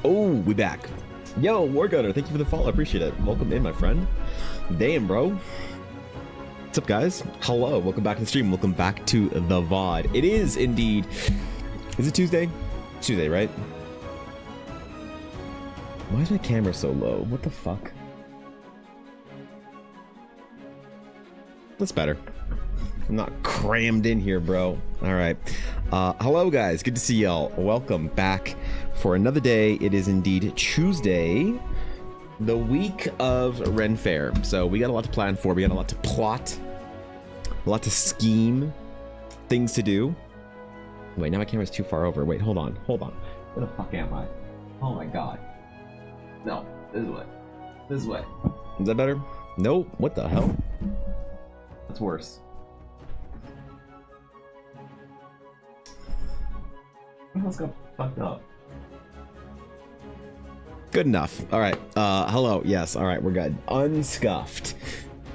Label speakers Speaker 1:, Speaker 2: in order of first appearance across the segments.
Speaker 1: Oh, we back. Yo, Wargunner, thank you for the follow. I appreciate it. Welcome in, my friend. Damn, bro. What's up, guys? Hello. Welcome back to the stream. Welcome back to the VOD. It is indeed. Is it Tuesday? It's Tuesday, right? Why is my camera so low? What the fuck? That's better. I'm not crammed in here, bro. All right. Hello, guys. Good to see y'all. Welcome back for another day. It is indeed Tuesday, the week of Ren Fair. So we got a lot to plan for. We got a lot to plot, a lot to scheme, things to do. Wait, now my camera's too far over. Wait, hold on. Hold on. Where the fuck am I? Oh my god. No, this way. This way. Is that better? Nope. What the hell? That's worse. What else got fucked up? Good enough. All right. Hello. Yes. All right. We're good. Unscuffed.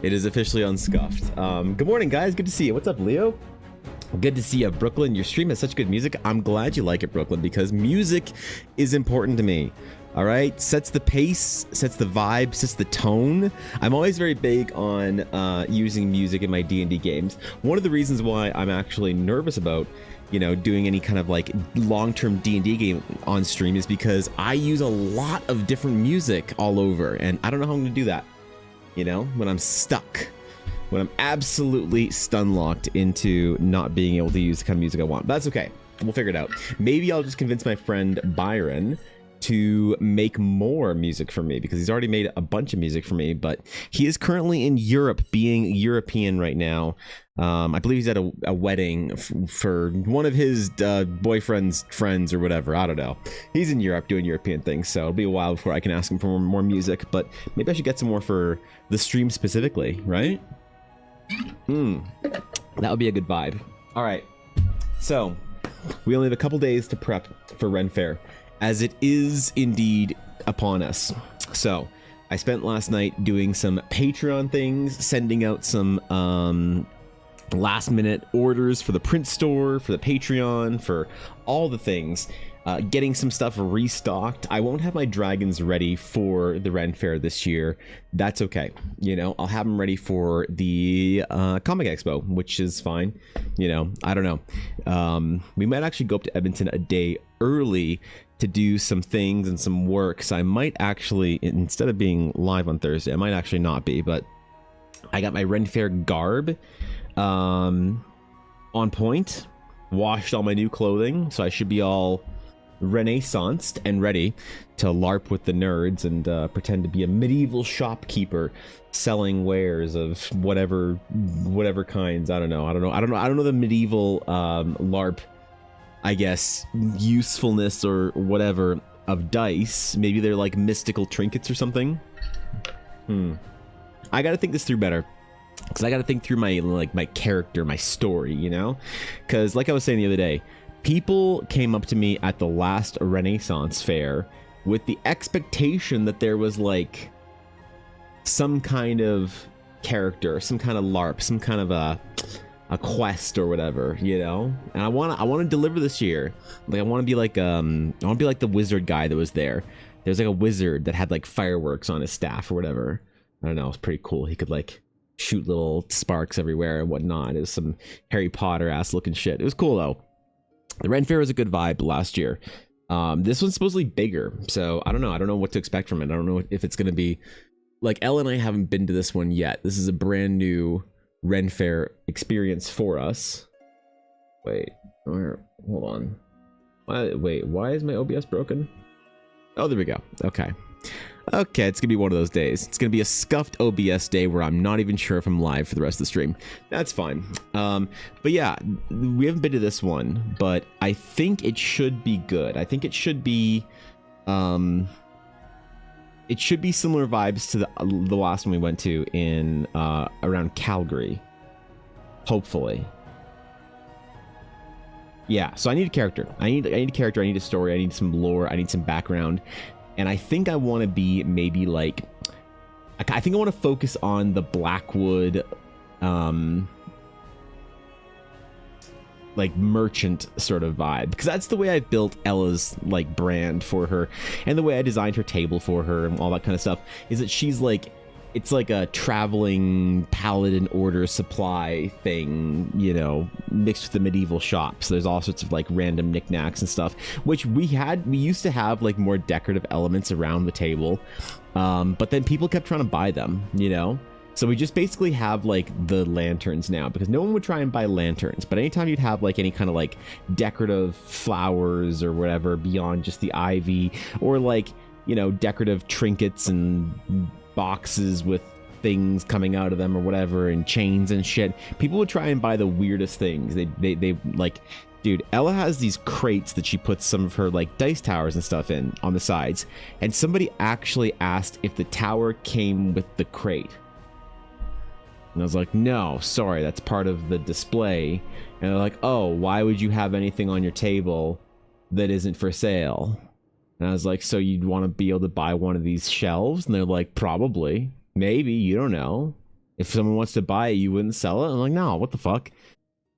Speaker 1: It is officially unscuffed. Good morning, guys. Good to see you. What's up, Leo? Good to see you, Brooklyn. Your stream has such good music. I'm glad you like it, Brooklyn, because music is important to me. All right, sets the pace, sets the vibe, sets the tone. I'm always very big on using music in my D&D games. One of the reasons why I'm actually nervous about, you know, doing any kind of like long-term D&D game on stream is because I use a lot of different music all over, and I don't know how I'm going to do that. You know, when I'm stuck, when I'm absolutely stun-locked into not being able to use the kind of music I want. But that's okay. We'll figure it out. Maybe I'll just convince my friend Byron to make more music for me, because he's already made a bunch of music for me, but he is currently in Europe, being European right now. I believe he's at a wedding for one of his boyfriend's friends or whatever. I don't know. He's in Europe doing European things, so it'll be a while before I can ask him for more music, but maybe I should get some more for the stream specifically, right? That would be a good vibe. All right, so we only have a couple days to prep for Ren Fair, as it is indeed upon us. So I spent last night doing some Patreon things, sending out some last minute orders for the print store, for the Patreon, for all the things, getting some stuff restocked. I won't have my dragons ready for the Ren Fair this year. That's okay. You know, I'll have them ready for the Comic Expo, which is fine. You know, I don't know. We might actually go up to Edmonton a day early to do some things and some work. So I might actually, instead of being live on Thursday, I might actually not be, but I got my Ren Fair garb on point, washed all my new clothing, so I should be all renaissanced and ready to LARP with the nerds and pretend to be a medieval shopkeeper selling wares of whatever kinds. I don't know the medieval LARP, I guess, usefulness or whatever of dice. Maybe they're like mystical trinkets or something. I gotta think this through better, because I gotta think through my character, my story, you know? Because like I was saying the other day, people came up to me at the last Renaissance fair with the expectation that there was like some kind of character, some kind of LARP, some kind of a quest or whatever, you know? And I want to deliver this year. Like I want to be like the wizard guy that was there. There's like a wizard that had like fireworks on his staff or whatever. I don't know, it's pretty cool. He could like shoot little sparks everywhere and whatnot. It was some Harry Potter ass looking shit. It was cool though. The Ren Fair was a good vibe last year. This one's supposedly bigger, so I don't know what to expect from it. I don't know if it's gonna be like, Elle and I haven't been to this one yet. This is a brand new Ren Fair experience for us. Wait, hold on. Wait, why is my OBS broken? Oh, there we go. Okay, it's gonna be one of those days. It's gonna be a scuffed OBS day where I'm not even sure if I'm live for the rest of the stream. That's fine. But yeah, we haven't been to this one, but I think it should be good. I think it should be similar vibes to the last one we went to in around Calgary. Hopefully. Yeah, so I need a character. I need a character, I need a story, I need some lore, I need some background. And I think I want to be maybe like, I think I want to focus on the Blackwood like merchant sort of vibe, because that's the way I built Ella's like brand for her, and the way I designed her table for her and all that kind of stuff, is that she's like, it's like a traveling paladin order supply thing, you know, mixed with the medieval shops. There's all sorts of like random knickknacks and stuff, which we used to have like more decorative elements around the table, but then people kept trying to buy them, you know. So we just basically have like the lanterns now, because no one would try and buy lanterns, but anytime you'd have like any kind of like decorative flowers or whatever beyond just the ivy, or like, you know, decorative trinkets and boxes with things coming out of them or whatever, and chains and shit, people would try and buy the weirdest things. They like, dude, Ella has these crates that she puts some of her like dice towers and stuff in on the sides, and somebody actually asked if the tower came with the crate. And I was like, no, sorry, that's part of the display. And they're like, oh, why would you have anything on your table that isn't for sale? And I was like, so you'd want to be able to buy one of these shelves? And they're like, probably, maybe, you don't know. If someone wants to buy it, you wouldn't sell it? I'm like, no, what the fuck?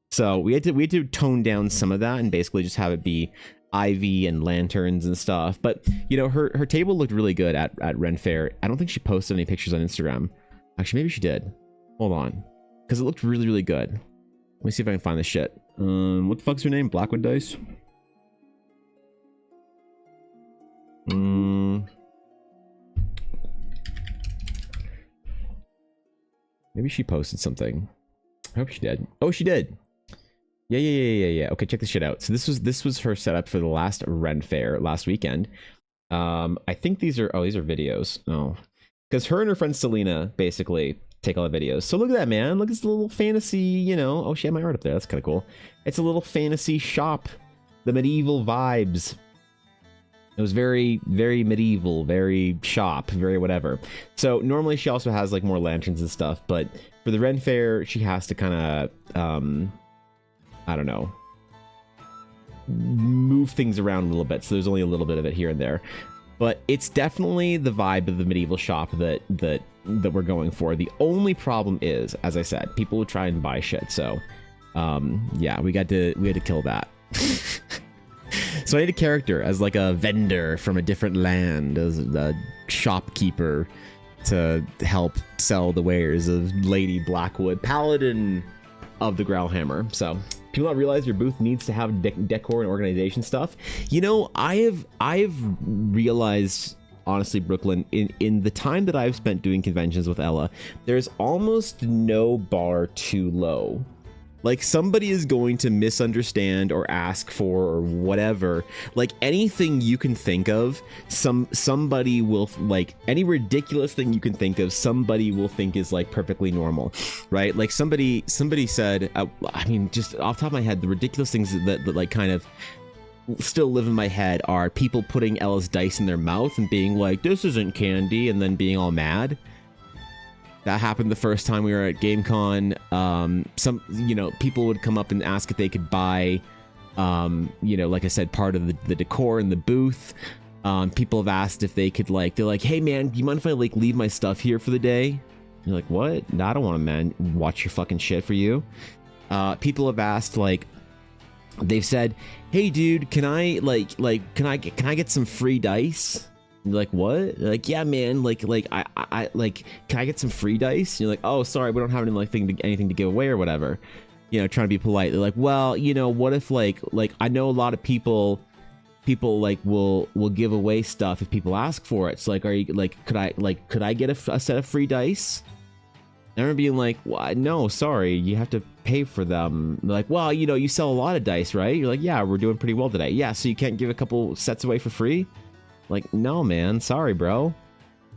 Speaker 1: So we had to tone down some of that and basically just have it be ivy and lanterns and stuff. But, you know, her table looked really good at Ren Fair. I don't think she posted any pictures on Instagram. Actually, maybe she did. Hold on, because it looked really, really good. Let me see if I can find this shit. What the fuck's her name? Blackwood Dice? Maybe she posted something. I hope she did. Oh, she did. Yeah. Okay, check this shit out. So this was her setup for the last Ren Fair last weekend. I think these are videos. Oh, because her and her friend Selena basically take all the videos. So look at that, man. Look, it's a little fantasy, you know. Oh, she had my art up there. That's kind of cool. It's a little fantasy shop. The medieval vibes. It was very, very medieval, very shop, very whatever. So normally she also has like more lanterns and stuff, but for the Ren Fair, she has to kind of, I don't know, move things around a little bit. So there's only a little bit of it here and there. But it's definitely the vibe of the medieval shop that we're going for. The only problem is, as I said, people would try and buy shit. So, yeah, we had to kill that. So I need a character as like a vendor from a different land, as a shopkeeper to help sell the wares of Lady Blackwood, Paladin of the Growlhammer. So, do you not realize your booth needs to have decor and organization stuff? You know, I've realized, honestly, Brooklyn, in the time that I've spent doing conventions with Ella, there's almost no bar too low. Like, somebody is going to misunderstand or ask for or whatever. Like, anything you can think of, somebody will, like, any ridiculous thing you can think of, somebody will think is, like, perfectly normal, right? Like, somebody said, I mean, just off the top of my head, the ridiculous things that like, kind of still live in my head are people putting Ella's dice in their mouth and being like, this isn't candy, and then being all mad. That happened the first time we were at GameCon. Some, you know, people would come up and ask if they could buy, you know, like I said, part of the decor in the booth. People have asked if they could, like, they're like, hey man, do you mind if I like leave my stuff here for the day? You're like, what? No, I don't want to, man, watch your fucking shit for you. People have asked, like, they've said, hey dude, can I get some free dice? You're like, what? You're like, yeah, man, like I can I get some free dice? You're like, oh, sorry, we don't have anything to give away or whatever. You know, trying to be polite. They're like, well, you know, what if like I know a lot of people like will give away stuff if people ask for it. So like, are you like, could I get a set of free dice? And I remember being like, what? No, sorry, you have to pay for them. They're like, well, you know, you sell a lot of dice, right? You're like, yeah, we're doing pretty well today. Yeah, so you can't give a couple sets away for free? Like, no, man, sorry, bro.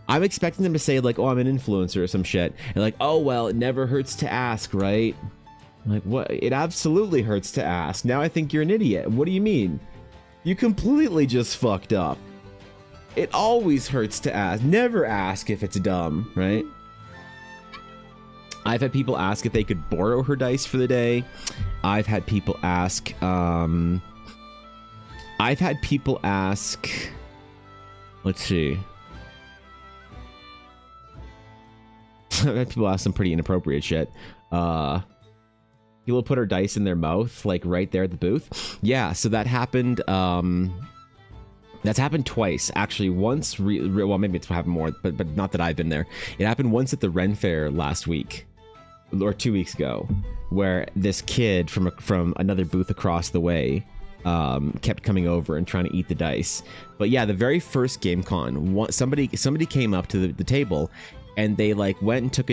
Speaker 1: I'm expecting them to say, like, oh, I'm an influencer or some shit. And like, oh, well, it never hurts to ask, right? I'm like, what? It absolutely hurts to ask. Now I think you're an idiot. What do you mean? You completely just fucked up. It always hurts to ask. Never ask if it's dumb, right? I've had people ask if they could borrow her dice for the day. I've had people ask, let's see. I've had people ask some pretty inappropriate shit. People People put our dice in their mouth, like right there at the booth. Yeah, so that happened. That's happened twice, actually. Once, well, maybe it's happened more, but not that I've been there. It happened once at the Ren Fair last week, or 2 weeks ago, where this kid from another booth across the way kept coming over and trying to eat the dice. But yeah, the very first GameCon, somebody came up to the table, and they like went and took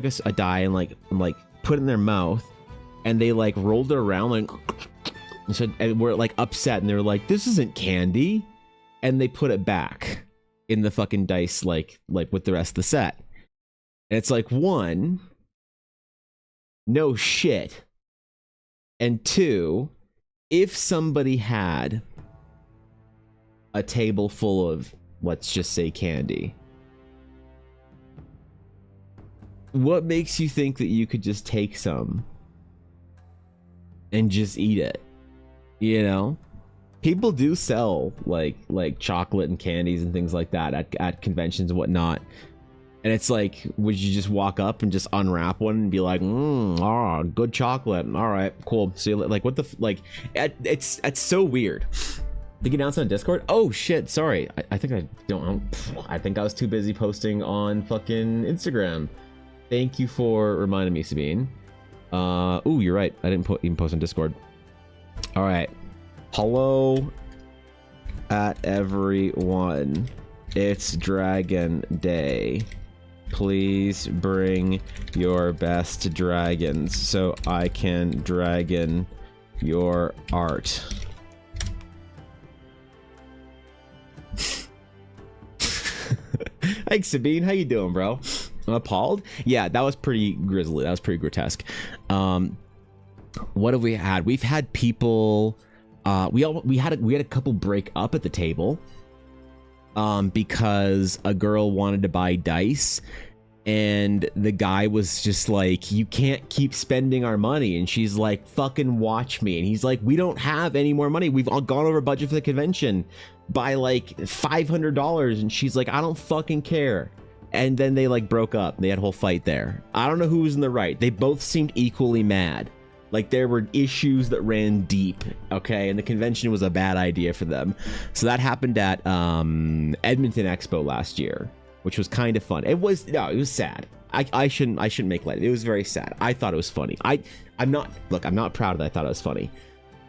Speaker 1: us a die and like put it in their mouth, and they like rolled it around like. And we're like upset, and they were like, "This isn't candy," and they put it back in the fucking dice, like with the rest of the set. And it's like, one, no shit, and two, if somebody had a table full of, let's just say, candy, what makes you think that you could just take some and just eat it? You know, people do sell like chocolate and candies and things like that at conventions and whatnot. And it's like, would you just walk up and just unwrap one and be like, good chocolate. All right, cool. So like, what the it's so weird. Did you announce on Discord? Oh shit, sorry. I think I think I was too busy posting on fucking Instagram. Thank you for reminding me, Sabine. Ooh, you're right. I didn't even post on Discord. All right, hello at everyone. It's Dragon Day. Please bring your best dragons so I can dragon your art. Thanks, Sabine. How you doing, bro? I'm appalled. Yeah, that was pretty grisly. That was pretty grotesque. What have we had? We've had people. We had a couple break up at the table. Because a girl wanted to buy dice, and the guy was just like, "You can't keep spending our money," and she's like, "Fucking watch me," and he's like, "We don't have any more money. We've all gone over budget for the convention by like $500," and she's like, "I don't fucking care." And then they like broke up. They had a whole fight there. I don't know who was in the right. They both seemed equally mad. Like there were issues that ran deep, okay, and the convention was a bad idea for them. So that happened at Edmonton Expo last year, which was kind of fun. It was sad. I shouldn't make light of it. It was very sad. I thought it was funny. I'm not proud of it. I thought it was funny.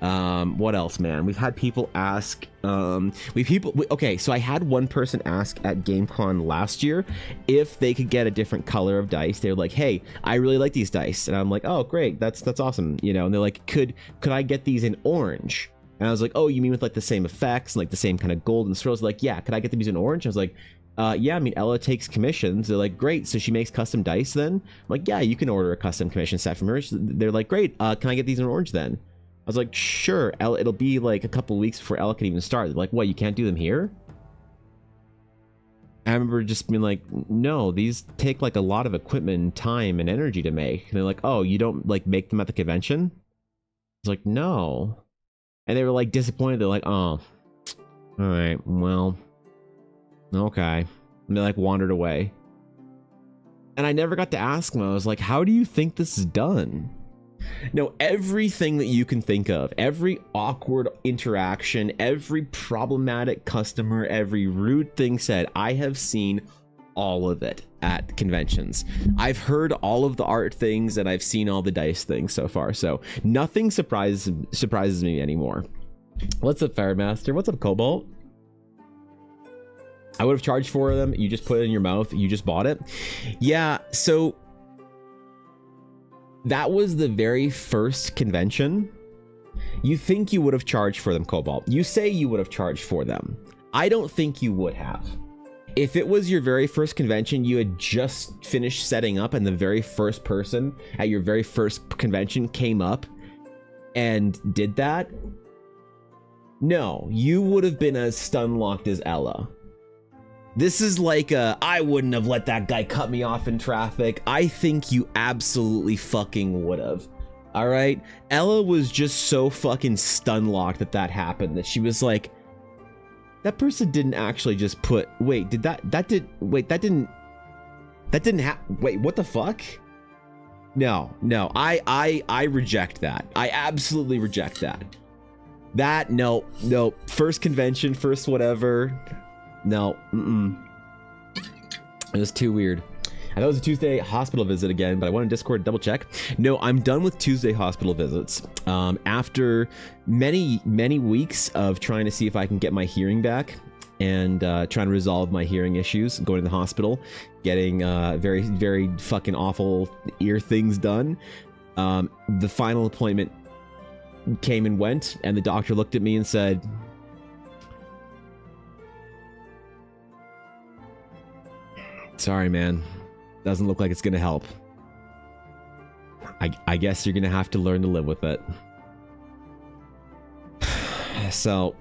Speaker 1: What else, man? We've had people ask, okay, so I had one person ask at GameCon last year if they could get a different color of dice. They were like, "Hey, I really like these dice." And I'm like, "Oh, great. That's awesome." You know, and they're like, could I get these in orange? And I was like, "Oh, you mean with like the same effects and like the same kind of gold and swirls?" Like, "Yeah, could I get these in orange?" I was like, yeah, I mean, Ella takes commissions. They're like, "Great, so she makes custom dice then?" I'm like, "Yeah, you can order a custom commission set from her." They're like, "Great, can I get these in orange then?" I was like, "Sure, Ella, it'll be like a couple weeks before Ella can even start." They're like, "What, you can't do them here?" I remember just being like, "No, these take like a lot of equipment, time, and energy to make." And they're like, "Oh, you don't like make them at the convention?" I was like, "No." And they were like disappointed. They're like, "Oh, all right, well, okay." And they like wandered away. And I never got to ask them. I was like, "How do you think this is done?" No, everything that you can think of, every awkward interaction, every problematic customer, every rude thing said, I have seen all of it at conventions. I've heard all of the art things, and I've seen all the dice things so far, so nothing surprises me anymore. What's up, Firemaster? What's up, Cobalt? I would have charged for them. You just put it in your mouth. You just bought it. Yeah, so that was the very first convention. You think you would have charged for them, Cobalt. You say you would have charged for them. I don't think you would have. If it was your very first convention, you had just finished setting up, and the very first person at your very first convention came up and did that, no, you would have been as stun-locked as Ella. This is like I wouldn't have let that guy cut me off in traffic. I think you absolutely fucking would have. All right? Ella was just so fucking stun-locked that happened that she was like, that person didn't actually just put, wait, what the fuck? No, I reject that. I absolutely reject that. No, first convention, first whatever. No, it was too weird. I thought it was a Tuesday hospital visit again, but I went on Discord to double check. No, I'm done with Tuesday hospital visits. After many weeks of trying to see if I can get my hearing back and trying to resolve my hearing issues, going to the hospital, getting very, very fucking awful ear things done. The final appointment came and went, and the doctor looked at me and said, "Sorry, man. Doesn't look like it's gonna help. I guess you're gonna have to learn to live with it." So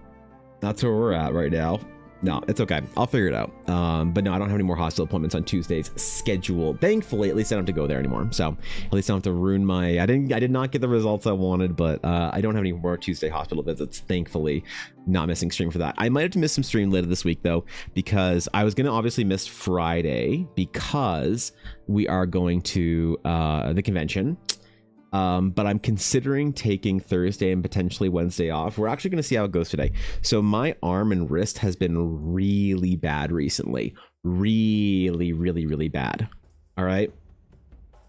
Speaker 1: that's where we're at right now. No, it's okay. I'll figure it out. But no, I don't have any more hospital appointments on Tuesdays scheduled. Thankfully, at least I don't have to go there anymore. So at least I don't have to ruin my... I did not get the results I wanted, but I don't have any more Tuesday hospital visits. Thankfully, not missing stream for that. I might have to miss some stream later this week, though, because I was going to obviously miss Friday because we are going to the convention. But I'm considering taking Thursday and potentially Wednesday off. We're actually going to see how it goes today. So my arm and wrist has been really bad recently. Really bad. All right.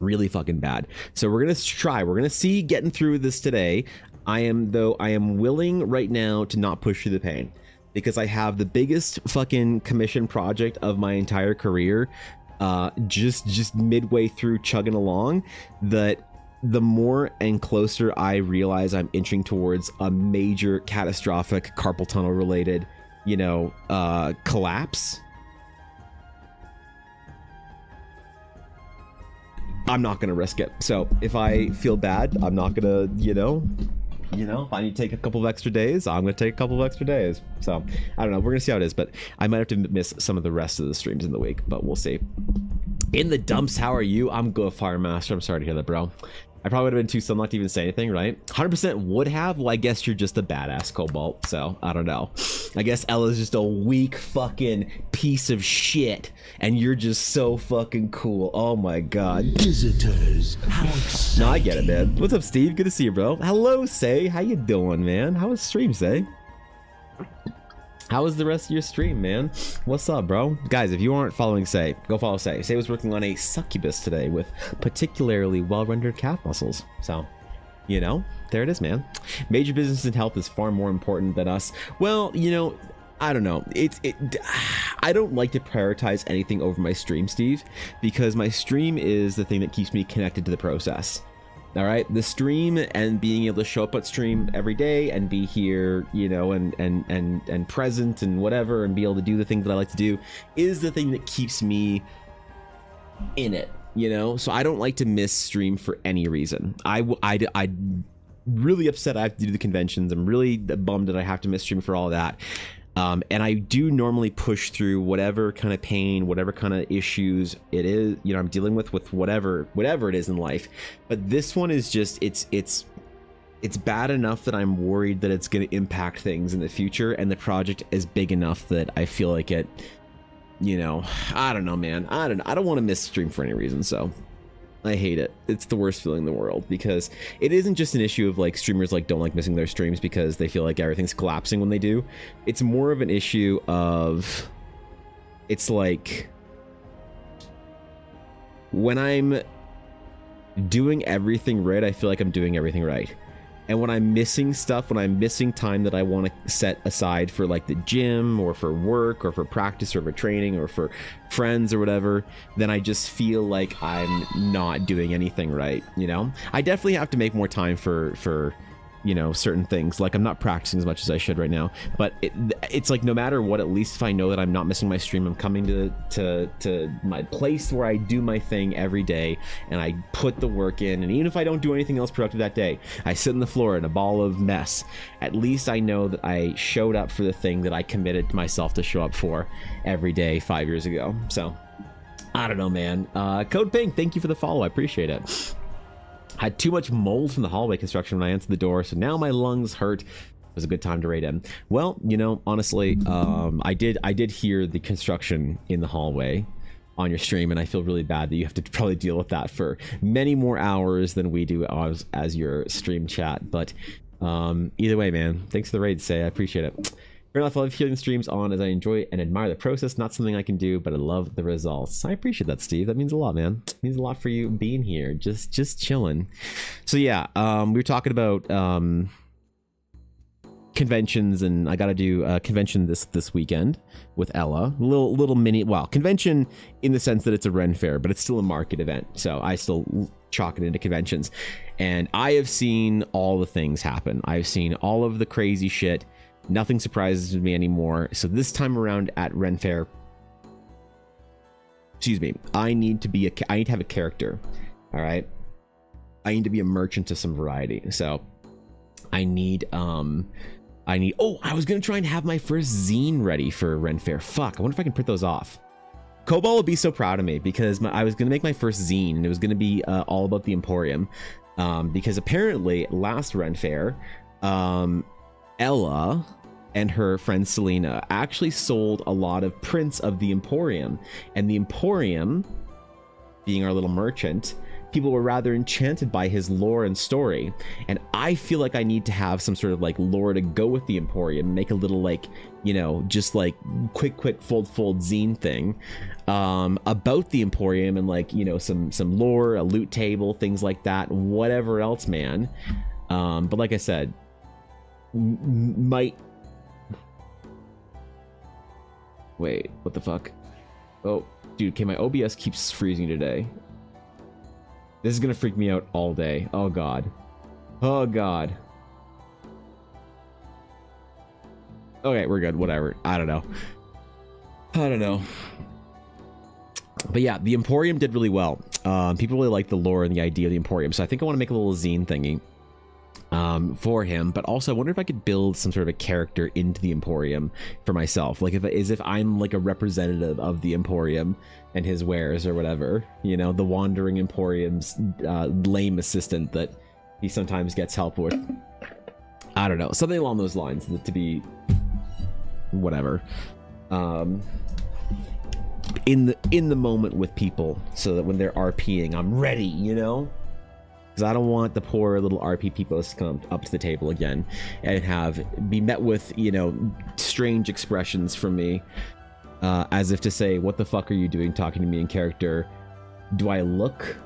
Speaker 1: Really fucking bad. So we're going to try. We're going to see getting through this today. I am willing right now to not push through the pain because I have the biggest fucking commission project of my entire career. Just midway through chugging along that the more and closer I realize I'm inching towards a major catastrophic carpal tunnel related, collapse, I'm not going to risk it. So if I feel bad, I'm not going to, if I need to take a couple of extra days, I'm going to take a couple of extra days. So I don't know. We're going to see how it is, but I might have to miss some of the rest of the streams in the week, but we'll see. In the dumps, how are you? I'm good, Fire Master. I'm sorry to hear that, bro. I probably would have been too stunned not to even say anything, right? 100% would have. Well, I guess you're just a badass, Cobalt. So I don't know. I guess Ella's just a weak fucking piece of shit, and you're just so fucking cool. Oh my god.
Speaker 2: Visitors, how exciting.
Speaker 1: No, I get it, man. What's up, Steve? Good to see you, bro. Hello, Say. How you doing, man? How was stream, Say? How was the rest of your stream, man? What's up, bro? Guys, if you aren't following Say, go follow Say. Say was working on a succubus today with particularly well-rendered calf muscles. So, there it is, man. Major business and health is far more important than us. Well, I don't know. I don't like to prioritize anything over my stream, Steve, because my stream is the thing that keeps me connected to the process. All right, the stream and being able to show up at stream every day and be here, and present and whatever, and be able to do the things that I like to do is the thing that keeps me in it, So I don't like to miss stream for any reason. I'm really upset I have to do the conventions. I'm really bummed that I have to miss stream for all of that. And I do normally push through whatever kind of pain, whatever kind of issues it is, I'm dealing with whatever it is in life. But this one is just, it's bad enough that I'm worried that it's going to impact things in the future. And the project is big enough that I feel like it, I don't know, man. I don't want to miss stream for any reason. So I hate it. It's the worst feeling in the world because it isn't just an issue of like streamers don't like missing their streams because they feel like everything's collapsing when they do. It's more of an issue of it's like when I'm doing everything right, I feel like I'm doing everything right. And when I'm missing stuff, when I'm missing time that I want to set aside for like the gym or for work or for practice or for training or for friends or whatever, then I just feel like I'm not doing anything right. I definitely have to make more time for certain things. Like I'm not practicing as much as I should right now, but it's like no matter what, at least if I know that I'm not missing my stream, I'm coming to my place where I do my thing every day and I put the work in, and even if I don't do anything else productive that day, I sit on the floor in a ball of mess, at least I know that I showed up for the thing that I committed myself to show up for every day 5 years ago. So I don't know, man. Code Pink, thank you for the follow. I appreciate it. Had too much mold from the hallway construction when I answered the door, so now my lungs hurt. It was a good time to raid in. Well, honestly, I did hear the construction in the hallway on your stream, and I feel really bad that you have to probably deal with that for many more hours than we do as your stream chat. But either way, man, thanks for the raid, Say. I appreciate it. Fair enough, I love hearing streams on as I enjoy and admire the process. Not something I can do, but I love the results. I appreciate that, Steve. That means a lot, man. It means a lot for you being here, just chilling. So yeah, we were talking about conventions, and I got to do a convention this weekend with Ella. Little mini, well, convention in the sense that it's a Ren fair, but it's still a market event. So I still chalk it into conventions. And I have seen all the things happen. I've seen all of the crazy shit. Nothing surprises me anymore. So this time around at Ren fair, excuse me, I need to have a character. All right. I need to be a merchant of some variety. So I need, oh, I was going to try and have my first zine ready for Ren fair. Fuck. I wonder if I can print those off. Cobalt would be so proud of me because I was going to make my first zine, and it was going to be all about the Emporium. Because apparently last Ren fair, Ella and her friend Selena actually sold a lot of prints of the Emporium, and the Emporium, being our little merchant, people were rather enchanted by his lore and story. And I feel like I need to have some sort of like lore to go with the Emporium, make a little like, you know, just like quick fold zine thing about the Emporium, and like, you know, some lore, a loot table, things like that, whatever else, man. But like I said, might wait, what the fuck? Oh dude, okay, my OBS keeps freezing today. This is gonna freak me out all day. Oh god. Oh god. Okay, we're good, whatever. I don't know. But yeah, the Emporium did really well. People really like the lore and the idea of the Emporium, so I think I want to make a little zine thingy for him. But also I wonder if I could build some sort of a character into the Emporium for myself, like if I'm like a representative of the Emporium and his wares or whatever, you know, the wandering Emporium's lame assistant that he sometimes gets help with. I don't know, something along those lines, to be whatever, in the moment with people, so that when they're RPing, I'm ready, you know. Because I don't want the poor little RP people to come up to the table again and be met with, you know, strange expressions from me, as if to say, what the fuck are you doing talking to me in character? Do I look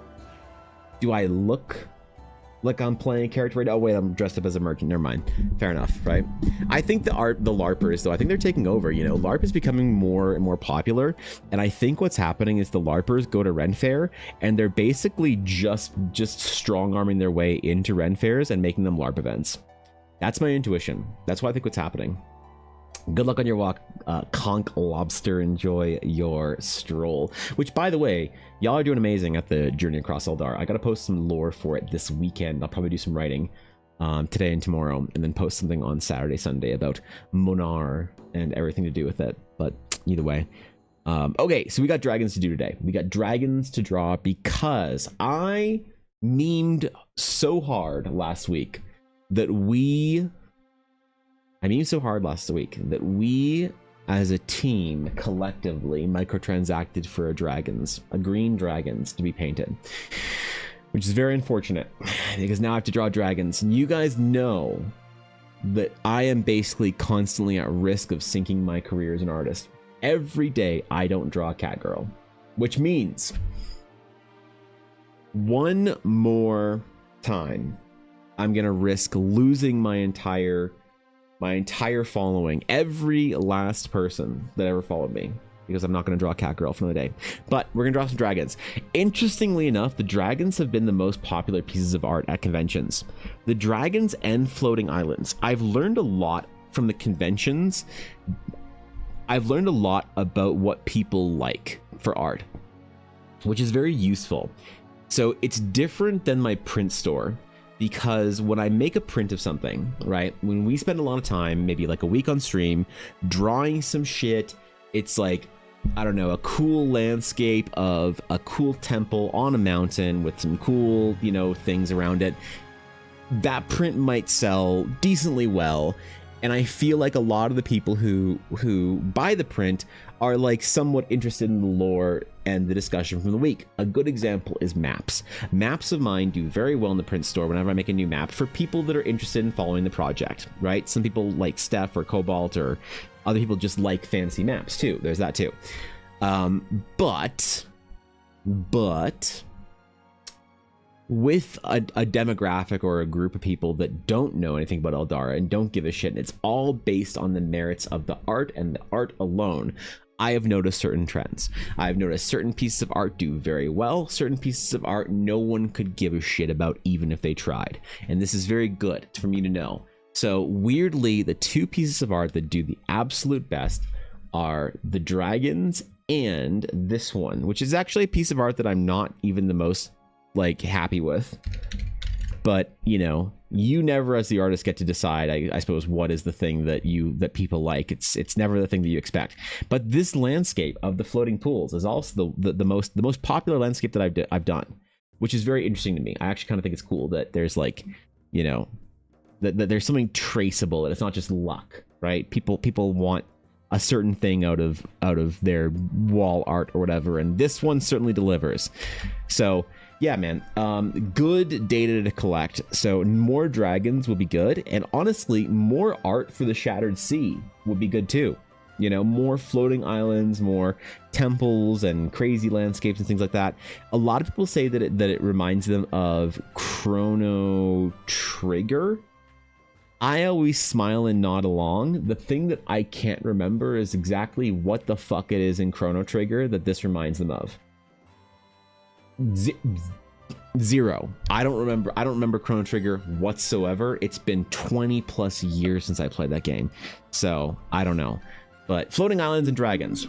Speaker 1: like I'm playing a character right now? Oh wait, I'm dressed up as a merchant. Never mind. Fair enough, right? I think the LARPers, though, I think they're taking over. You know, LARP is becoming more and more popular, and I think what's happening is the LARPers go to Ren Fair, and they're basically just strong-arming their way into Ren Fairs and making them LARP events. That's my intuition. That's what I think what's happening. Good luck on your walk, Conch Lobster. Enjoy your stroll. Which, by the way, y'all are doing amazing at the Journey Across Eldar. I gotta post some lore for it this weekend. I'll probably do some writing today and tomorrow, and then post something on Saturday, Sunday about Monar and everything to do with it. But either way, okay, so we got dragons to do today. We got dragons to draw because I memed so hard last week that we as a team collectively microtransacted for a green dragons to be painted, which is very unfortunate because now I have to draw dragons. And you guys know that I am basically constantly at risk of sinking my career as an artist. Every day I don't draw a cat girl, which means one more time I'm gonna risk losing my entire following, every last person that ever followed me, because I'm not going to draw a cat girl for another day. But we're going to draw some dragons. Interestingly enough, the dragons have been the most popular pieces of art at conventions. The dragons and floating islands. I've learned a lot from the conventions. I've learned a lot about what people like for art, which is very useful. So it's different than my print store. Because when I make a print of something, right, when we spend a lot of time, maybe like a week on stream, drawing some shit, it's like, I don't know, a cool landscape of a cool temple on a mountain with some cool, you know, things around it. That print might sell decently well, And I feel like a lot of the people who buy the print are like somewhat interested in the lore and the discussion from the week. A good example is maps. Maps of mine do very well in the print store whenever I make a new map for people that are interested in following the project, right? Some people like Steph or Cobalt, or other people just like fancy maps too. There's that too. But with a demographic or a group of people that don't know anything about Eldara and don't give a shit, and it's all based on the merits of the art and the art alone, I have noticed certain trends. I've noticed certain pieces of art do very well, certain pieces of art no one could give a shit about even if they tried. And this is very good for me to know. So weirdly, the two pieces of art that do the absolute best are the dragons and this one, which is actually a piece of art that I'm not even the most like happy with, but you never as the artist get to decide, I suppose, what is the thing that people like. It's never the thing that you expect. But this landscape of the floating pools is also the most popular landscape that I've done, which is very interesting to me. I actually kind of think it's cool that there's like that there's something traceable, that it's not just luck, right? People want a certain thing out of their wall art or whatever, and this one certainly delivers. So yeah, man, good data to collect. So more dragons would be good, and honestly, more art for the Shattered Sea would be good too. More floating islands, more temples and crazy landscapes and things like that. A lot of people say that it reminds them of Chrono Trigger. I always smile and nod along. The thing that I can't remember is exactly what the fuck it is in Chrono Trigger that this reminds them of. Zero. I don't remember Chrono Trigger whatsoever. It's been 20 plus years since I played that game, so I don't know. But floating islands and dragons.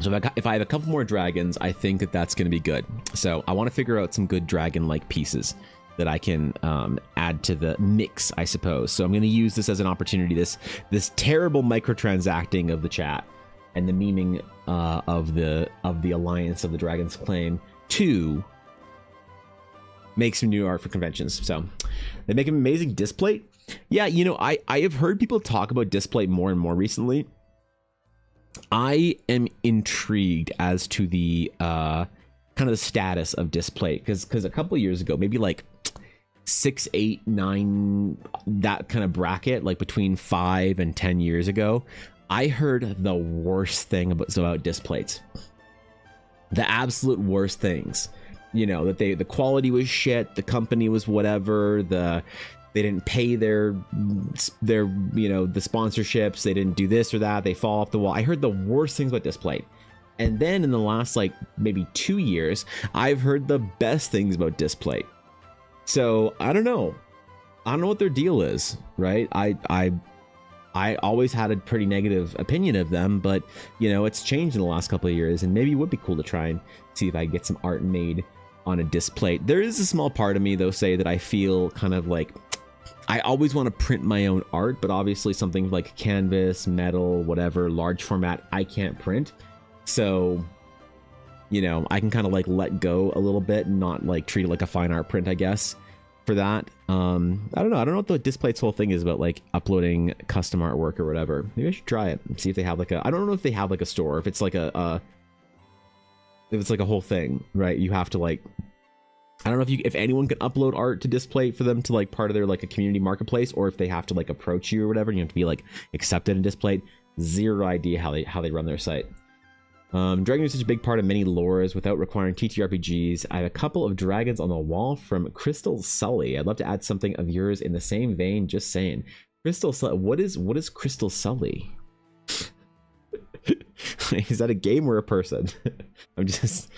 Speaker 1: So if I have a couple more dragons, I think that's going to be good. So I want to figure out some good dragon-like pieces that I can add to the mix, I suppose. So I'm going to use this as an opportunity, this terrible microtransacting of the chat and the memeing of the Alliance of the Dragon's Claim to make some new art for conventions. So they make an amazing display. Yeah, I have heard people talk about display more and more recently. I am intrigued as to the kind of the status of display, because a couple of years ago, maybe like 6, 8, 9, that kind of bracket, like between 5 and 10 years ago, I heard the worst thing about displays. The absolute worst things. That the quality was shit, the company was whatever, they didn't pay their the sponsorships, they didn't do this or that, they fall off the wall. I heard the worst things about display. And then in the last like maybe 2 years, I've heard the best things about display. So I don't know what their deal is, right? I always had a pretty negative opinion of them, but it's changed in the last couple of years, and maybe it would be cool to try and see if I can get some art made on a display. There is a small part of me, though, say that I feel kind of like I always want to print my own art, but obviously something like canvas, metal, whatever, large format, I can't print. So, I can kind of like let go a little bit and not like treat it like a fine art print, I guess, for that. I don't know what the display's whole thing is about, like uploading custom artwork or whatever. Maybe I should try it and see if they have like I don't know if they have like a store, if it's like if it's like a whole thing, right? You have to like, I don't know if anyone can upload art to display for them to like part of their like a community marketplace, or if they have to like approach you or whatever, and you have to be like accepted and displayed. Zero idea how they run their site. Dragon is such a big part of many lores without requiring TTRPGs. I have a couple of dragons on the wall from Crystal Sully. I'd love to add something of yours in the same vein. Just saying. Crystal Sully. What is Crystal Sully? Is that a game or a person? I'm just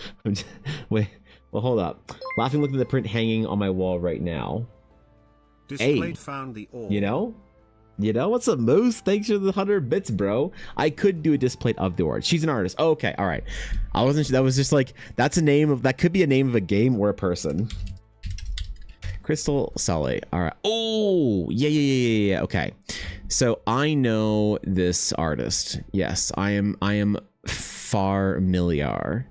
Speaker 1: wait. Well, hold up. Laughing, looking at the print hanging on my wall right now.
Speaker 3: Displayed found the orb.
Speaker 1: What's up, Moose? Thanks for the 100 bits, bro. I could do a display of the orb. She's an artist. Oh, okay, all right. I wasn't sure. That was just like, that could be a name of a game or a person. Crystal Sully. All right. Oh, yeah. Okay. So I know this artist. Yes, I am familiar.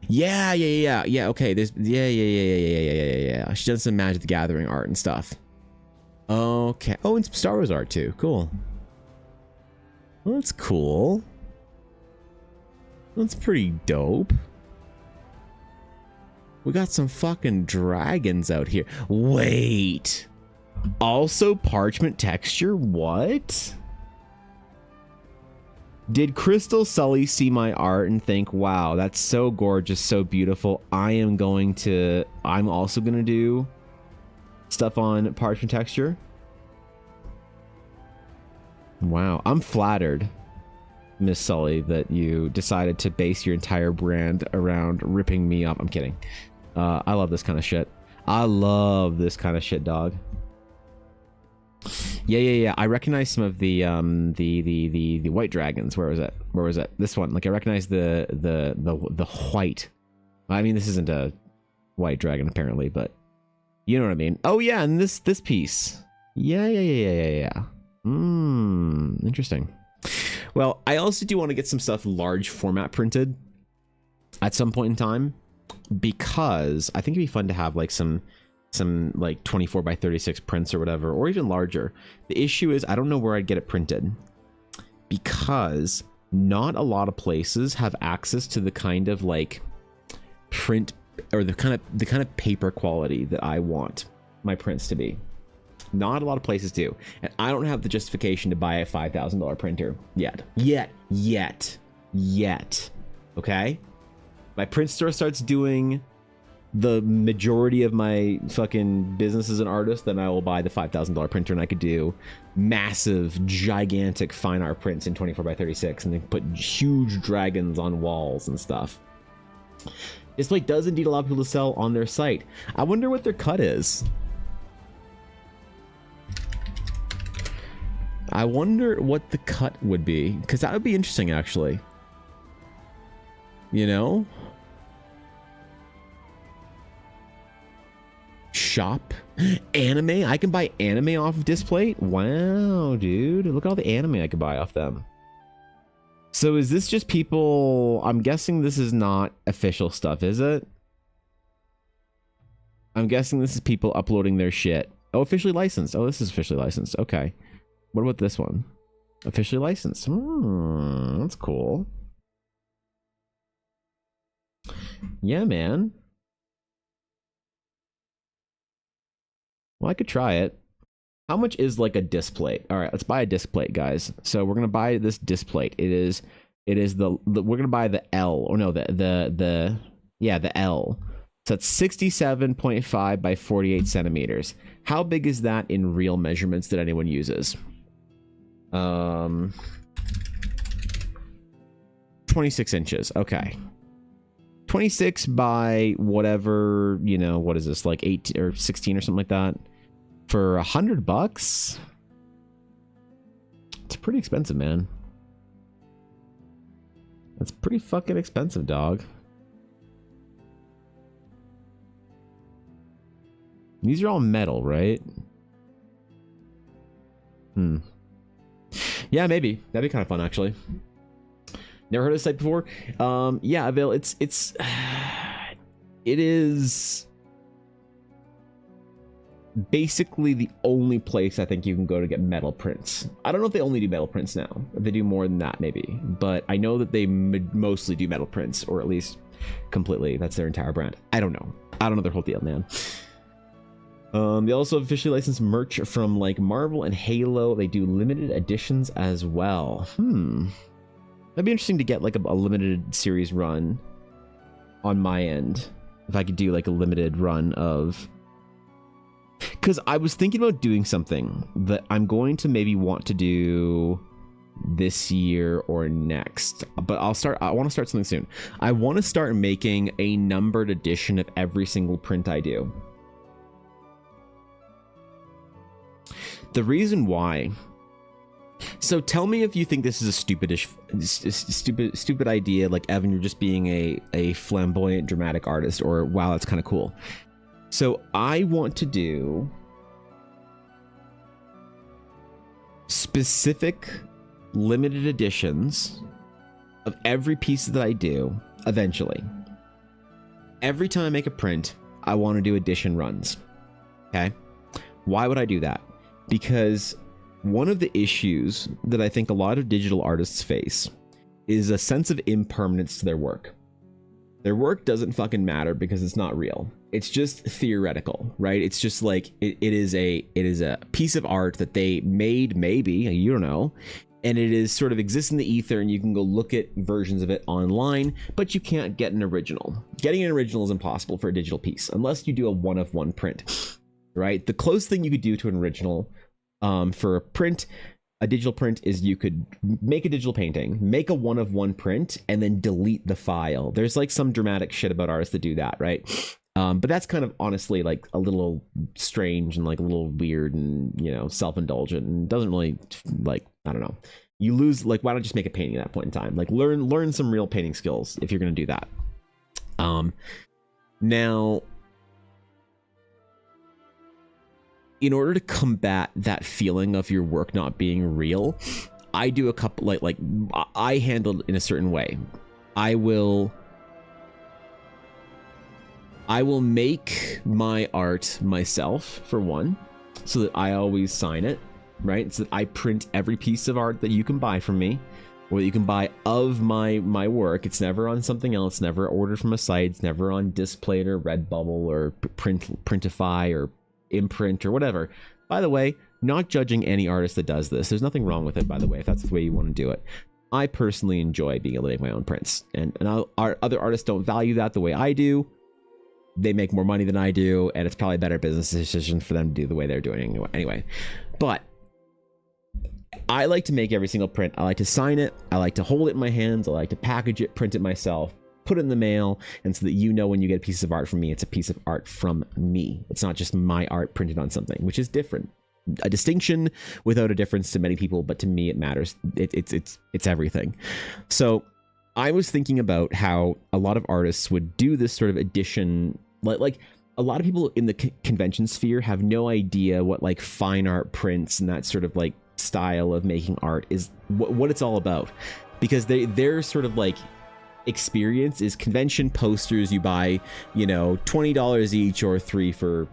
Speaker 1: Yeah. Okay. There's yeah. She's done some Magic the Gathering art and stuff. Okay. Oh, and some Star Wars art too. Cool. Well, that's cool. That's pretty dope. We got some fucking dragons out here. Wait. Also parchment texture? What? Did Crystal Sully see my art and think, wow, that's so gorgeous, so beautiful. I'm also going to do stuff on parchment texture? Wow. I'm flattered, Miss Sully, that you decided to base your entire brand around ripping me off. I'm kidding. I love this kind of shit. I love this kind of shit, dog. Yeah. I recognize some of the white dragons. Where was it? This one. Like I recognize the white. I mean, this isn't a white dragon apparently, but you know what I mean. Oh yeah, and this piece. Yeah. Interesting. Well, I also do want to get some stuff large format printed at some point in time, because I think it'd be fun to have like some like 24 by 36 prints or whatever, or even larger. The issue is I don't know where I'd get it printed, because not a lot of places have access to the kind of like print or the kind of paper quality that I want my prints to be. Not a lot of places do, and I don't have the justification to buy a $5,000 printer yet. Okay, my print store starts doing the majority of my fucking business as an artist, then I will buy the $5,000 printer, and I could do massive, gigantic fine art prints in 24 by 36, and then put huge dragons on walls and stuff. This plate does indeed allow people to sell on their site. I wonder what their cut is. I wonder what the cut would be, because that would be interesting, actually. You know? Shop? Anime? I can buy anime off of Displate? Wow, dude. Look at all the anime I could buy off them. So is this just people... I'm guessing this is not official stuff, is it? I'm guessing this is people uploading their shit. Oh, officially licensed. Oh, this is officially licensed. Okay. What about this one? Officially licensed. That's cool. Yeah, man. Well, I could try it. How much is like a disc plate? All right, let's buy a disc plate, guys. So we're gonna buy this disc plate. It is the we're gonna buy the L, or no, the L. So it's 67.5 by 48 centimeters. How big is that in real measurements that anyone uses? 26 inches. Okay. 26 by whatever, you know, what is this, like 18 or 16 or something like that, for $100? It's pretty expensive, man. That's pretty fucking expensive, dog. These are all metal, right? Yeah, maybe. That'd be kind of fun, actually. Never heard of this site before. Yeah, Avail, it is basically the only place I think you can go to get metal prints. I don't know if they only do metal prints now. If they do more than that, maybe. But I know that they mostly do metal prints, or at least completely. That's their entire brand. I don't know. I don't know their whole deal, man. They also officially license merch from like Marvel and Halo. They do limited editions as well. That'd be interesting to get like a limited series run on my end. If I could do like a limited run of... Because I was thinking about doing something that I'm going to maybe want to do this year or next. But I want to start something soon. I want to start making a numbered edition of every single print I do. The reason why... So tell me if you think this is a stupid idea, like Evan, you're just being a flamboyant dramatic artist, or wow, that's kind of cool. So I want to do specific limited editions of every piece that I do eventually. Every time I make a print, I want to do edition runs. Okay? Why would I do that? because one of the issues that I think a lot of digital artists face is a sense of impermanence to their work. Their work doesn't fucking matter because it's not real. It's just theoretical, right? It's just like it is a piece of art that they made, maybe, you don't know, and it is sort of exists in the ether, and you can go look at versions of it online, but you can't get an original. Getting an original is impossible for a digital piece unless you do a one-of-one print, right? The closest thing you could do to an original for a digital print is you could make a digital painting, make a one-of-one print, and then delete the file. There's like some dramatic shit about artists that do that, right? But that's kind of honestly like a little strange and like a little weird and, you know, self-indulgent, and doesn't really, like, I don't know. You lose, like, why not just make a painting at that point in time? Like, learn some real painting skills if you're going to do that. Now, in order to combat that feeling of your work not being real, I do a couple, like I handle it in a certain way. I will make my art myself, for one, so that I always sign it, right? So that I print every piece of art that you can buy from me, or that you can buy of my work. It's never on something else, never ordered from a site, it's never on Displate or Redbubble or Printify or Imprint or whatever. By the way, not judging any artist that does this. There's nothing wrong with it, by the way, if that's the way you want to do it. I personally enjoy being able to make my own prints, and our other artists don't value that the way I do. They make more money than I do, and it's probably a better business decision for them to do the way they're doing anyway. But I like to make every single print. I like to sign it. I like to hold it in my hands. I like to package it, print it myself, put it in the mail, and so that you know when you get a piece of art from me, it's a piece of art from me. It's not just my art printed on something, which is different. A distinction without a difference to many people, but to me it matters. It's everything. So I was thinking about how a lot of artists would do this sort of addition, like a lot of people in the convention sphere have no idea what like fine art prints and that sort of like style of making art is, what it's all about, because they're sort of like experience is convention posters you buy, you know, $20 each or 3 for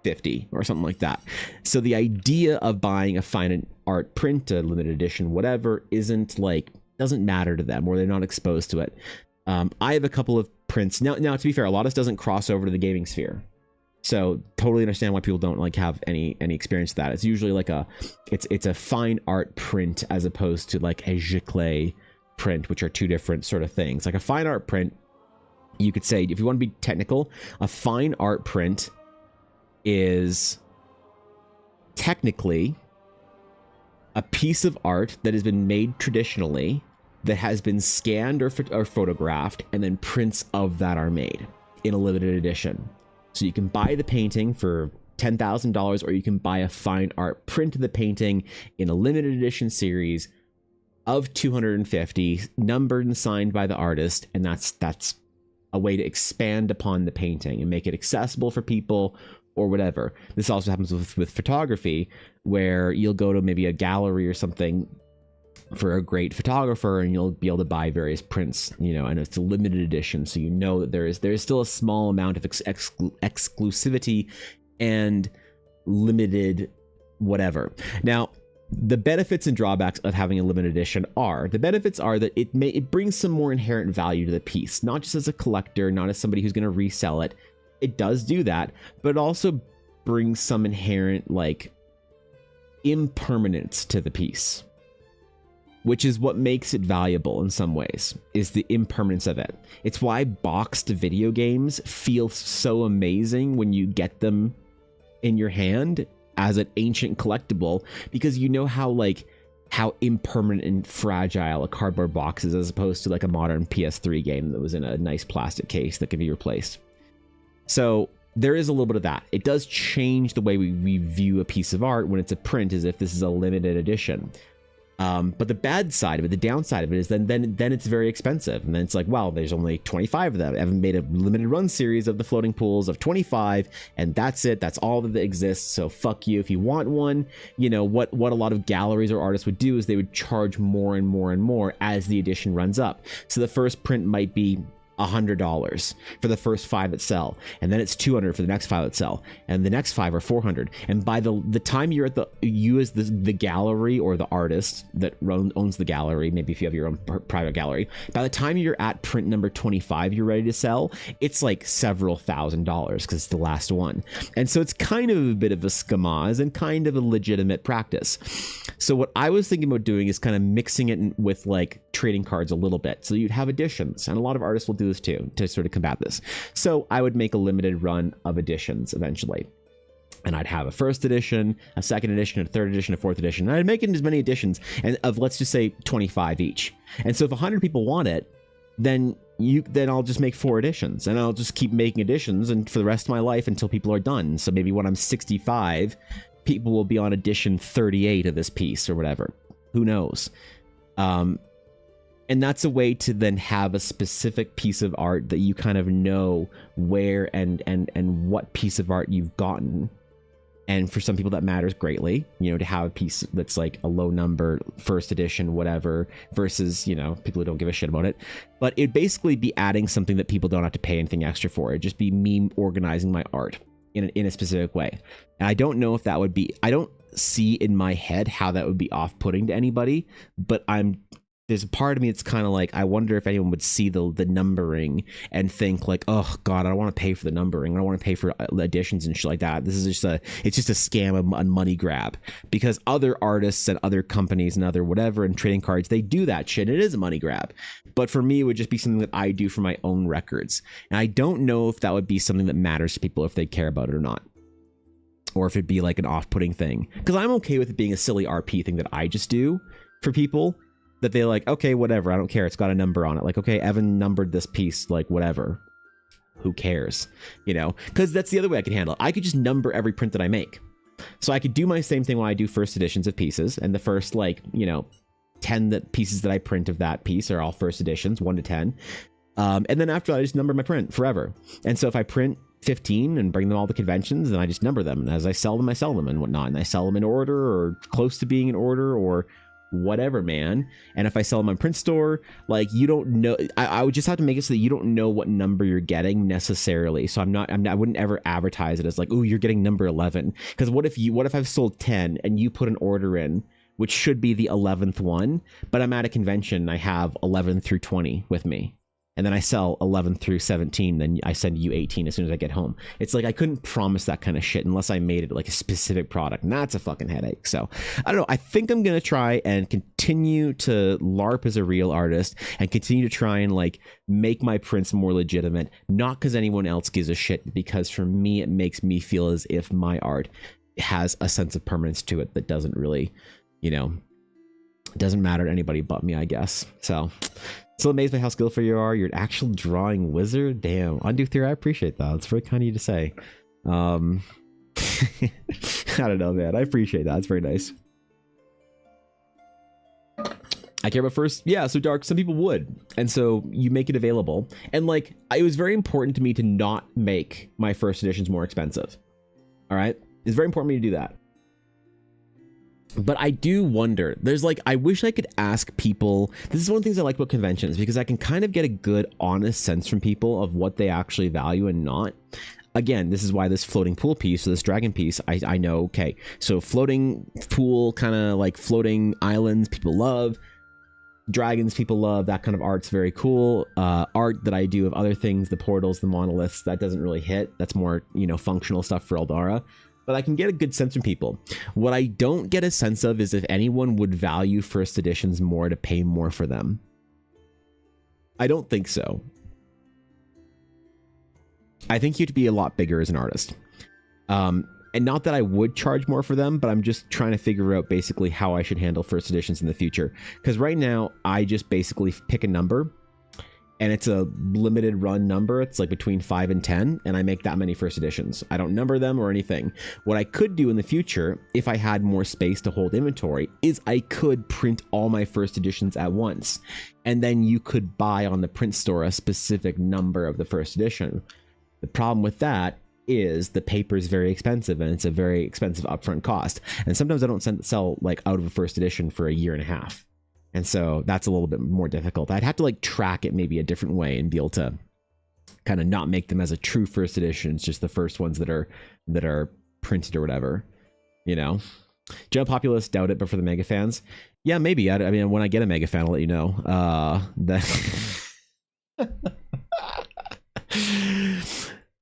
Speaker 1: 50 or something like that. So the idea of buying a fine art print, a limited edition, whatever, doesn't matter to them, or they're not exposed to it. I have a couple of prints now. To be fair, a lot of this doesn't cross over to the gaming sphere, so totally understand why people don't like have any experience with that. It's usually like it's a fine art print as opposed to like a giclée print, which are two different sort of things. Like a fine art print, you could say, if you want to be technical, a fine art print is technically a piece of art that has been made traditionally, that has been scanned or photographed, and then prints of that are made in a limited edition. So you can buy the painting for $10,000, or you can buy a fine art print of the painting in a limited edition series of 250, numbered and signed by the artist, and that's a way to expand upon the painting and make it accessible for people or whatever. This also happens with photography, where you'll go to maybe a gallery or something for a great photographer, and you'll be able to buy various prints, you know, and it's a limited edition, so you know that there is still a small amount of exclusivity and limited whatever. Now, the benefits and drawbacks of having a limited edition are, the benefits are that it brings some more inherent value to the piece, not just as a collector, not as somebody who's going to resell it. It does do that, but it also brings some inherent like impermanence to the piece, which is what makes it valuable in some ways, is the impermanence of it. It's why boxed video games feel so amazing when you get them in your hand as an ancient collectible, because you know how impermanent and fragile a cardboard box is, as opposed to like a modern PS3 game that was in a nice plastic case that can be replaced. So there is a little bit of that. It does change the way we view a piece of art when it's a print, as if this is a limited edition. But the bad side of it, the downside of it, is then it's very expensive, and then it's like, wow, there's only 25 of them. I haven't made a limited run series of the floating pools of 25, and that's it. That's all that exists. So fuck you. If you want one, you know what a lot of galleries or artists would do is they would charge more and more and more as the edition runs up. So the first print might be $100 for the first 5 that sell, and then it's $200 for the next 5 that sell, and the next 5 are $400. And by the time you're at you as the gallery or the artist that owns the gallery, maybe if you have your own private gallery, by the time you're at print number 25 you're ready to sell, it's like several $1,000s because it's the last one. And so it's kind of a bit of a schmaz and kind of a legitimate practice. So what I was thinking about doing is kind of mixing it with like trading cards a little bit, so you'd have editions, and a lot of artists will do this too to sort of combat this. So I would make a limited run of editions eventually, and I'd have a first edition, a second edition, a third edition, a fourth edition, and I'd make it in as many editions, and of, let's just say, 25 each. And so if 100 people want it, then I'll just make 4 editions, and I'll just keep making editions and for the rest of my life until people are done. So maybe when I'm 65, people will be on edition 38 of this piece or whatever, who knows. And that's a way to then have a specific piece of art that you kind of know where and what piece of art you've gotten. And for some people that matters greatly, you know, to have a piece that's like a low number, first edition, whatever, versus, you know, people who don't give a shit about it. But it'd basically be adding something that people don't have to pay anything extra for. It'd just be me organizing my art in a specific way. And I don't know if that would be, I don't see in my head how that would be off-putting to anybody, but there's a part of me that's kind of like, I wonder if anyone would see the numbering and think like, oh god, I don't want to pay for the numbering, I don't want to pay for editions and shit like that. This is it's just a scam and money grab, because other artists and other companies and other whatever and trading cards, they do that shit. It is a money grab. But for me, it would just be something that I do for my own records, and I don't know if that would be something that matters to people, if they care about it or not, or if it'd be like an off-putting thing, because I'm okay with it being a silly RP thing that I just do for people, that they like, okay, whatever, I don't care, it's got a number on it, like, okay, Evan numbered this piece, like, whatever, who cares, you know? Because that's the other way I could handle it. I could just number every print that I make, so I could do my same thing when I do first editions of pieces, and the first, like, you know, 10 pieces that I print of that piece are all first editions, 1 to 10, and then after that, I just number my print forever. And so if I print 15 and bring them all to conventions, then I just number them, and as I sell them and whatnot, and I sell them in order or close to being in order or whatever, man. And if I sell them on print store, like, you don't know, I would just have to make it so that you don't know what number you're getting necessarily. So I wouldn't ever advertise it as like, oh, you're getting number 11, because what if I've sold 10 and you put an order in which should be the 11th one, but I'm at a convention and I have 11 through 20 with me, and then I sell 11 through 17, then I send you 18 as soon as I get home. It's like, I couldn't promise that kind of shit unless I made it like a specific product, and that's a fucking headache. So I don't know, I think I'm gonna try and continue to LARP as a real artist, and continue to try and like make my prints more legitimate, not because anyone else gives a shit, because for me it makes me feel as if my art has a sense of permanence to it that doesn't really, you know, doesn't matter to anybody but me, I guess. So amazed by how skillful you are. You're an actual drawing wizard. Damn. Undo Theory, I appreciate that. It's very kind of you to say. I don't know, man. I appreciate that. It's very nice. I care about first. Yeah, so Dark, some people would. And so you make it available. And like, it was very important to me to not make my first editions more expensive. All right? It's very important to me to do that. But I do wonder, there's like, I wish I could ask people, this is one of the things I like about conventions, because I can kind of get a good, honest sense from people of what they actually value and not. Again, this is why this floating pool piece, or this dragon piece, I know, okay, so floating pool, kind of like floating islands, people love. Dragons, people love. That kind of art's very cool. Art that I do of other things, the portals, the monoliths, that doesn't really hit. That's more, you know, functional stuff for Eldara. But I can get a good sense from people. What I don't get a sense of is if anyone would value first editions more to pay more for them. I don't think so. I think you have to be a lot bigger as an artist. And not that I would charge more for them, but I'm just trying to figure out basically how I should handle first editions in the future. Because right now, I just basically pick a number, and it's a limited run number. It's like between 5 and 10, and I make that many first editions. I don't number them or anything. What I could do in the future, if I had more space to hold inventory, is I could print all my first editions at once, and then you could buy on the print store a specific number of the first edition. The problem with that is the paper is very expensive, and it's a very expensive upfront cost, and sometimes I don't sell like out of a first edition for a year and a half. And so that's a little bit more difficult. I'd have to like track it maybe a different way and be able to kind of not make them as a true first edition. It's just the first ones that are printed or whatever, you know. General populace, doubt it, but for the mega fans, yeah, maybe. I mean, when I get a mega fan, I'll let you know.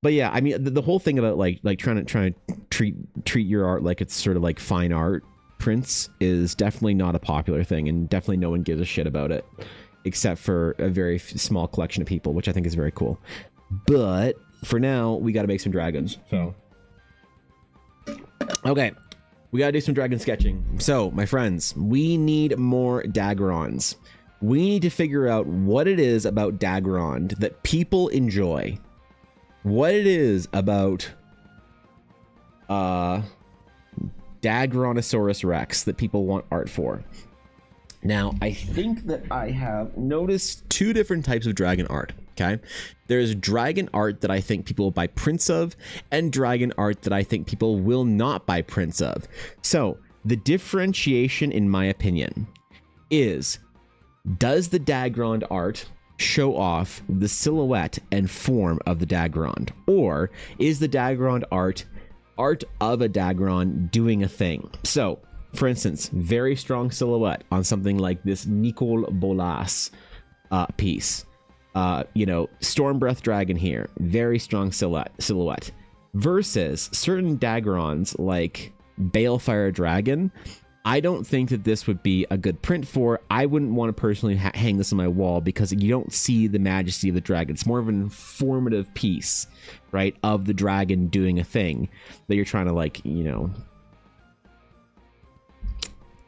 Speaker 1: But yeah, I mean, the whole thing about like trying to treat your art like it's sort of like fine art prints is definitely not a popular thing, and definitely no one gives a shit about it, except for a very small collection of people, which I think is very cool. But for now, we got to make some dragons. So, okay. We gotta do some dragon sketching. So, my friends, we need more Daggerons. We need to figure out what it is about Daggeron that people enjoy. What it is about Daggeronosaurus Rex that people want art for. Now, I think that I have noticed two different types of dragon art, okay? There's dragon art that I think people will buy prints of, and dragon art that I think people will not buy prints of. So, the differentiation, in my opinion, is, does the Daggerond art show off the silhouette and form of the Daggerond? Or is the Daggerond art of a Daggeron doing a thing? So, for instance, very strong silhouette on something like this Nicol Bolas piece. You know, Stormbreath Dragon here, very strong silhouette. Versus certain Daggerons like Balefire Dragon, I don't think that this would be a good print for. I wouldn't want to personally hang this on my wall because you don't see the majesty of the dragon. It's more of an informative piece, right, of the dragon doing a thing that you're trying to, like, you know,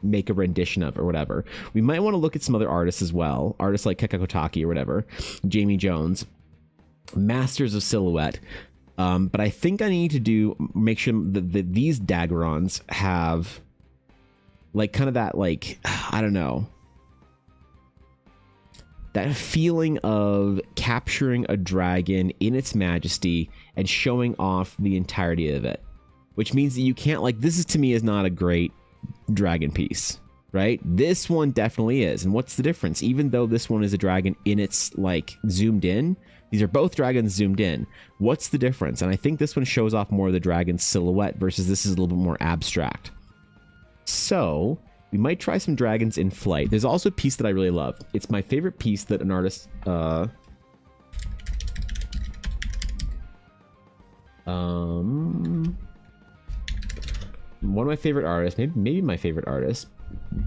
Speaker 1: make a rendition of or whatever. We might want to look at some other artists as well. Artists like Kekakotaki or whatever. Jamie Jones. Masters of silhouette. But I think I need to make sure that these Daggerons have like kind of that, like, I don't know, that feeling of capturing a dragon in its majesty and showing off the entirety of it, which means that you can't, like, this is, to me, is not a great dragon piece, right? This one definitely is. And what's the difference? Even though this one is a dragon in its, like, zoomed in, these are both dragons zoomed in. What's the difference? And I think this one shows off more of the dragon's silhouette versus this is a little bit more abstract. So we might try some dragons in flight. There's also a piece that I really love. It's my favorite piece that an artist, one of my favorite artists, maybe my favorite artist,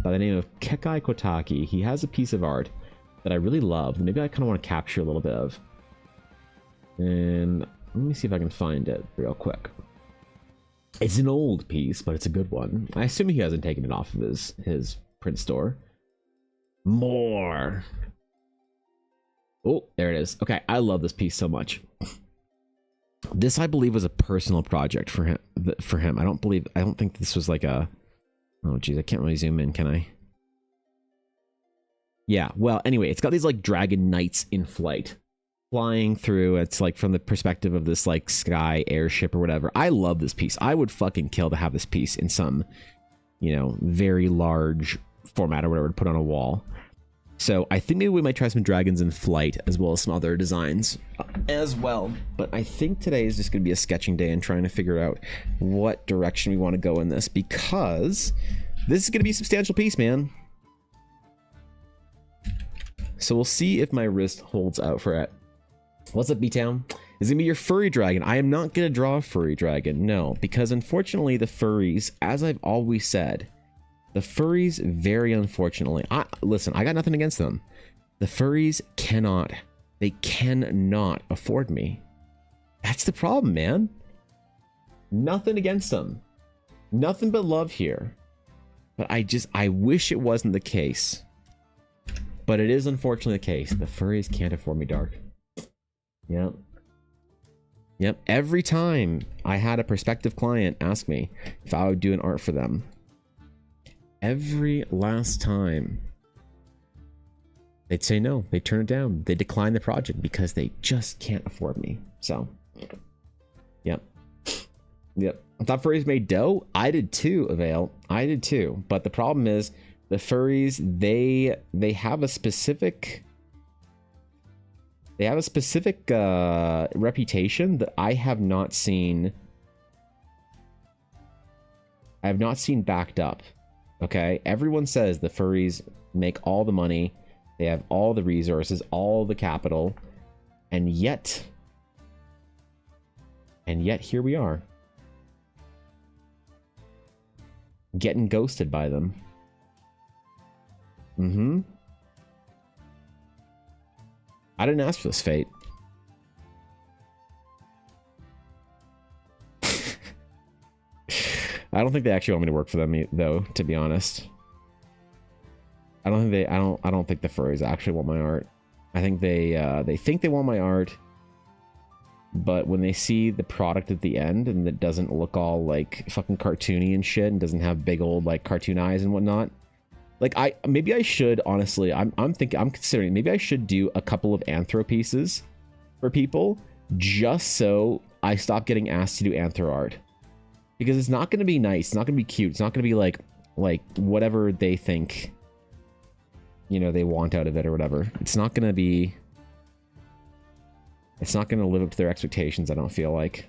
Speaker 1: by the name of Kekai Kotaki. He has a piece of art that I really love. Maybe I kind of want to capture a little bit of. And let me see if I can find it real quick. It's an old piece, but it's a good one. I assume he hasn't taken it off of his print store. More. Oh, there it is. Okay, I love this piece so much. This, I believe, was a personal project for him. I don't think this was like a... Oh, geez, I can't really zoom in, can I? Yeah, well, anyway, it's got these, like, dragon knights in flight. Flying through. It's, like, from the perspective of this, like, sky airship or whatever. I love this piece. I would fucking kill to have this piece in some, you know, very large format or whatever to put on a wall. So I think maybe we might try some dragons in flight as well as some other designs as well. But I think today is just going to be a sketching day and trying to figure out what direction we want to go in this, because this is going to be a substantial piece, man. So we'll see if my wrist holds out for it. What's up, B-Town? Is it gonna be your furry dragon? I am not gonna draw a furry dragon, no, because unfortunately the furries, as I've always said, the furries, very unfortunately, listen, I got nothing against them. The furries cannot afford me. That's the problem, man. Nothing against them. Nothing but love here. But I wish it wasn't the case. But it is unfortunately the case. The furries can't afford me, Dark. Yep. Every time I had a prospective client ask me if I would do an art for them, every last time they'd say no. They turn it down. They decline the project because they just can't afford me. So, yep. I thought furries made dough. I did too, Avail. I did too. But the problem is, The furries, they have a specific reputation that I have not seen backed up. Okay, everyone says the furries make all the money, they have all the resources, all the capital, and yet here we are, getting ghosted by them. I didn't ask for this fate. I don't think they actually want me to work for them, though, to be honest. I don't think the furries actually want my art. I think they think they want my art, but when they see the product at the end and it doesn't look all like fucking cartoony and shit and doesn't have big old like cartoon eyes and whatnot, like maybe I should, honestly, I'm considering maybe I should do a couple of anthro pieces for people just so I stop getting asked to do anthro art. Because it's not going to be nice. It's not going to be cute. It's not going to be like whatever they think, you know, they want out of it or whatever. It's not going to be... It's not going to live up to their expectations, I don't feel like.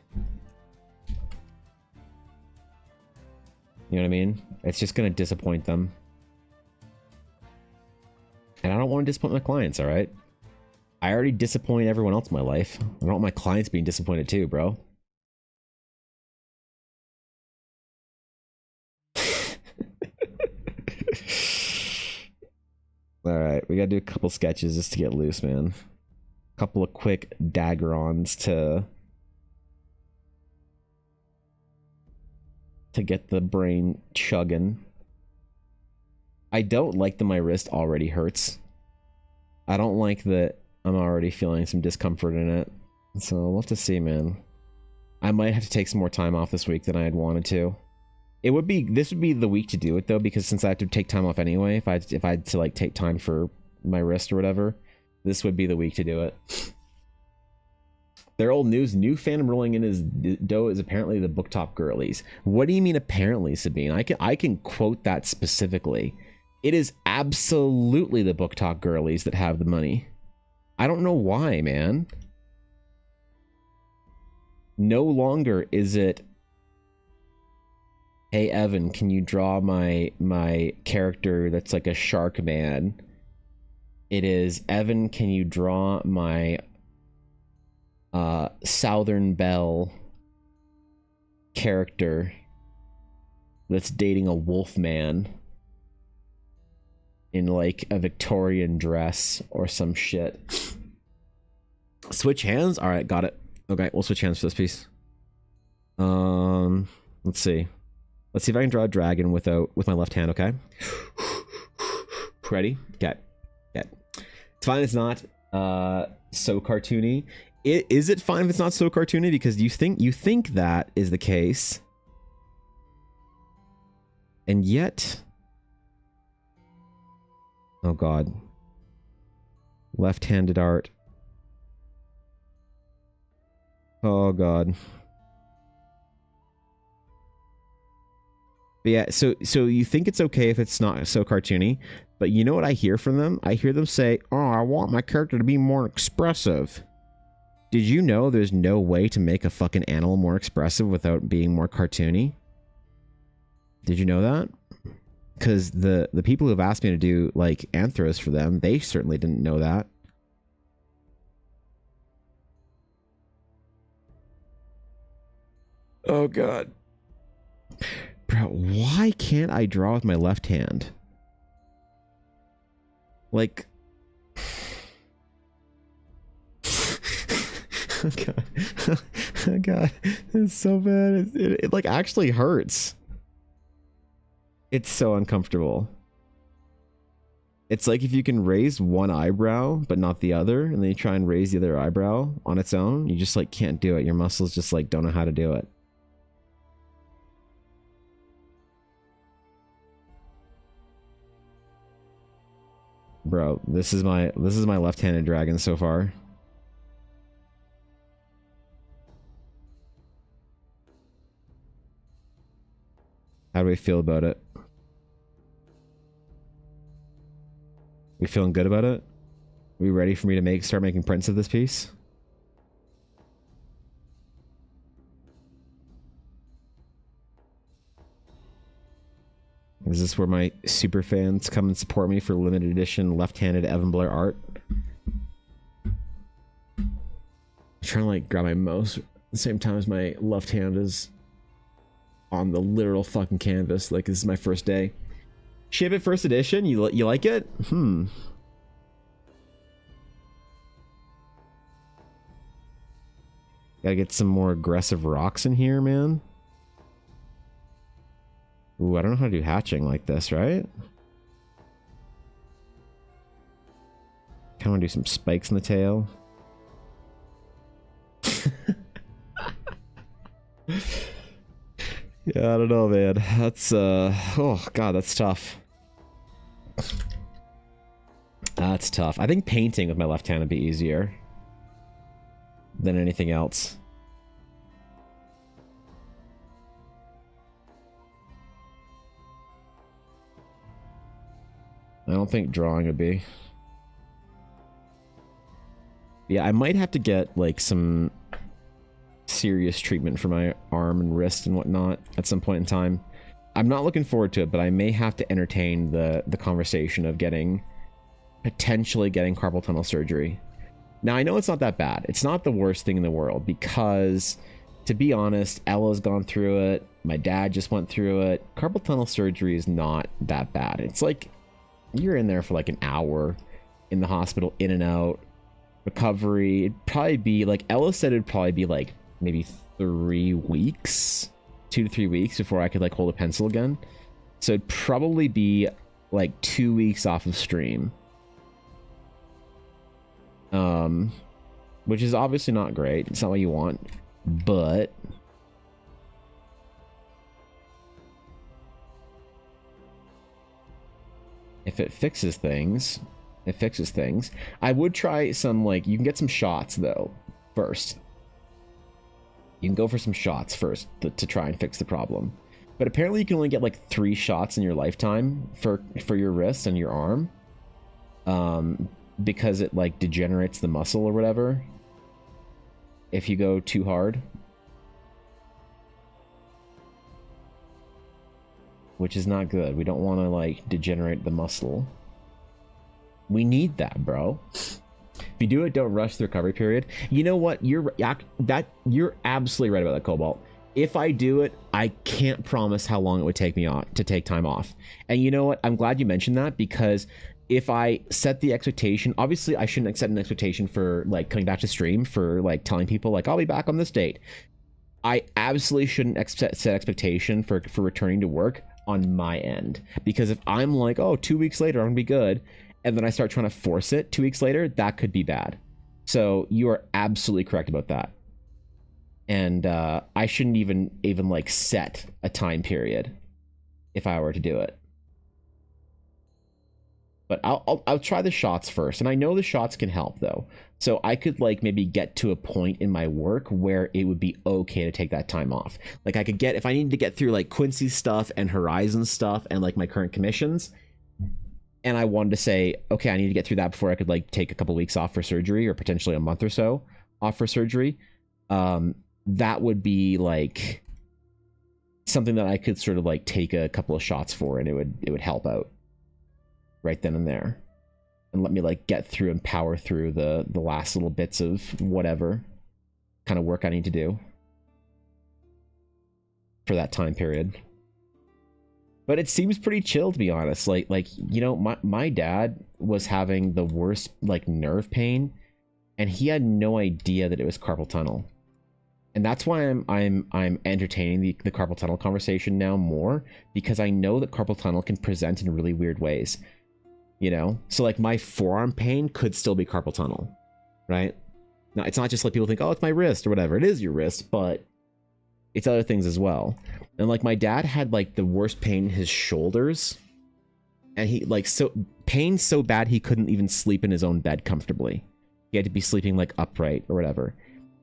Speaker 1: You know what I mean? It's just going to disappoint them. And I don't want to disappoint my clients, alright? I already disappoint everyone else in my life. I don't want my clients being disappointed too, bro. Alright, we gotta do a couple sketches just to get loose, man. A couple of quick dagger-ons to get the brain chugging. I don't like that my wrist already hurts. I don't like that I'm already feeling some discomfort in it. So we'll have to see, man. I might have to take some more time off this week than I had wanted to. This would be the week to do it though, because since I have to take time off anyway, if I had to like take time for my wrist or whatever, this would be the week to do it. Their old news, new fandom rolling in his dough is apparently the booktop girlies. What do you mean apparently, Sabine? I can quote that specifically. It is absolutely the booktop girlies that have the money. I don't know why, man. No longer is it, hey Evan, can you draw my character that's like a shark man? It is, Evan, can you draw my Southern Belle character that's dating a wolf man in like a Victorian dress or some shit. Switch hands? Alright, got it. Okay, we'll switch hands for this piece. Let's see. Let's see if I can draw a dragon with my left hand, okay? Ready? Okay. Okay. It's fine, it's not so cartoony. Is it fine if it's not so cartoony? Because you think that is the case. And yet... Oh god. Left-handed art. Oh god. But yeah, so you think it's okay if it's not so cartoony, but you know what I hear from them? I hear them say, "Oh, I want my character to be more expressive." Did you know there's no way to make a fucking animal more expressive without being more cartoony? Did you know that? Because the people who have asked me to do like anthros for them, they certainly didn't know that. Oh god. Bro, why can't I draw with my left hand? Like... Oh god. Oh god. It's so bad. It like actually hurts. It's so uncomfortable. It's like if you can raise one eyebrow, but not the other, and then you try and raise the other eyebrow on its own, you just like can't do it. Your muscles just like don't know how to do it. Bro, this is my left-handed dragon so far. How do we feel about it? We feeling good about it? We ready for me to start making prints of this piece? Is this where my super fans come and support me for limited edition left-handed Evan Blair art? I'm trying to like grab my mouse at the same time as my left hand is on the literal fucking canvas. Like, this is my first day. Ship it first edition? You like it? Gotta get some more aggressive rocks in here, man. Ooh, I don't know how to do hatching like this, right? Kinda wanna do some spikes in the tail. Yeah, I don't know, man. That's, oh, God, that's tough. That's tough. I think painting with my left hand would be easier than anything else. I don't think drawing would be. Yeah, I might have to get, like, some serious treatment for my arm and wrist and whatnot at some point in time. I'm not looking forward to it, but I may have to entertain the conversation of potentially getting carpal tunnel surgery. Now, I know it's not that bad. It's not the worst thing in the world because, to be honest, Ella's gone through it. My dad just went through it. Carpal tunnel surgery is not that bad. It's like you're in there for like an hour in the hospital, in and out. Recovery, it'd probably be like Ella said, it'd probably be like maybe 3 weeks, 2 to 3 weeks before I could like hold a pencil again. So it'd probably be like 2 weeks off of stream. Which is obviously not great. It's not what you want, but if it fixes things, it fixes things. I would try some, like, you can get some shots though first. You can go for some shots first to try and fix the problem. But apparently you can only get like 3 shots in your lifetime for your wrist and your arm. Because it like degenerates the muscle or whatever if you go too hard, which is not good. We don't want to like degenerate the muscle. We need that, bro. If you do it, don't rush the recovery period. You know what? You're absolutely right about that, Cobalt. If I do it, I can't promise how long it would take me to take time off. And you know what? I'm glad you mentioned that, because if I set the expectation, obviously I shouldn't set an expectation for like coming back to stream, for like telling people like I'll be back on this date. I absolutely shouldn't set expectation for returning to work on my end, because if I'm like, oh, 2 weeks later I'm gonna be good, and then I start trying to force it 2 weeks later, that could be bad. So you are absolutely correct about that. And I shouldn't even like set a time period if I were to do it. But I'll try the shots first, and I know the shots can help though. So I could like maybe get to a point in my work where it would be okay to take that time off. Like I could get, if I needed to get through like Quincy's stuff and Horizon stuff and like my current commissions, and I wanted to say, okay, I need to get through that before I could like take a couple weeks off for surgery, or potentially a month or so off for surgery. That would be like something that I could sort of like take a couple of shots for, and it would help out right then and there, and let me like get through and power through the last little bits of whatever kind of work I need to do for that time period. But it seems pretty chill, to be honest. Like you know, my dad was having the worst like nerve pain, and he had no idea that it was carpal tunnel. And that's why I'm entertaining the carpal tunnel conversation now more, because I know that carpal tunnel can present in really weird ways. You know, so like my forearm pain could still be carpal tunnel, right? Now it's not just like people think, oh, it's my wrist or whatever. It is your wrist, but it's other things as well. And like my dad had like the worst pain in his shoulders, and he like pain so bad he couldn't even sleep in his own bed comfortably. He had to be sleeping like upright or whatever.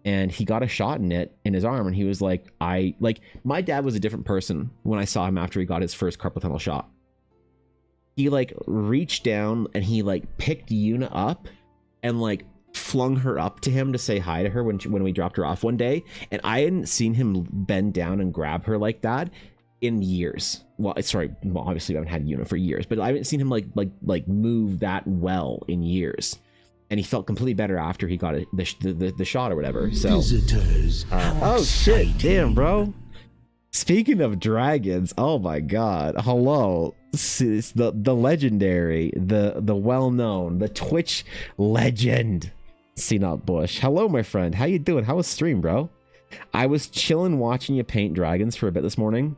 Speaker 1: And he got a shot in his arm, and he was like, my dad was a different person when I saw him after he got his first carpal tunnel shot. he like reached down and he like picked Yuna up and like flung her up to him to say hi to her when we dropped her off one day, and I hadn't seen him bend down and grab her like that in years. Well, obviously we haven't had Yuna for years, but I haven't seen him like move that well in years. And he felt completely better after he got the shot or whatever. So
Speaker 2: Visitors.
Speaker 1: oh shit, damn, bro. Speaking of dragons, oh my god, hello. It's the legendary, the well-known, the Twitch legend, C-Not Bush. Hello, my friend. How you doing? How was stream, bro? I was chilling watching you paint dragons for a bit this morning.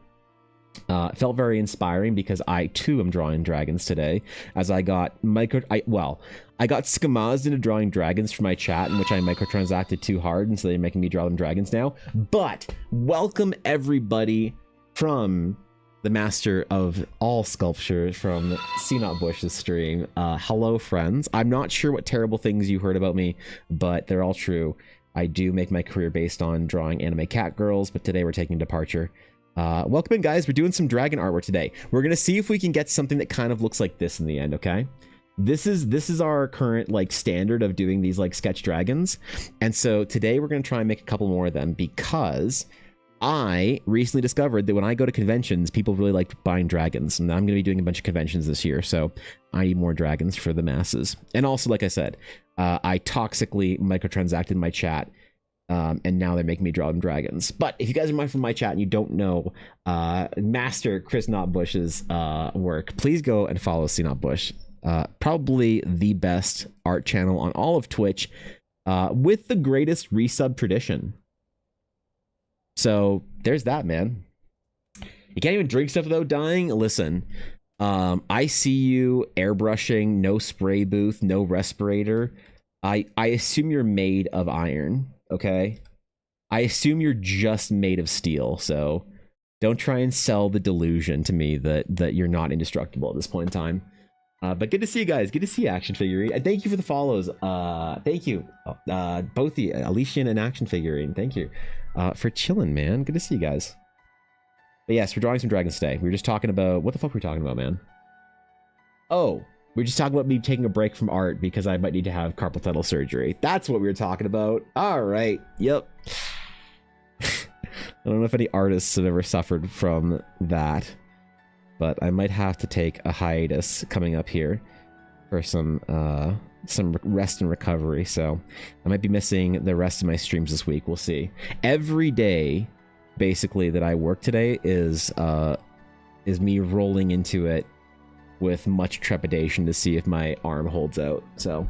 Speaker 1: It felt very inspiring because I too am drawing dragons today, as I got I got skamazed into drawing dragons for my chat, in which I microtransacted too hard, and so they're making me draw them dragons now. But welcome everybody from the master of all sculpture from C-Not Bush's stream. Hello, friends. I'm not sure what terrible things you heard about me, but they're all true. I do make my career based on drawing anime cat girls, but today we're taking a departure. Welcome in, guys. We're doing some dragon artwork today. We're gonna see if we can get something that kind of looks like this in the end, okay? This is our current like standard of doing these like sketch dragons, and so today we're gonna try and make a couple more of them because I recently discovered that when I go to conventions, people really like buying dragons, and I'm gonna be doing a bunch of conventions this year, so I need more dragons for the masses. And also, like I said, I toxically microtransacted my chat. And now they're making me draw them dragons. But if you guys are from my chat and you don't know Master Chris Not Bush's work, please go and follow C-Not Bush. Probably the best art channel on all of Twitch, with the greatest resub tradition. So there's that, man. You can't even drink stuff without dying. Listen, I see you airbrushing, no spray booth, no respirator. I assume you're made of iron. Okay, I assume you're just made of steel, so don't try and sell the delusion to me that you're not indestructible at this point in time. But good to see you guys. Good to see you, Action Figurine. And thank you for the follows. Thank you, both the Alician and Action Figurine. Thank you for chilling, man. Good to see you guys. But yes, we're drawing some dragons today. We were just talking about what the fuck were we talking about, man? Oh. We're just talking about me taking a break from art because I might need to have carpal tunnel surgery. That's what we were talking about. All right. Yep. I don't know if any artists have ever suffered from that, but I might have to take a hiatus coming up here for some rest and recovery. So I might be missing the rest of my streams this week. We'll see. Every day, basically, that I work today is me rolling into it with much trepidation to see if my arm holds out. So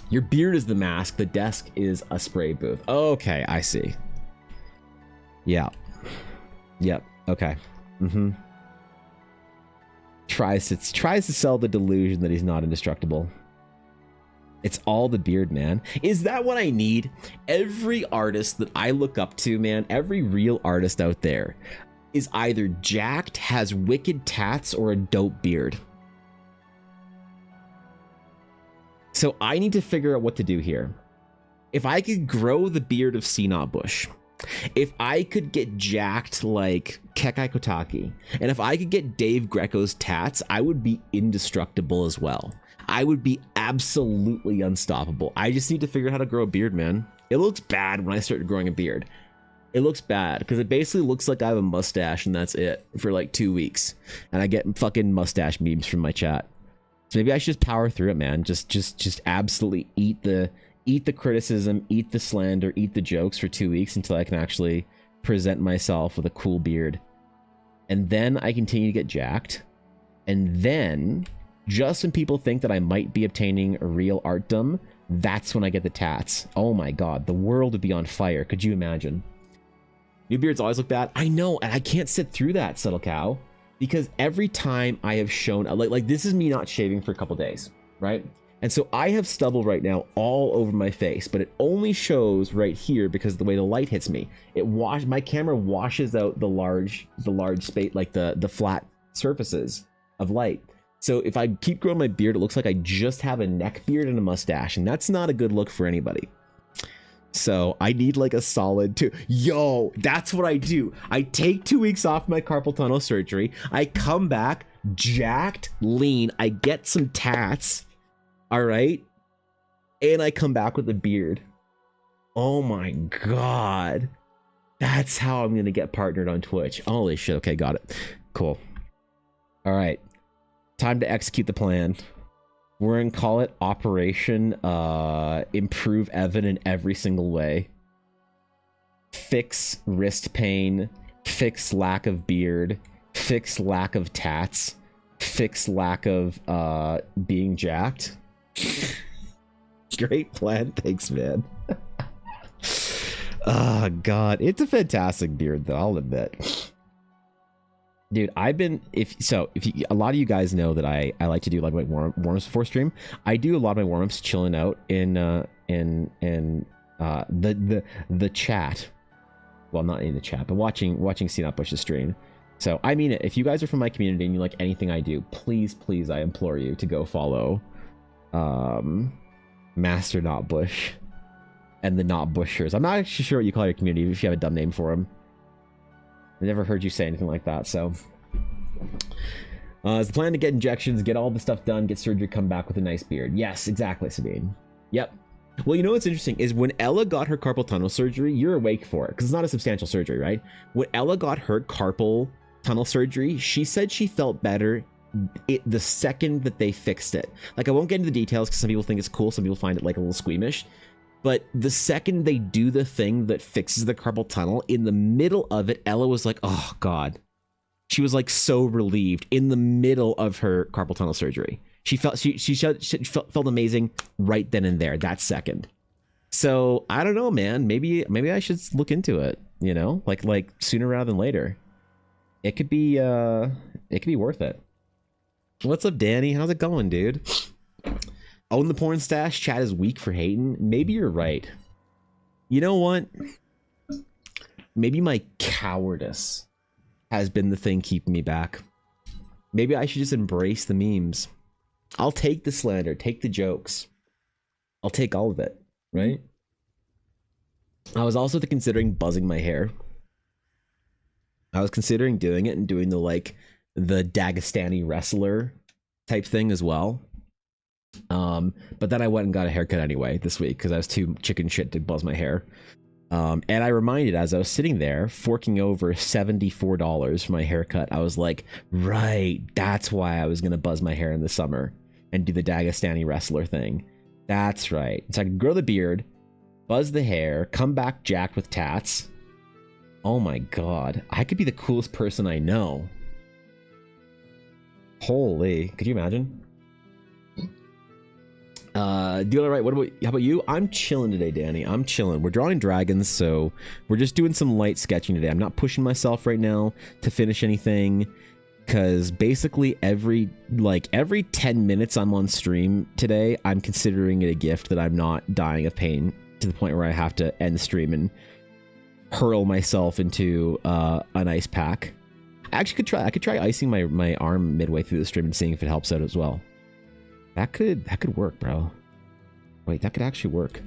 Speaker 1: your beard is the mask, the desk is a spray booth. Okay, I see. Yeah. Yep. Okay. Tries to sell the delusion that he's not indestructible. It's all the beard, man. Is that what I need? Every artist that I look up to, man, every real artist out there is either jacked, has wicked tats, or a dope beard. So I need to figure out what to do here. If I could grow the beard of C-Not Bush, if I could get jacked like Kekai Kotaki, and if I could get Dave Greco's tats, I would be indestructible as well. I would be absolutely unstoppable. I just need to figure out how to grow a beard, man. It looks bad when I start growing a beard. It looks bad because it basically looks like I have a mustache and that's it for like 2 weeks, and I get fucking mustache memes from my chat. So maybe I should just power through it, man. Just absolutely eat the criticism, eat the slander, eat the jokes for 2 weeks until I can actually present myself with a cool beard, and then I continue to get jacked, and then just when people think that I might be obtaining a real artdom, that's when I get the tats. Oh my god, the world would be on fire. Could you imagine? New beards always look bad. I know, and I can't sit through that, Subtle Cow, because every time I have shown, like this is me not shaving for a couple days, right? And so I have stubble right now all over my face, but it only shows right here because of the way the light hits me. My camera washes out the large space, like the flat surfaces of light. So if I keep growing my beard, it looks like I just have a neck beard and a mustache, and that's not a good look for anybody. So I need like a solid that's what I do. I take 2 weeks off my carpal tunnel surgery. I come back, jacked, lean. I get some tats. All right. And I come back with a beard. Oh my God. That's how I'm going to get partnered on Twitch. Holy shit. Okay, got it. Cool. All right. Time to execute the plan. We're going to call it Operation Improve Evan in every single way. Fix wrist pain. Fix lack of beard. Fix lack of tats. Fix lack of being jacked. Great plan. Thanks, man. Oh, God. It's a fantastic beard, though, I'll admit. Dude, I've been... a lot of you guys know that I like to do like my warm-ups before stream. I do a lot of my warm-ups chilling out in the chat. Well, not in the chat, but watching CNOT Bush's stream. So, I mean it. If you guys are from my community and you like anything I do, please, I implore you to go follow Master Not Bush and the Not Bushers. I'm not actually sure what you call your community if you have a dumb name for them. I never heard you say anything like that, so. Is the plan to get injections, get all the stuff done, get surgery, come back with a nice beard? Yes, exactly, Sabine. Yep. Well, you know what's interesting is when Ella got her carpal tunnel surgery, you're awake for it, because it's not a substantial surgery, right? When Ella got her carpal tunnel surgery, she said she felt better the second that they fixed it. Like, I won't get into the details because some people think it's cool, some people find it like a little squeamish. But the second they do the thing that fixes the carpal tunnel, in the middle of it, Ella was like, oh, God. She was like so relieved in the middle of her carpal tunnel surgery. She felt felt amazing right then and there, that second. So I don't know, man. Maybe I should look into it, you know, like sooner rather than later. It could be worth it. What's up, Danny? How's it going, dude? Own the porn stash. Chat is weak for hating. Maybe you're right. You know what? Maybe my cowardice has been the thing keeping me back. Maybe I should just embrace the memes. I'll take the slander, take the jokes. I'll take all of it, right? I was also considering buzzing my hair. I was considering doing it and doing the Dagestani wrestler type thing as well. But then I went and got a haircut anyway this week because I was too chicken shit to buzz my hair. And I reminded, as I was sitting there forking over $74 for my haircut, I was like, right, that's why I was going to buzz my hair in the summer and do the Dagestani wrestler thing. That's right. So I could grow the beard, buzz the hair, come back jacked with tats. Oh my God. I could be the coolest person I know. Holy, could you imagine? Dealer, right? How about you? I'm chilling today, Danny. I'm chilling. We're drawing dragons, so we're just doing some light sketching today. I'm not pushing myself right now to finish anything, because basically every 10 minutes I'm on stream today, I'm considering it a gift that I'm not dying of pain to the point where I have to end the stream and hurl myself into an ice pack. I could try icing my arm midway through the stream and seeing if it helps out as well. That could work, bro. Wait, that could actually work.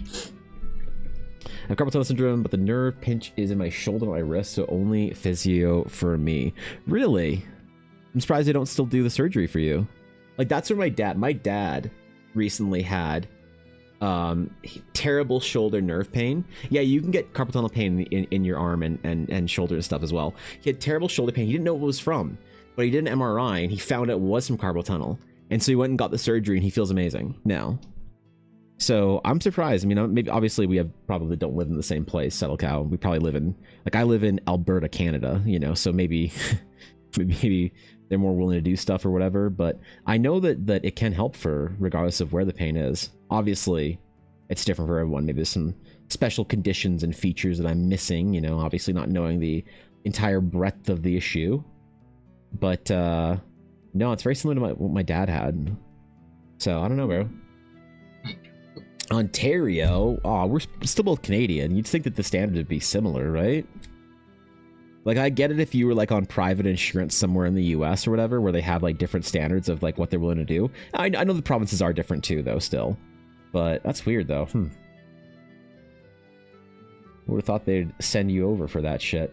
Speaker 1: I have carpal tunnel syndrome, but the nerve pinch is in my shoulder and my wrist, so only physio for me. Really? I'm surprised they don't still do the surgery for you. Like, that's where my dad recently had terrible shoulder nerve pain. Yeah, you can get carpal tunnel pain in your arm and shoulder and stuff as well. He had terrible shoulder pain. He didn't know what it was from, but he did an MRI and he found out it was from carpal tunnel. And so he went and got the surgery and he feels amazing now. So I'm surprised. I mean, maybe obviously we probably don't live in the same place, Settle Cow. We probably live in, I live in Alberta, Canada, you know, so maybe they're more willing to do stuff or whatever. But I know that it can help regardless of where the pain is. Obviously, it's different for everyone. Maybe there's some special conditions and features that I'm missing, you know, obviously not knowing the entire breadth of the issue. But no, it's very similar to what my dad had. So I don't know, bro. Ontario, we're still both Canadian. You'd think that the standard would be similar, right? Like, I get it if you were like on private insurance somewhere in the US or whatever, where they have like different standards of like what they're willing to do. I know the provinces are different too, though, still. But that's weird, though. Would have thought they'd send you over for that shit.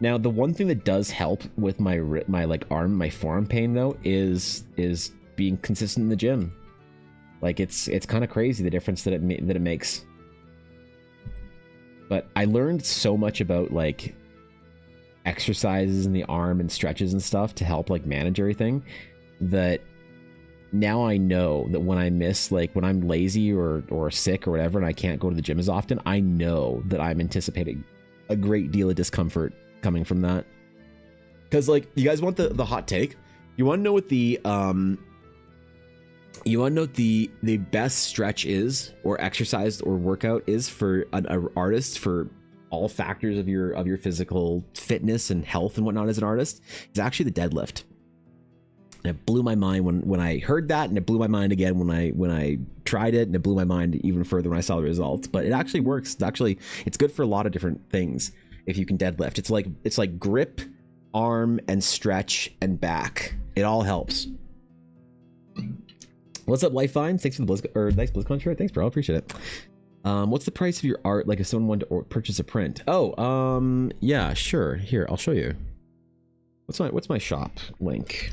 Speaker 1: Now, the one thing that does help with my like my forearm pain though is being consistent in the gym. Like it's kind of crazy the difference that it makes. But I learned so much about like exercises in the arm and stretches and stuff to help like manage everything, that now I know that when I miss, like when I'm lazy or sick or whatever and I can't go to the gym as often, I know that I'm anticipating a great deal of discomfort coming from that. Because like, you guys want the hot take? You want to know what the best stretch is, or exercise or workout is for an artist, for all factors of your physical fitness and health and whatnot as an artist? Is actually the deadlift. And it blew my mind when I heard that, and it blew my mind again when I tried it, and it blew my mind even further when I saw the results. But it actually works. It's good for a lot of different things if you can deadlift. It's like grip, arm, and stretch and back. It all helps. What's up, Life Vines? Thanks for the nice BlizzCon shirt. Thanks, bro. I appreciate it. What's the price of your art? Like if someone wanted to purchase a print? Oh, yeah, sure. Here, I'll show you. What's my shop link?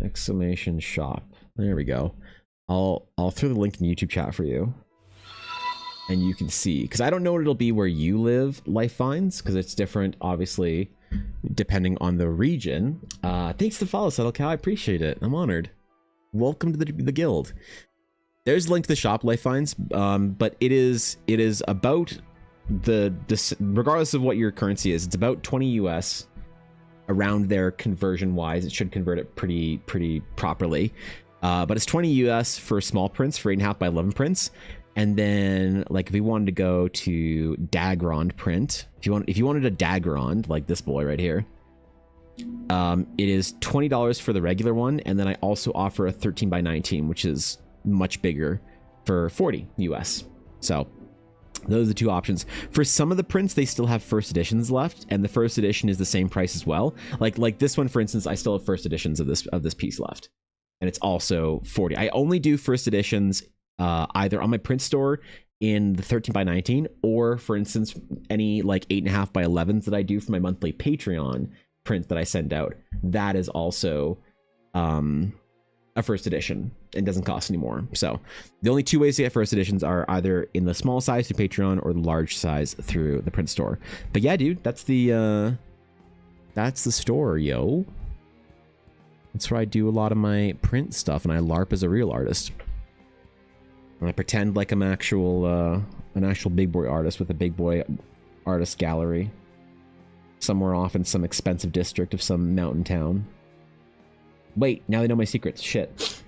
Speaker 1: Exclamation shop. There we go. I'll throw the link in the YouTube chat for you, and you can see, because I don't know what it'll be where you live, Life Vines, because it's different, obviously, depending on the region. Thanks for the follow, Subtle Cow. I appreciate it. I'm honored. Welcome to the guild. There's a link to the shop, Life Vines, but it is about regardless of what your currency is, it's about 20 US. Around there, conversion wise, it should convert it pretty properly, but it's 20 US for small prints, for 8.5 by 11 prints. And then like if we wanted to go to Dagrond print, if you wanted a Dagrond like this boy right here, it is $20 for the regular one, and then I also offer a 13 by 19, which is much bigger, for 40 US. So those are the two options. For some of the prints, they still have first editions left, and the first edition is the same price as well. Like this one, for instance, I still have first editions of this piece left, and it's also 40. I only do first editions either on my print store in the 13 by 19, or for instance, any like 8.5 by 11s that I do for my monthly Patreon print that I send out. That is also a first edition and doesn't cost anymore. So the only two ways to get first editions are either in the small size through Patreon or the large size through the print store. But yeah, dude, that's the store, yo. That's where I do a lot of my print stuff, and I LARP as a real artist. And I pretend like I'm an actual big boy artist with a big boy artist gallery somewhere off in some expensive district of some mountain town. Wait, now they know my secrets. Shit.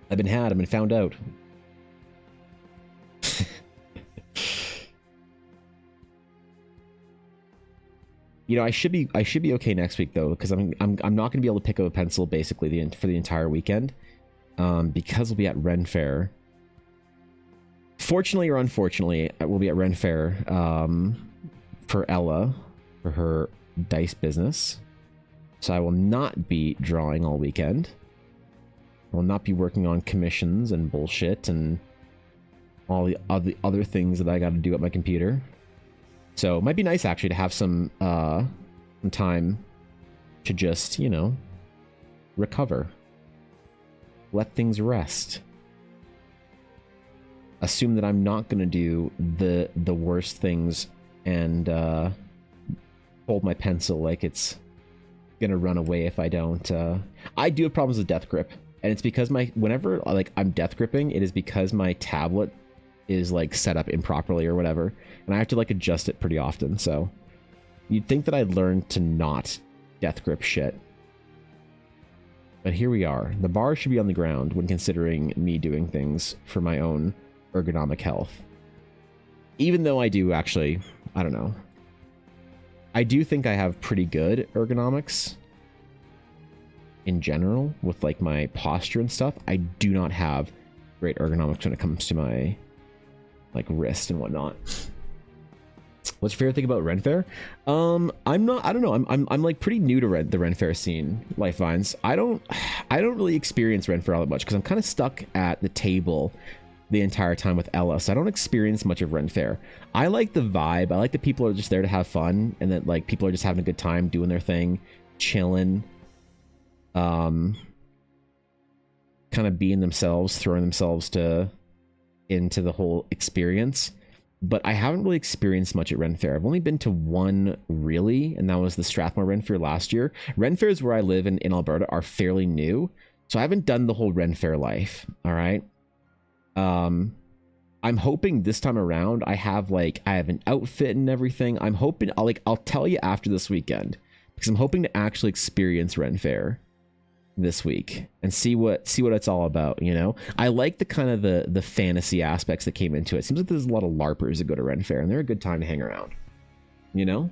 Speaker 1: I've been found out. You know, I should be okay next week though, because I'm not going to be able to pick up a pencil basically for the entire weekend, because we'll be at Ren Fair. Fortunately or unfortunately, we'll be at Ren Fair for Ella for her dice business, so I will not be drawing all weekend. I will not be working on commissions and bullshit and all the other things that I got to do at my computer. So it might be nice actually to have some time to just, you know, recover, let things rest, assume that I'm not going to do the worst things, and hold my pencil like it's gonna run away if I don't. I do have problems with death grip, and it's because whenever like I'm death gripping, it is because my tablet is like set up improperly or whatever, and I have to like adjust it pretty often. So you'd think that I'd learn to not death grip shit, but here we are. The bar should be on the ground when considering me doing things for my own ergonomic health, even though I do actually, I don't know, I do think I have pretty good ergonomics in general with like my posture and stuff. I do not have great ergonomics when it comes to my like wrist and whatnot. What's your favorite thing about Ren Fair? I don't know. I'm like pretty new to the Ren Fair scene, Life Vines. I don't really experience Ren Fair all that much because I'm kind of stuck at the table the entire time with Ella, so I don't experience much of Ren Fair. I like the vibe. I like that people are just there to have fun, and that like people are just having a good time doing their thing, chilling, kind of being themselves, throwing themselves into the whole experience. But I haven't really experienced much at Ren Fair. I've only been to one really, and that was the Strathmore Ren Fair last year. Ren Fairs where I live in Alberta are fairly new, so I haven't done the whole Ren Fair life. All right. I'm hoping this time around I have an outfit and everything. I'm hoping I'll tell you after this weekend, because I'm hoping to actually experience Ren Fair this week and see what it's all about, you know. I like the kind of the fantasy aspects that came into it. Seems like there's a lot of LARPers that go to Ren Fair, and they're a good time to hang around, you know.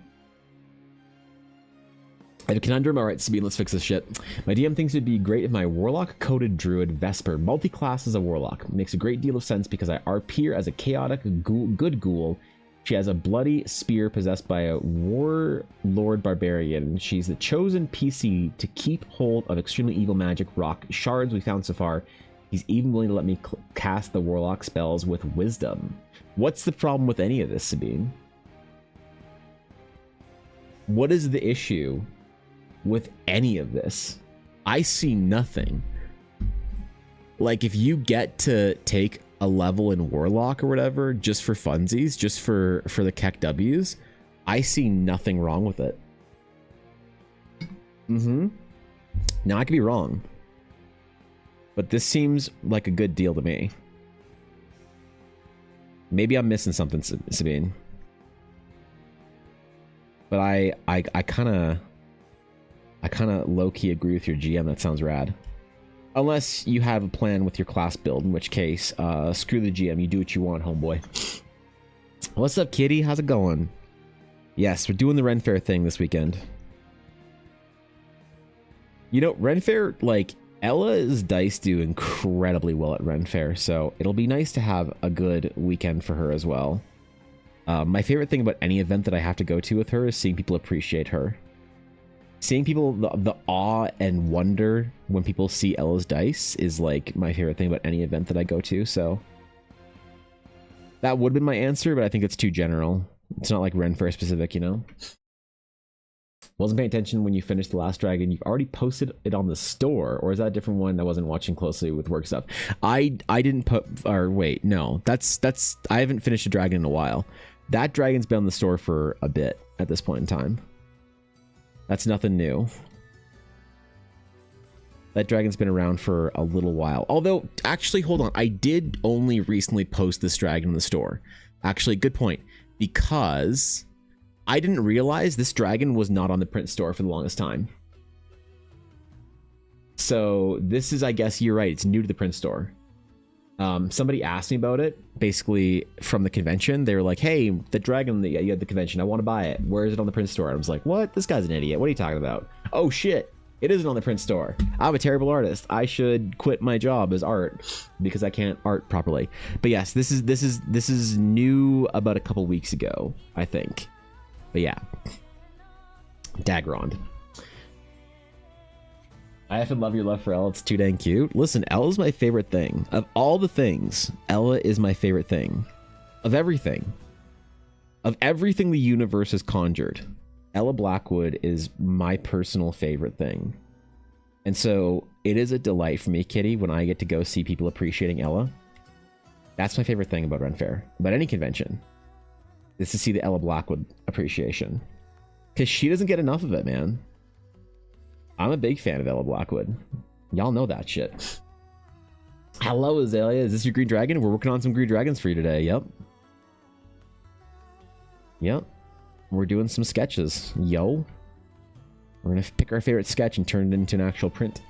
Speaker 1: I have a conundrum. All right, Sabine, let's fix this shit. My DM thinks it'd be great if my warlock coded druid Vesper multi-class as a warlock. Makes a great deal of sense because I RP her as a chaotic good ghoul. She has a bloody spear possessed by a warlord barbarian. She's the chosen PC to keep hold of extremely evil magic rock shards we found so far. He's even willing to let me cast the warlock spells with wisdom. What's the problem with any of this, Sabine? What is the issue with any of this? I see nothing. Like, if you get to take a level in warlock or whatever just for funsies, just for the Keck W's, I see nothing wrong with it. Now I could be wrong, but this seems like a good deal to me. Maybe I'm missing something, Sabine, but I kind of low-key agree with your GM. That sounds rad. Unless you have a plan with your class build, in which case, screw the GM. You do what you want, homeboy. What's up, kitty? How's it going? Yes, we're doing the Ren Fair thing this weekend. You know, Ren Fair, like, Ella's dice do incredibly well at Ren Fair, so it'll be nice to have a good weekend for her as well. My favorite thing about any event that I have to go to with her is seeing people appreciate her. Seeing people, the awe and wonder when people see Ella's dice is like my favorite thing about any event that I go to. So that would have been my answer, but I think it's too general. It's not like Ren Fair specific, you know. Wasn't paying attention when you finished The Last Dragon. You've already posted it on the store, or is that a different one? I wasn't watching closely with work stuff. I didn't put, or wait, no, that's I haven't finished a dragon in a while. That dragon's been on the store for a bit at this point in time. That's nothing new. That dragon's been around for a little while. Although, actually, hold on. I did only recently post this dragon in the store. Actually, good point. Because I didn't realize this dragon was not on the print store for the longest time. So this is, I guess you're right. It's new to the print store. Somebody asked me about it, basically from the convention. They were like, hey, the dragon that you had the convention, I want to buy it. Where is it on the print store? I was like, what? This guy's an idiot. What are you talking about? Oh shit, it isn't on the print store. I'm a terrible artist. I should quit my job as art because I can't art properly. But yes, this is new about a couple weeks ago, I think. But yeah, Dagrond. I often love your love for Ella. It's too dang cute. Listen, Ella's my favorite thing. Of all the things, Ella is my favorite thing. Of everything. Of everything the universe has conjured, Ella Blackwood is my personal favorite thing. And so it is a delight for me, Kitty, when I get to go see people appreciating Ella. That's my favorite thing about Ren Fair. About any convention. Is to see the Ella Blackwood appreciation. Because she doesn't get enough of it, man. I'm a big fan of Ella Blackwood. Y'all know that shit. Hello, Azalea. Is this your green dragon? We're working on some green dragons for you today. Yep. Yep. We're doing some sketches. Yo. We're going to pick our favorite sketch and turn it into an actual print.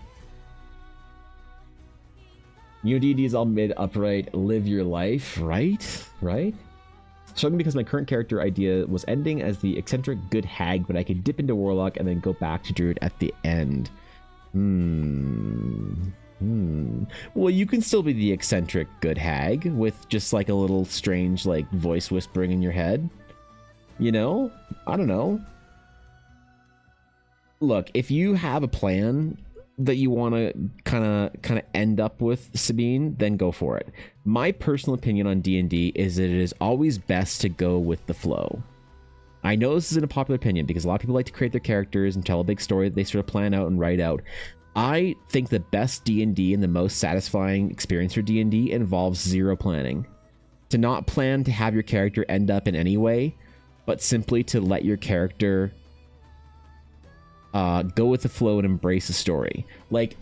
Speaker 1: D&D is all mid upright. Live your life. Right? Right? Struggling because my current character idea was ending as the eccentric good hag, but I could dip into warlock and then go back to druid at the end. Well, you can still be the eccentric good hag with just like a little strange like voice whispering in your head. You know? I don't know. Look, if you have a plan that you want to kind of end up with, Sabine, then go for it. My personal opinion on D&D is that it is always best to go with the flow. I know this isn't a popular opinion because a lot of people like to create their characters and tell a big story that they sort of plan out and write out. I think the best D&D and the most satisfying experience for D&D involves zero planning. To not plan to have your character end up in any way, but simply to let your character go with the flow and embrace the story. Like,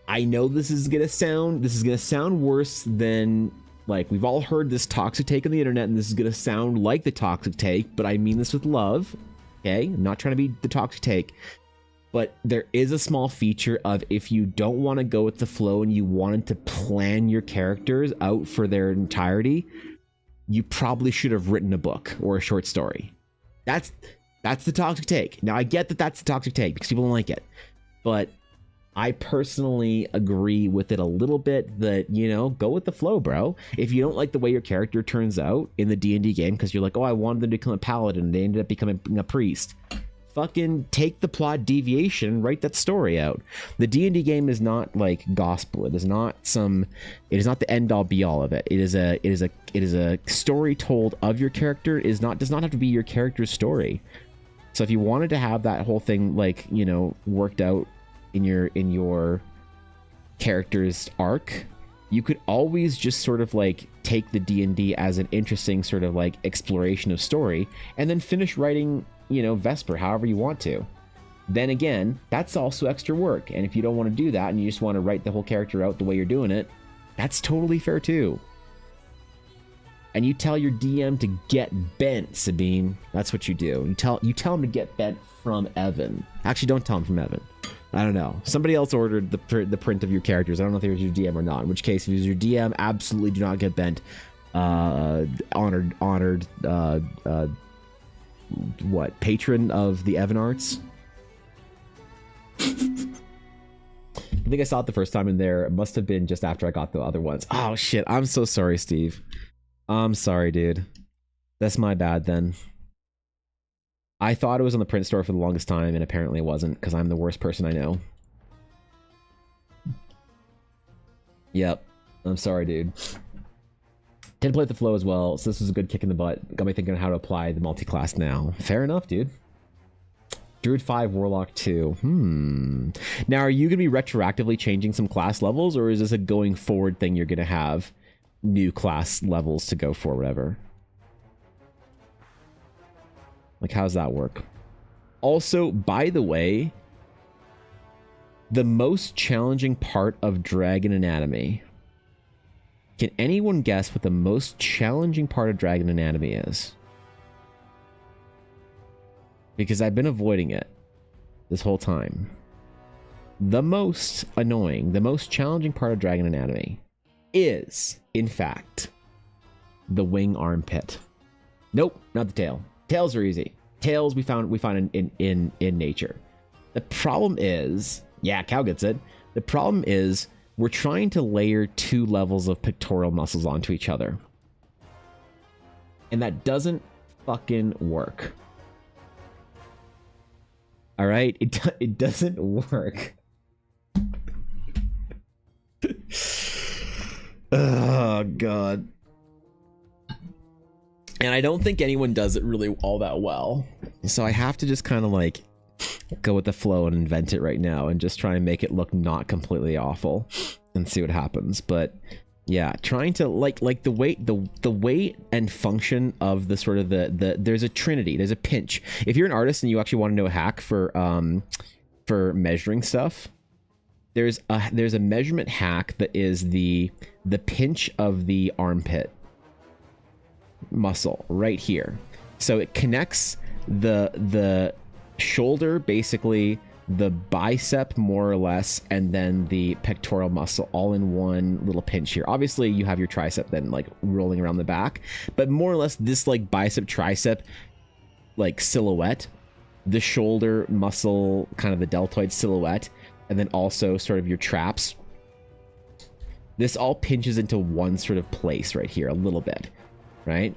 Speaker 1: I know this is gonna sound worse than, like, we've all heard this toxic take on the internet, and this is gonna sound like the toxic take, but I mean this with love. Okay, I'm not trying to be the toxic take, but there is a small feature of, if you don't want to go with the flow and you wanted to plan your characters out for their entirety, you probably should have written a book or a short story. That's the toxic take. Now, I get that that's the toxic take because people don't like it, but I personally agree with it a little bit that, you know, go with the flow, bro. If you don't like the way your character turns out in the D&D game because you're like, oh, I wanted them to become a paladin and they ended up becoming a priest, fucking take the plot deviation and write that story out. The D&D game is not like gospel. It is not the end all be all of it. It is a story told of your character. Does not have to be your character's story. So if you wanted to have that whole thing, like, you know, worked out in your character's arc, you could always just sort of like take the D&D as an interesting sort of like exploration of story and then finish writing, you know, Vesper however you want to. Then again, that's also extra work, and if you don't want to do that and you just want to write the whole character out the way you're doing it, that's totally fair too. And you tell your DM to get bent, Sabine. That's what you do. You tell him to get bent from Evan. Actually, don't tell him from Evan. I don't know. Somebody else ordered the print of your characters. I don't know if it was your DM or not. In which case, if it was your DM, absolutely do not get bent. Honored. What, patron of the Evan Arts? I think I saw it the first time in there. It must have been just after I got the other ones. Oh shit, I'm so sorry, Steve. I'm sorry, dude. That's my bad then. I thought it was on the print store for the longest time, and apparently it wasn't, because I'm the worst person I know. Yep. I'm sorry, dude. Didn't play with the flow as well, so this was a good kick in the butt. Got me thinking of how to apply the multi-class now. Fair enough, dude. Druid 5, Warlock 2. Now, are you going to be retroactively changing some class levels, or is this a going forward thing you're going to have new class levels to go for, whatever? Like, how's that work? Also, by the way, the most challenging part of Dragon Anatomy. Can anyone guess what the most challenging part of Dragon Anatomy is? Because I've been avoiding it this whole time. The most annoying, the most challenging part of Dragon Anatomy is, in fact, the wing armpit. Nope, not the tail. Tails are easy. Tails we found in nature. The problem is, yeah, Cow gets it. The problem is we're trying to layer 2 levels of pectoral muscles onto each other. And that doesn't fucking work. All right, it doesn't work. Oh god. And I don't think anyone does it really all that well. So I have to just kind of like go with the flow and invent it right now and just try and make it look not completely awful and see what happens. But yeah, trying to like the weight and function of the sort of the there's a trinity, there's a pinch. If you're an artist and you actually want to know a hack for measuring stuff, there's a measurement hack that is the pinch of the armpit muscle right here. So it connects the shoulder, basically the bicep more or less, and then the pectoral muscle all in one little pinch here. Obviously you have your tricep then like rolling around the back, but more or less this like bicep tricep like silhouette, the shoulder muscle, kind of the deltoid silhouette, and then also sort of your traps. This all pinches into one sort of place right here a little bit, right?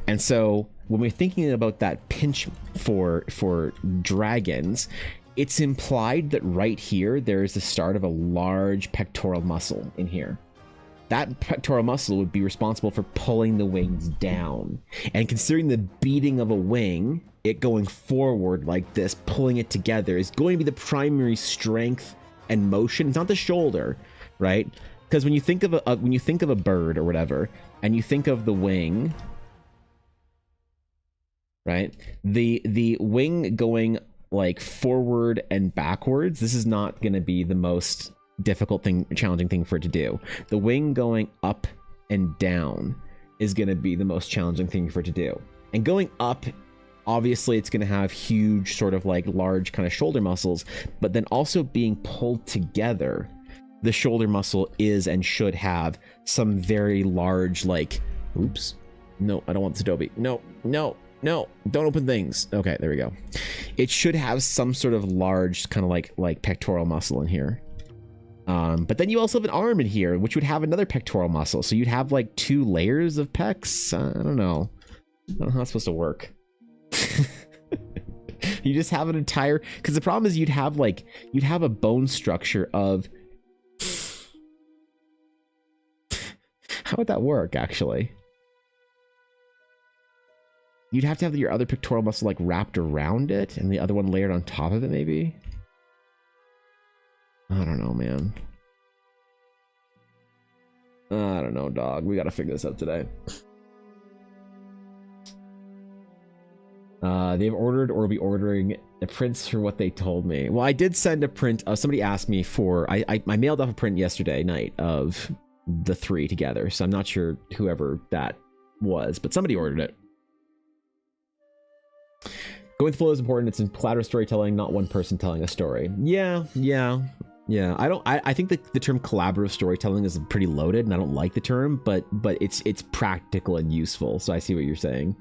Speaker 1: And so when we're thinking about that pinch for dragons, it's implied that right here, there is the start of a large pectoral muscle in here. That pectoral muscle would be responsible for pulling the wings down. And considering the beating of a wing, it going forward like this, pulling it together, is going to be the primary strength and motion. It's not the shoulder, right? Because when you think of a bird or whatever, and you think of the wing, right? The wing going like forward and backwards, this is not going to be the most difficult thing, challenging thing for it to do. The wing going up and down is going to be the most challenging thing for it to do. And going up, obviously it's going to have huge sort of like large kind of shoulder muscles, but then also being pulled together, the shoulder muscle is and should have some very large, like, oops, no, I don't want this Adobe. No, don't open things. Okay, there we go. It should have some sort of large kind of like pectoral muscle in here. But then you also have an arm in here, which would have another pectoral muscle. So you'd have like 2 layers of pecs. I don't know. I don't know how it's supposed to work. You just have an entire, because the problem is you'd have a bone structure of, how would that work actually? You'd have to have your other pectoral muscle like wrapped around it and the other one layered on top of it maybe. I don't know, man. I don't know, dog. We gotta figure this out today. They've ordered or will be ordering the prints for what they told me. Well, I did send a print. Somebody asked me for... I mailed off a print yesterday night of the 3 together, so I'm not sure whoever that was, but somebody ordered it. Going with flow is important. It's in collaborative storytelling, not one person telling a story. Yeah. I think the term collaborative storytelling is pretty loaded, and I don't like the term, but it's practical and useful. So I see what you're saying.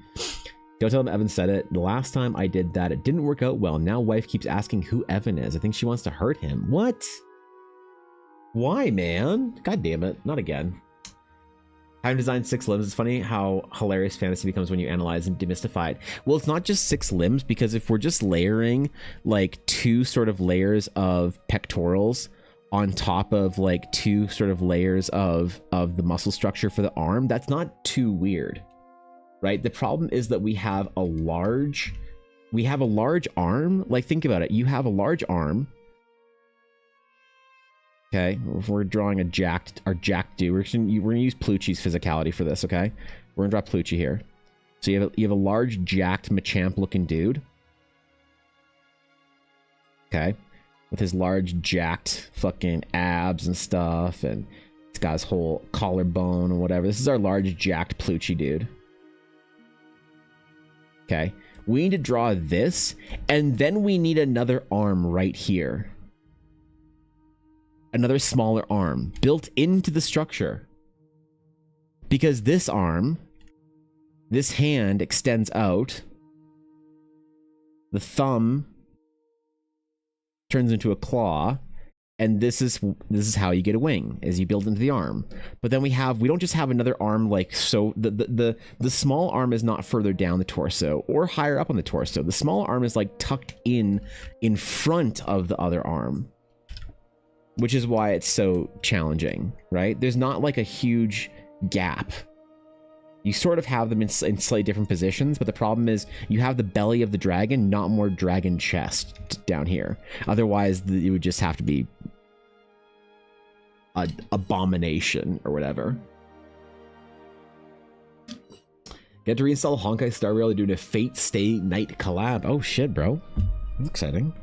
Speaker 1: Don't tell him Evan said it. The last time I did that, it didn't work out well. Now wife keeps asking who Evan is. I think she wants to hurt him. What? Why, man? God damn it. Not again. Having designed 6 limbs, it's funny how hilarious fantasy becomes when you analyze and demystify it. Well, it's not just 6 limbs, because if we're just layering like 2 sort of layers of pectorals on top of like 2 sort of layers of the muscle structure for the arm, that's not too weird, right? The problem is that we have a large arm. Like, think about it. You have a large arm. Okay, if we're drawing our jacked dude, we're gonna use Plucci's physicality for this. Okay, we're gonna draw Plucci here. So you have a large jacked Machamp looking dude. Okay, with his large jacked fucking abs and stuff, and it's got his whole collarbone and whatever. This is our large jacked Plucci dude. Okay, we need to draw this, and then we need another arm right here. Another smaller arm built into the structure, because this arm, this hand extends out, the thumb turns into a claw, and this is how you get a wing, is you build into the arm. But then we don't just have another arm, like, so the small arm is not further down the torso or higher up on the torso. The small arm is like tucked in front of the other arm, which is why it's so challenging, right? There's not like a huge gap. You sort of have them in slightly different positions, but the problem is you have the belly of the dragon, not more dragon chest down here. Otherwise, it would just have to be an abomination or whatever. Get to reinstall Honkai Star Rail doing a Fate Stay Night collab. Oh shit, bro. That's exciting.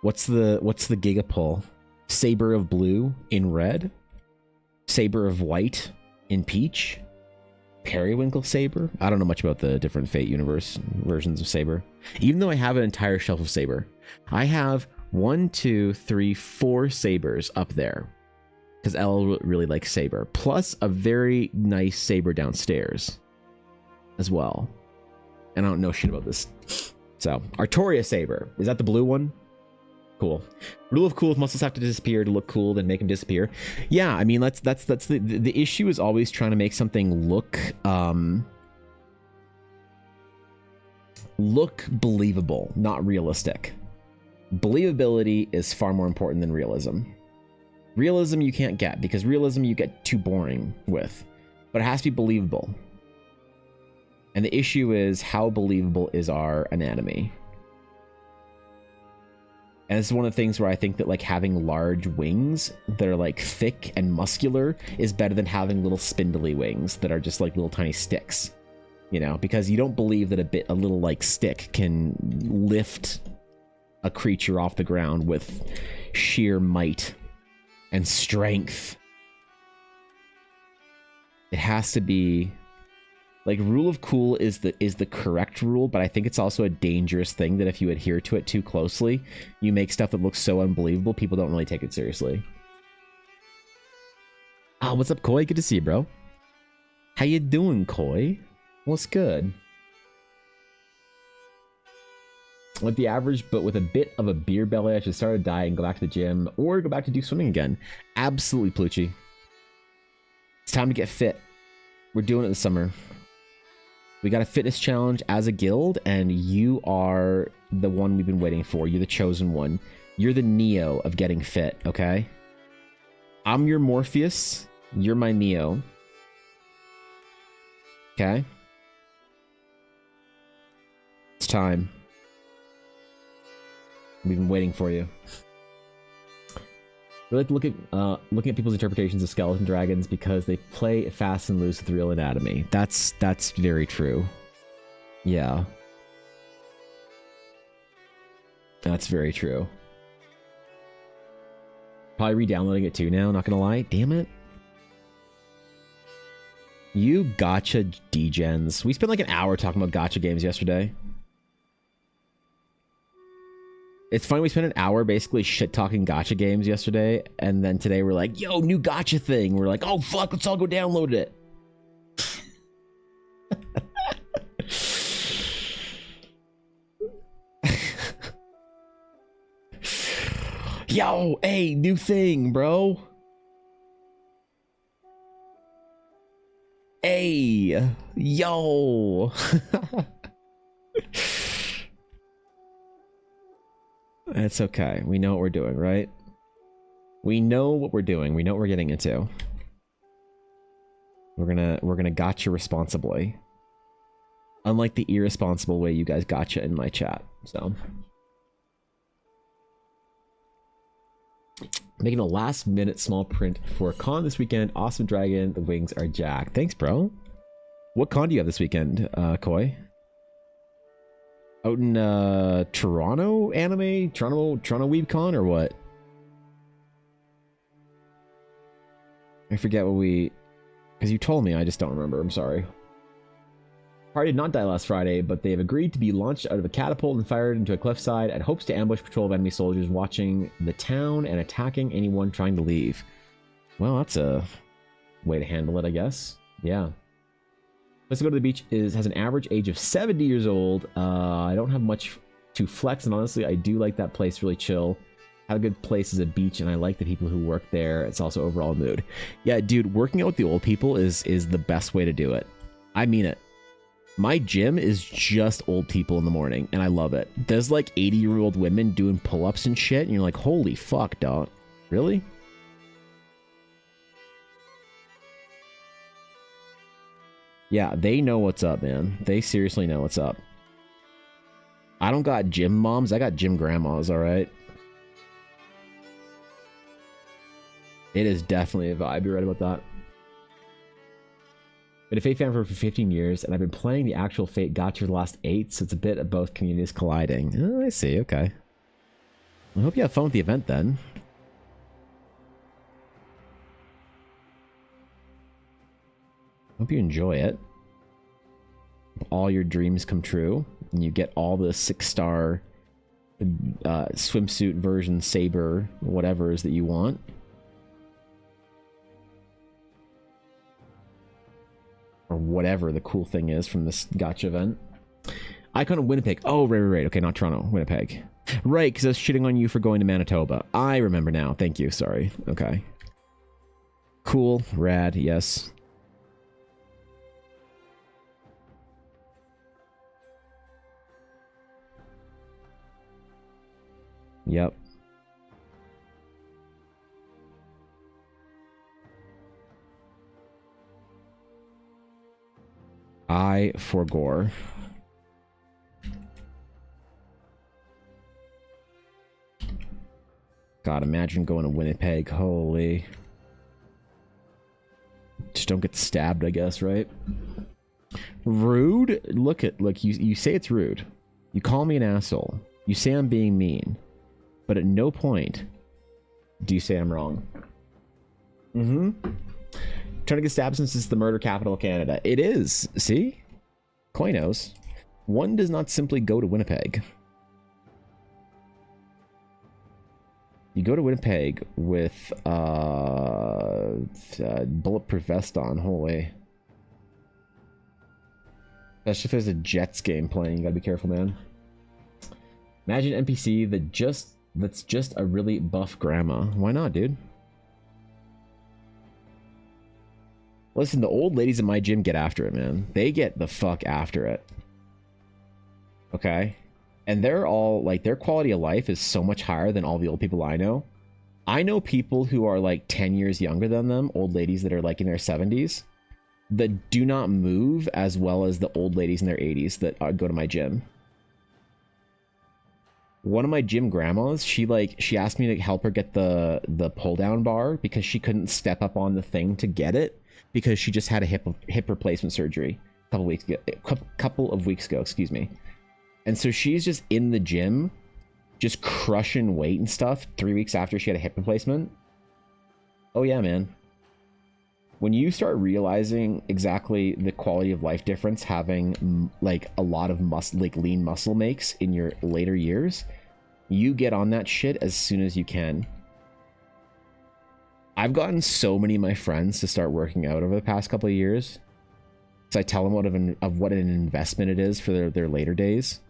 Speaker 1: What's the Giga pull? Saber of blue in red, Saber of white in peach, Periwinkle Saber. I don't know much about the different Fate universe versions of Saber, even though I have an entire shelf of Saber. I have 1, 2, 3, 4 Sabers up there, because Elle really likes Saber, plus a very nice Saber downstairs as well. And I don't know shit about this. So, Artoria Saber, is that the blue one? Cool. Rule of cool: if muscles have to disappear to look cool, then make them disappear. Yeah, I mean, that's the issue is always trying to make something look believable, not realistic. Believability is far more important than realism. Realism you can't get, because realism you get too boring with. But it has to be believable. And the issue is, how believable is our anatomy? And it's one of the things where I think that like having large wings that are like thick and muscular is better than having little spindly wings that are just like little tiny sticks. You know, because you don't believe that a little like stick can lift a creature off the ground with sheer might and strength. It has to be like, rule of cool is the correct rule, but I think it's also a dangerous thing that if you adhere to it too closely, you make stuff that looks so unbelievable, people don't really take it seriously. Ah, what's up, Koi? Good to see you, bro. How you doing, Koi? What's good? With the average, but with a bit of a beer belly, I should start a diet and go back to the gym, or go back to do swimming again. Absolutely, Plucci. It's time to get fit. We're doing it this summer. We got a fitness challenge as a guild, and you are the one we've been waiting for. You're the chosen one. You're the Neo of getting fit, okay? I'm your Morpheus. You're my Neo. Okay? It's time. We've been waiting for you. We like to look at looking at people's interpretations of skeleton dragons because they play fast and loose with real anatomy. That's very true. Yeah. That's very true. Probably re-downloading it too now, not gonna lie. Damn it. You gotcha degens. We spent like an hour talking about gotcha games yesterday. It's funny, we spent an hour basically shit-talking gotcha games yesterday, and then today we're like, yo, new gotcha thing. We're like, oh, fuck, let's all go download it. Yo, hey, new thing, bro. Hey, yo. It's okay. We know what we're doing, right? We know what we're doing. We know what we're getting into. We're gonna gotcha responsibly. Unlike the irresponsible way you guys gotcha in my chat. So making a last minute small print for a con this weekend. Awesome dragon. The wings are jacked. Thanks, bro. What con do you have this weekend, Koi? Out in Toronto anime? Toronto WeebCon or what? I forget what we... Because you told me, I just don't remember. I'm sorry. Party did not die last Friday, but they have agreed to be launched out of a catapult and fired into a cliffside and hopes to ambush patrol of enemy soldiers watching the town and attacking anyone trying to leave. Well, that's a way to handle it, I guess. Yeah. Let's go to the beach has an average age of 70 years old. I don't have much to flex, and honestly, I do like that place. Really chill. Have a good place as a beach, and I like the people who work there. It's also overall mood. Yeah, dude, working out with the old people is the best way to do it. I mean it. My gym is just old people in the morning, and I love it. There's like 80-year-old women doing pull-ups and shit, and you're like, holy fuck, dog. Really? Yeah, they know what's up, man. They seriously know what's up. I don't got gym moms. I got gym grandmas, all right? It is definitely a vibe. You're right about that. Been a Fate fan for 15 years, and I've been playing the actual Fate Gacha for the last 8, so it's a bit of both communities colliding. Oh, I see. Okay. I hope you have fun with the event, then. Hope you enjoy it. All your dreams come true, and you get all the 6-star swimsuit version saber whatevers that you want. Or whatever the cool thing is from this gotcha event. Icon of Winnipeg. Oh, right. Okay, not Toronto. Winnipeg. Right, because I was shitting on you for going to Manitoba. I remember now. Thank you. Sorry. Okay. Cool. Rad. Yes. Yep. I forgore. God, imagine going to Winnipeg. Holy. Just don't get stabbed, I guess, right? Rude? Look, you say it's rude. You call me an asshole. You say I'm being mean. But at no point do you say I'm wrong. Mm-hmm. Trying to get stabbed since it's the murder capital of Canada. It is. See? Koinos. One does not simply go to Winnipeg. You go to Winnipeg with bulletproof vest on. Holy. Especially if there's a Jets game playing. You gotta be careful, man. Imagine NPC that's just a really buff grandma. Why not, dude? Listen, the old ladies in my gym get after it, man. They get the fuck after it. Okay? And they're all, like, their quality of life is so much higher than all the old people I know. I know people who are, like, 10 years younger than them, old ladies that are, like, in their 70s, that do not move as well as the old ladies in their 80s that go to my gym. One of my gym grandmas, she asked me to help her get the pull down bar because she couldn't step up on the thing to get it because she just had a hip replacement surgery a couple of weeks ago, excuse me. And so she's just in the gym, just crushing weight and stuff 3 weeks after she had a hip replacement. Oh yeah, man. When you start realizing exactly the quality of life difference having like a lot of muscle, like lean muscle makes in your later years, you get on that shit as soon as you can. I've gotten so many of my friends to start working out over the past couple of years. So I tell them what an investment it is for their later days.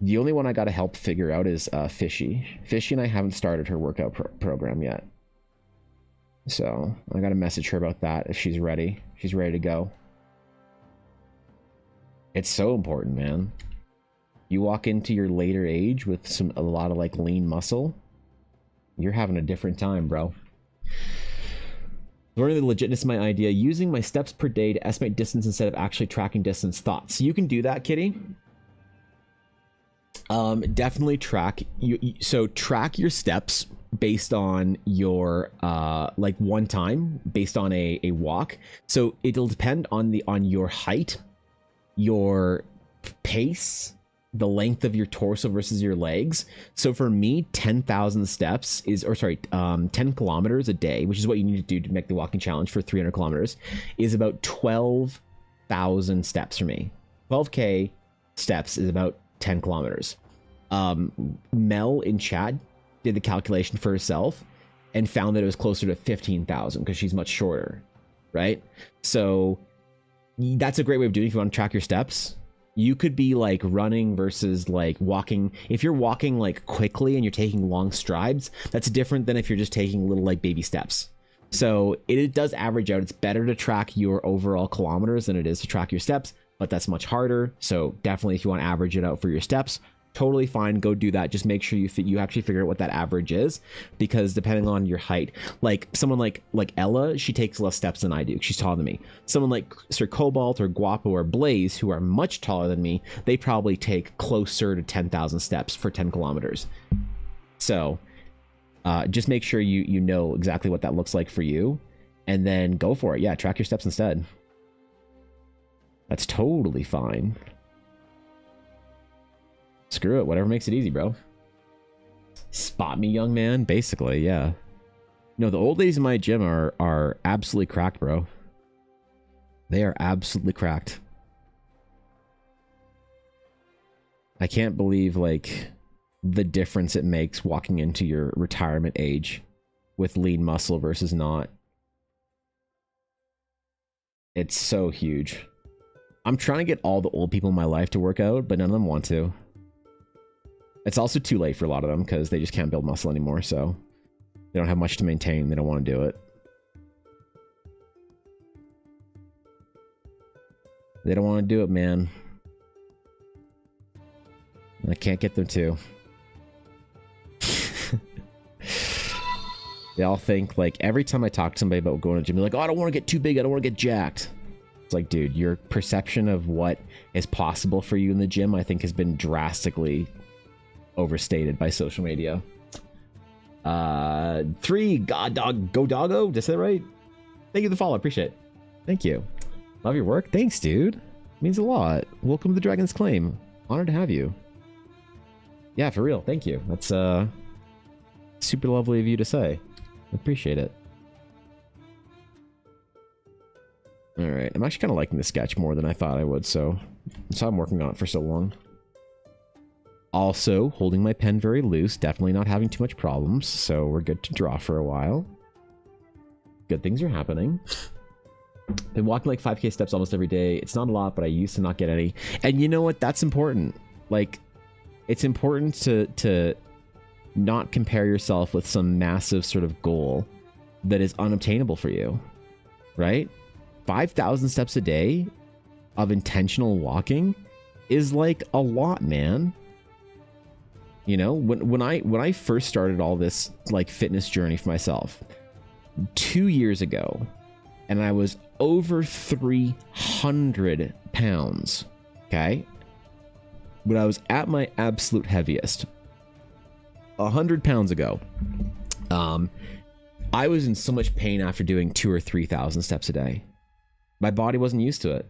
Speaker 1: The only one I got to help figure out is Fishy. Fishy and I haven't started her workout program yet. So I got to message her about that if she's ready. She's ready to go. It's so important, man. You walk into your later age with a lot of like lean muscle, you're having a different time, bro. Learning the legitness of my idea, using my steps per day to estimate distance instead of actually tracking distance. Thoughts? So you can do that, Kitty. Definitely track so track your steps based on your like one time based on a walk. So it'll depend on your height, your pace, the length of your torso versus your legs. So for me, 10,000 steps is, 10 kilometers a day, which is what you need to do to make the walking challenge for 300 kilometers, is about 12,000 steps for me. 12K steps is about 10 kilometers. Mel in chat did the calculation for herself and found that it was closer to 15,000 because she's much shorter, right? So that's a great way of doing it if you want to track your steps. You could be like running versus like walking. If you're walking like quickly and you're taking long strides, that's different than if you're just taking little like baby steps. So it does average out. It's better to track your overall kilometers than it is to track your steps, but that's much harder. So definitely if you want to average it out for your steps, totally fine, go do that. Just make sure you actually figure out what that average is, because depending on your height, like someone like Ella, she takes less steps than I do. She's taller than me. Someone like Sir Cobalt or Guapo or Blaze, who are much taller than me, they probably take closer to 10,000 steps for 10 kilometers. So just make sure you know exactly what that looks like for you, and then go for it. Yeah, track your steps instead. That's totally fine. Screw it, whatever makes it easy, bro. Spot me, young man. Basically, yeah. No, the old ladies in my gym are absolutely cracked, bro. They are absolutely cracked. I can't believe like the difference it makes walking into your retirement age with lean muscle versus not. It's so huge. I'm trying to get all the old people in my life to work out, but none of them want to. It's also too late for a lot of them because they just can't build muscle anymore, so they don't have much to maintain. They don't want to do it. They don't want to do it, man. I can't get them to. They all think, like, every time I talk to somebody about going to the gym, they're like, oh, I don't want to get too big. I don't want to get jacked. It's like, dude, your perception of what is possible for you in the gym, I think, has been drastically overstated by social media. 3, God Dog, Go Doggo. Did I say that right? Thank you for the follow. Appreciate it. Thank you. Love your work. Thanks, dude. Means a lot. Welcome to the Dragon's Claim. Honored to have you. Yeah, for real. Thank you. That's super lovely of you to say. Appreciate it. All right, I'm actually kind of liking the sketch more than I thought I would, so I'm working on it for so long. Also, holding my pen very loose, definitely not having too much problems, so we're good to draw for a while. Good things are happening. Been walking like 5K steps almost every day. It's not a lot, but I used to not get any. And you know what? That's important. Like, it's important to not compare yourself with some massive sort of goal that is unobtainable for you, right? 5,000 steps a day of intentional walking is like a lot, man. You know, when I first started all this like fitness journey for myself 2 years ago, and I was over 300 pounds, okay? When I was at my absolute heaviest, 100 pounds ago, I was in so much pain after doing 2,000 or 3,000 steps a day. My body wasn't used to it.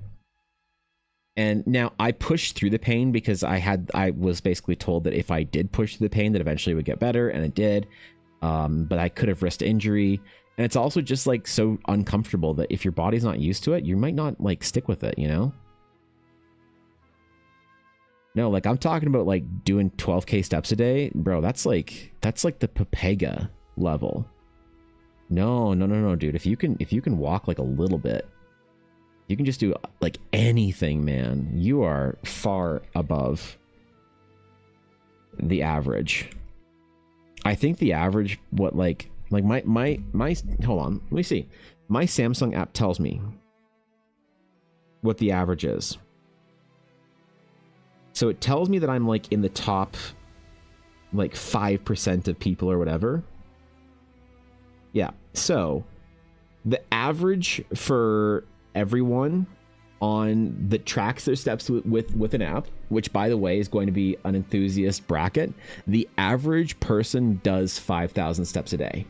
Speaker 1: And now I pushed through the pain because I was basically told that if I did push through the pain, that eventually it would get better, and it did. But I could have risked injury. And it's also just like so uncomfortable that if your body's not used to it, you might not like stick with it, you know? No, like I'm talking about like doing 12K steps a day, bro. That's like the Pepega level. No, dude. If you can walk like a little bit, you can just do like anything, man. You are far above the average. I think the average, what like my hold on, let me see. My Samsung app tells me what the average is. So it tells me that I'm like in the top like 5% of people or whatever. Yeah. So the average for everyone on that tracks their steps with an app, which by the way is going to be an enthusiast bracket, the average person does 5,000 steps a day.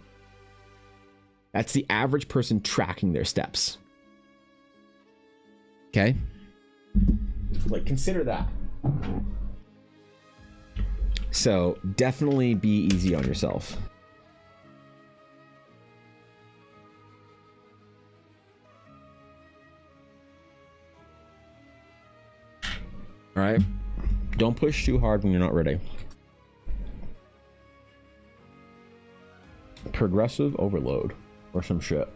Speaker 1: That's the average person tracking their steps. Okay? Like, consider that. So definitely be easy on yourself. All right? Don't push too hard when you're not ready. Progressive overload or some shit.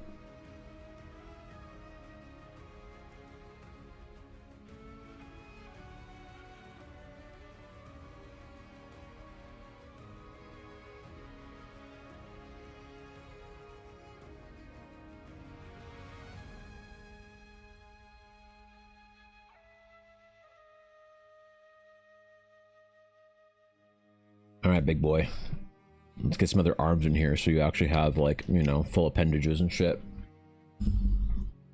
Speaker 1: All right, big boy. Let's get some other arms in here so you actually have, like, you know, full appendages and shit.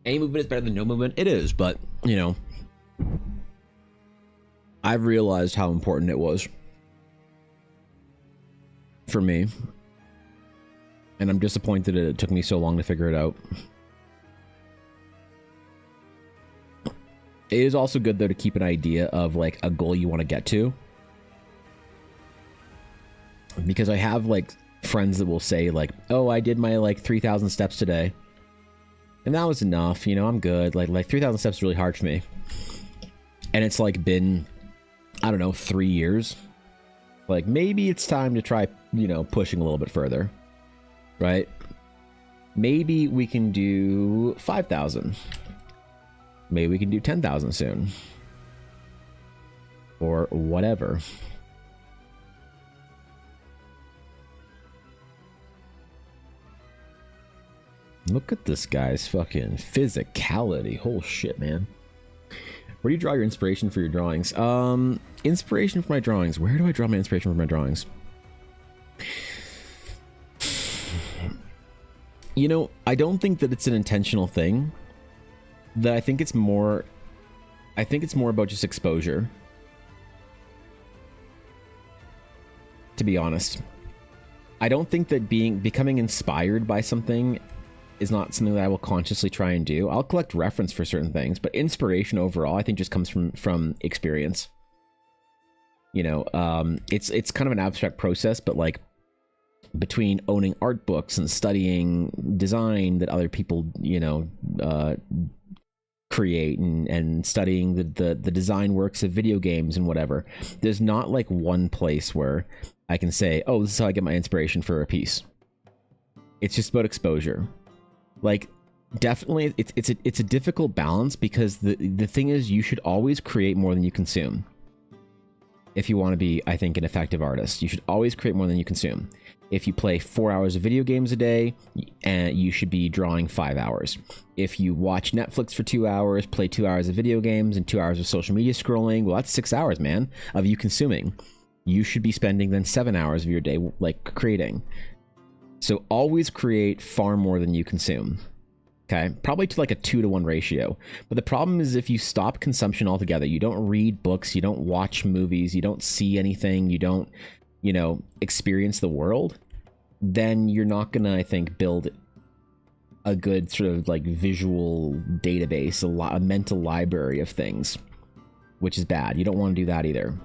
Speaker 1: Any movement is better than no movement. It is, but, you know, I've realized how important it was for me. And I'm disappointed that it took me so long to figure it out. It is also good, though, to keep an idea of, like, a goal you want to get to. Because I have like friends that will say like, oh, I did my like 3,000 steps today and that was enough, you know, I'm good. Like 3,000 steps is really hard for me. And it's like been, I don't know, 3 years. Like maybe it's time to try, you know, pushing a little bit further, right? Maybe we can do 5,000. Maybe we can do 10,000 soon or whatever. Look at this guy's fucking physicality. Whole shit, man. Where do you draw your inspiration for your drawings? Inspiration for my drawings. Where do I draw my inspiration for my drawings? You know, I don't think that it's an intentional thing. That I think it's more about just exposure. To be honest. I don't think that becoming inspired by something is not something that I will consciously try and do. I'll collect reference for certain things, but inspiration overall I think just comes from experience. You know, it's kind of an abstract process, but like between owning art books and studying design that other people, you know, create and studying the design works of video games and whatever, there's not like one place where I can say, oh, this is how I get my inspiration for a piece. It's just about exposure. Like, definitely it's a difficult balance, because the thing is, you should always create more than you consume. If you want to be, I think, an effective artist, you should always create more than you consume. If you play 4 hours of video games a day, you should be drawing 5 hours. If you watch Netflix for 2 hours, play 2 hours of video games and 2 hours of social media scrolling, well, that's 6 hours, man, of you consuming. You should be spending then 7 hours of your day like creating. So always create far more than you consume. Okay, probably to like a 2-to-1 ratio. But the problem is, if you stop consumption altogether, you don't read books, you don't watch movies, you don't see anything, you don't, you know, experience the world, then you're not gonna, I think, build a good sort of like visual database, a mental library of things, which is bad. You don't want to do that either.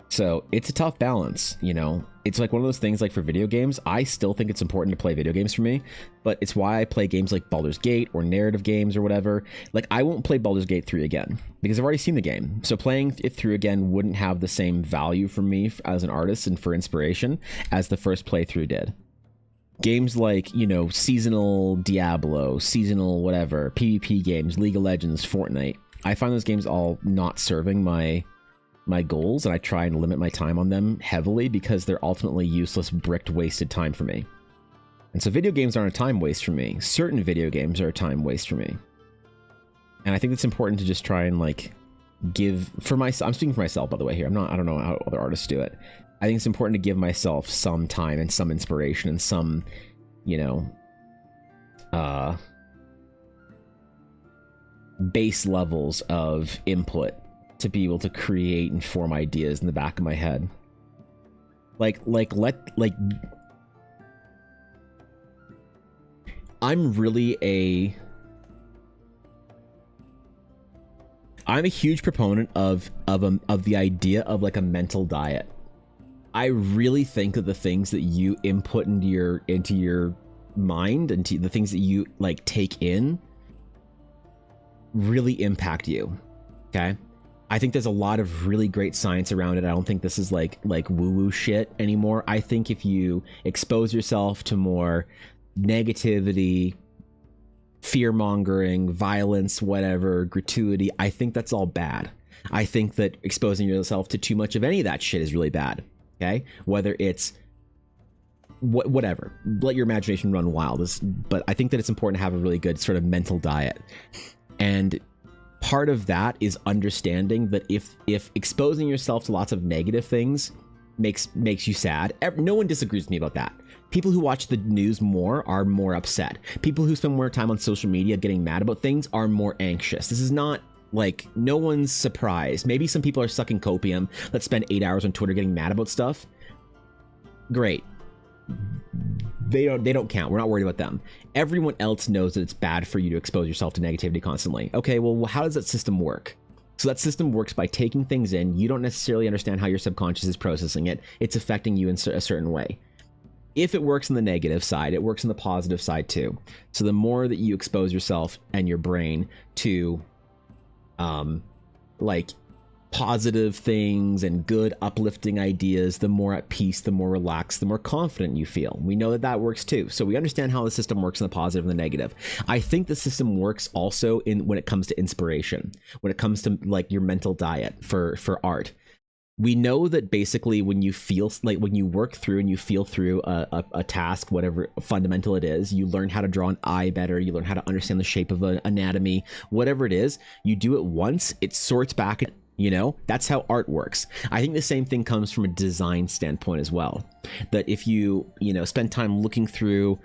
Speaker 1: So it's a tough balance, you know. It's like one of those things, like for video games, I still think it's important to play video games for me, but it's why I play games like Baldur's Gate or narrative games or whatever. Like, I won't play Baldur's Gate 3 again because I've already seen the game. So playing it through again wouldn't have the same value for me as an artist and for inspiration as the first playthrough did. Games like, you know, seasonal Diablo, seasonal whatever, PvP games, League of Legends, Fortnite, I find those games all not serving my goals, and I try and limit my time on them heavily because they're ultimately useless, bricked, wasted time for me. And so video games aren't a time waste for me. Certain video games are a time waste for me. And I think it's important to just try and like give for myself. I'm speaking for myself, by the way, here. I don't know how other artists do it. I think it's important to give myself some time and some inspiration and some, you know, base levels of input to be able to create and form ideas in the back of my head. I'm a huge proponent of the idea of like a mental diet. I really think that the things that you input into your mind, and the things that you like take in, really impact you. Okay? I think there's a lot of really great science around it. I don't think this is like woo-woo shit anymore. I think if you expose yourself to more negativity, fear-mongering, violence, whatever, gratuity, I think that's all bad. I think that exposing yourself to too much of any of that shit is really bad. Okay? Whether it's whatever. Let your imagination run wild. But I think that it's important to have a really good sort of mental diet. And part of that is understanding that if exposing yourself to lots of negative things makes you sad, no one disagrees with me about that. People who watch the news more are more upset. People who spend more time on social media getting mad about things are more anxious. This is not like, no one's surprised. Maybe some people are sucking copium that spend 8 hours on Twitter getting mad about stuff. Great. They don't count. We're not worried about them. Everyone else knows that it's bad for you to expose yourself to negativity constantly. Okay, well, how does that system work? So that system works by taking things in. You don't necessarily understand how your subconscious is processing it. It's affecting you in a certain way. If it works on the negative side, it works on the positive side too. So the more that you expose yourself and your brain to like positive things and good uplifting ideas, the more at peace, the more relaxed, the more confident you feel. We know that works too. So we understand how the system works in the positive and the negative. I think the system works also when it comes to inspiration, when it comes to like your mental diet for art. We know that basically when you feel like, when you work through and you feel through a task, whatever fundamental it is, you learn how to draw an eye better, you learn how to understand the shape of an anatomy, whatever it is, you do it once, it sorts back, You know, that's how art works. I think the same thing comes from a design standpoint as well. That if you know, spend time looking through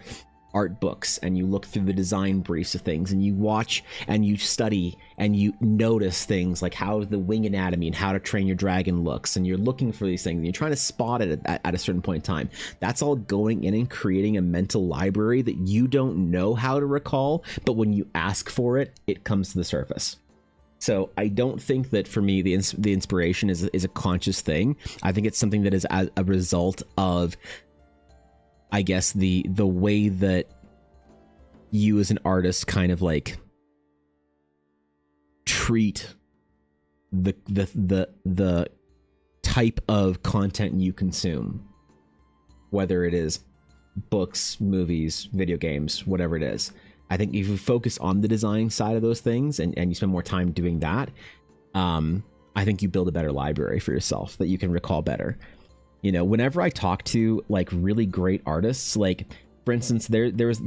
Speaker 1: art books and you look through the design briefs of things and you watch and you study and you notice things like how the wing anatomy and how to train your dragon looks, and you're looking for these things and you're trying to spot it at a certain point in time, that's all going in and creating a mental library that you don't know how to recall, but when you ask for it, it comes to the surface. So I don't think that for me the inspiration is a conscious thing. I think it's something that is as a result of, I guess, the way that you as an artist kind of like treat the type of content you consume, whether it is books, movies, video games, whatever it is. I think if you focus on the design side of those things and you spend more time doing that, I think you build a better library for yourself that you can recall better. You know, whenever I talk to like really great artists, like for instance, there was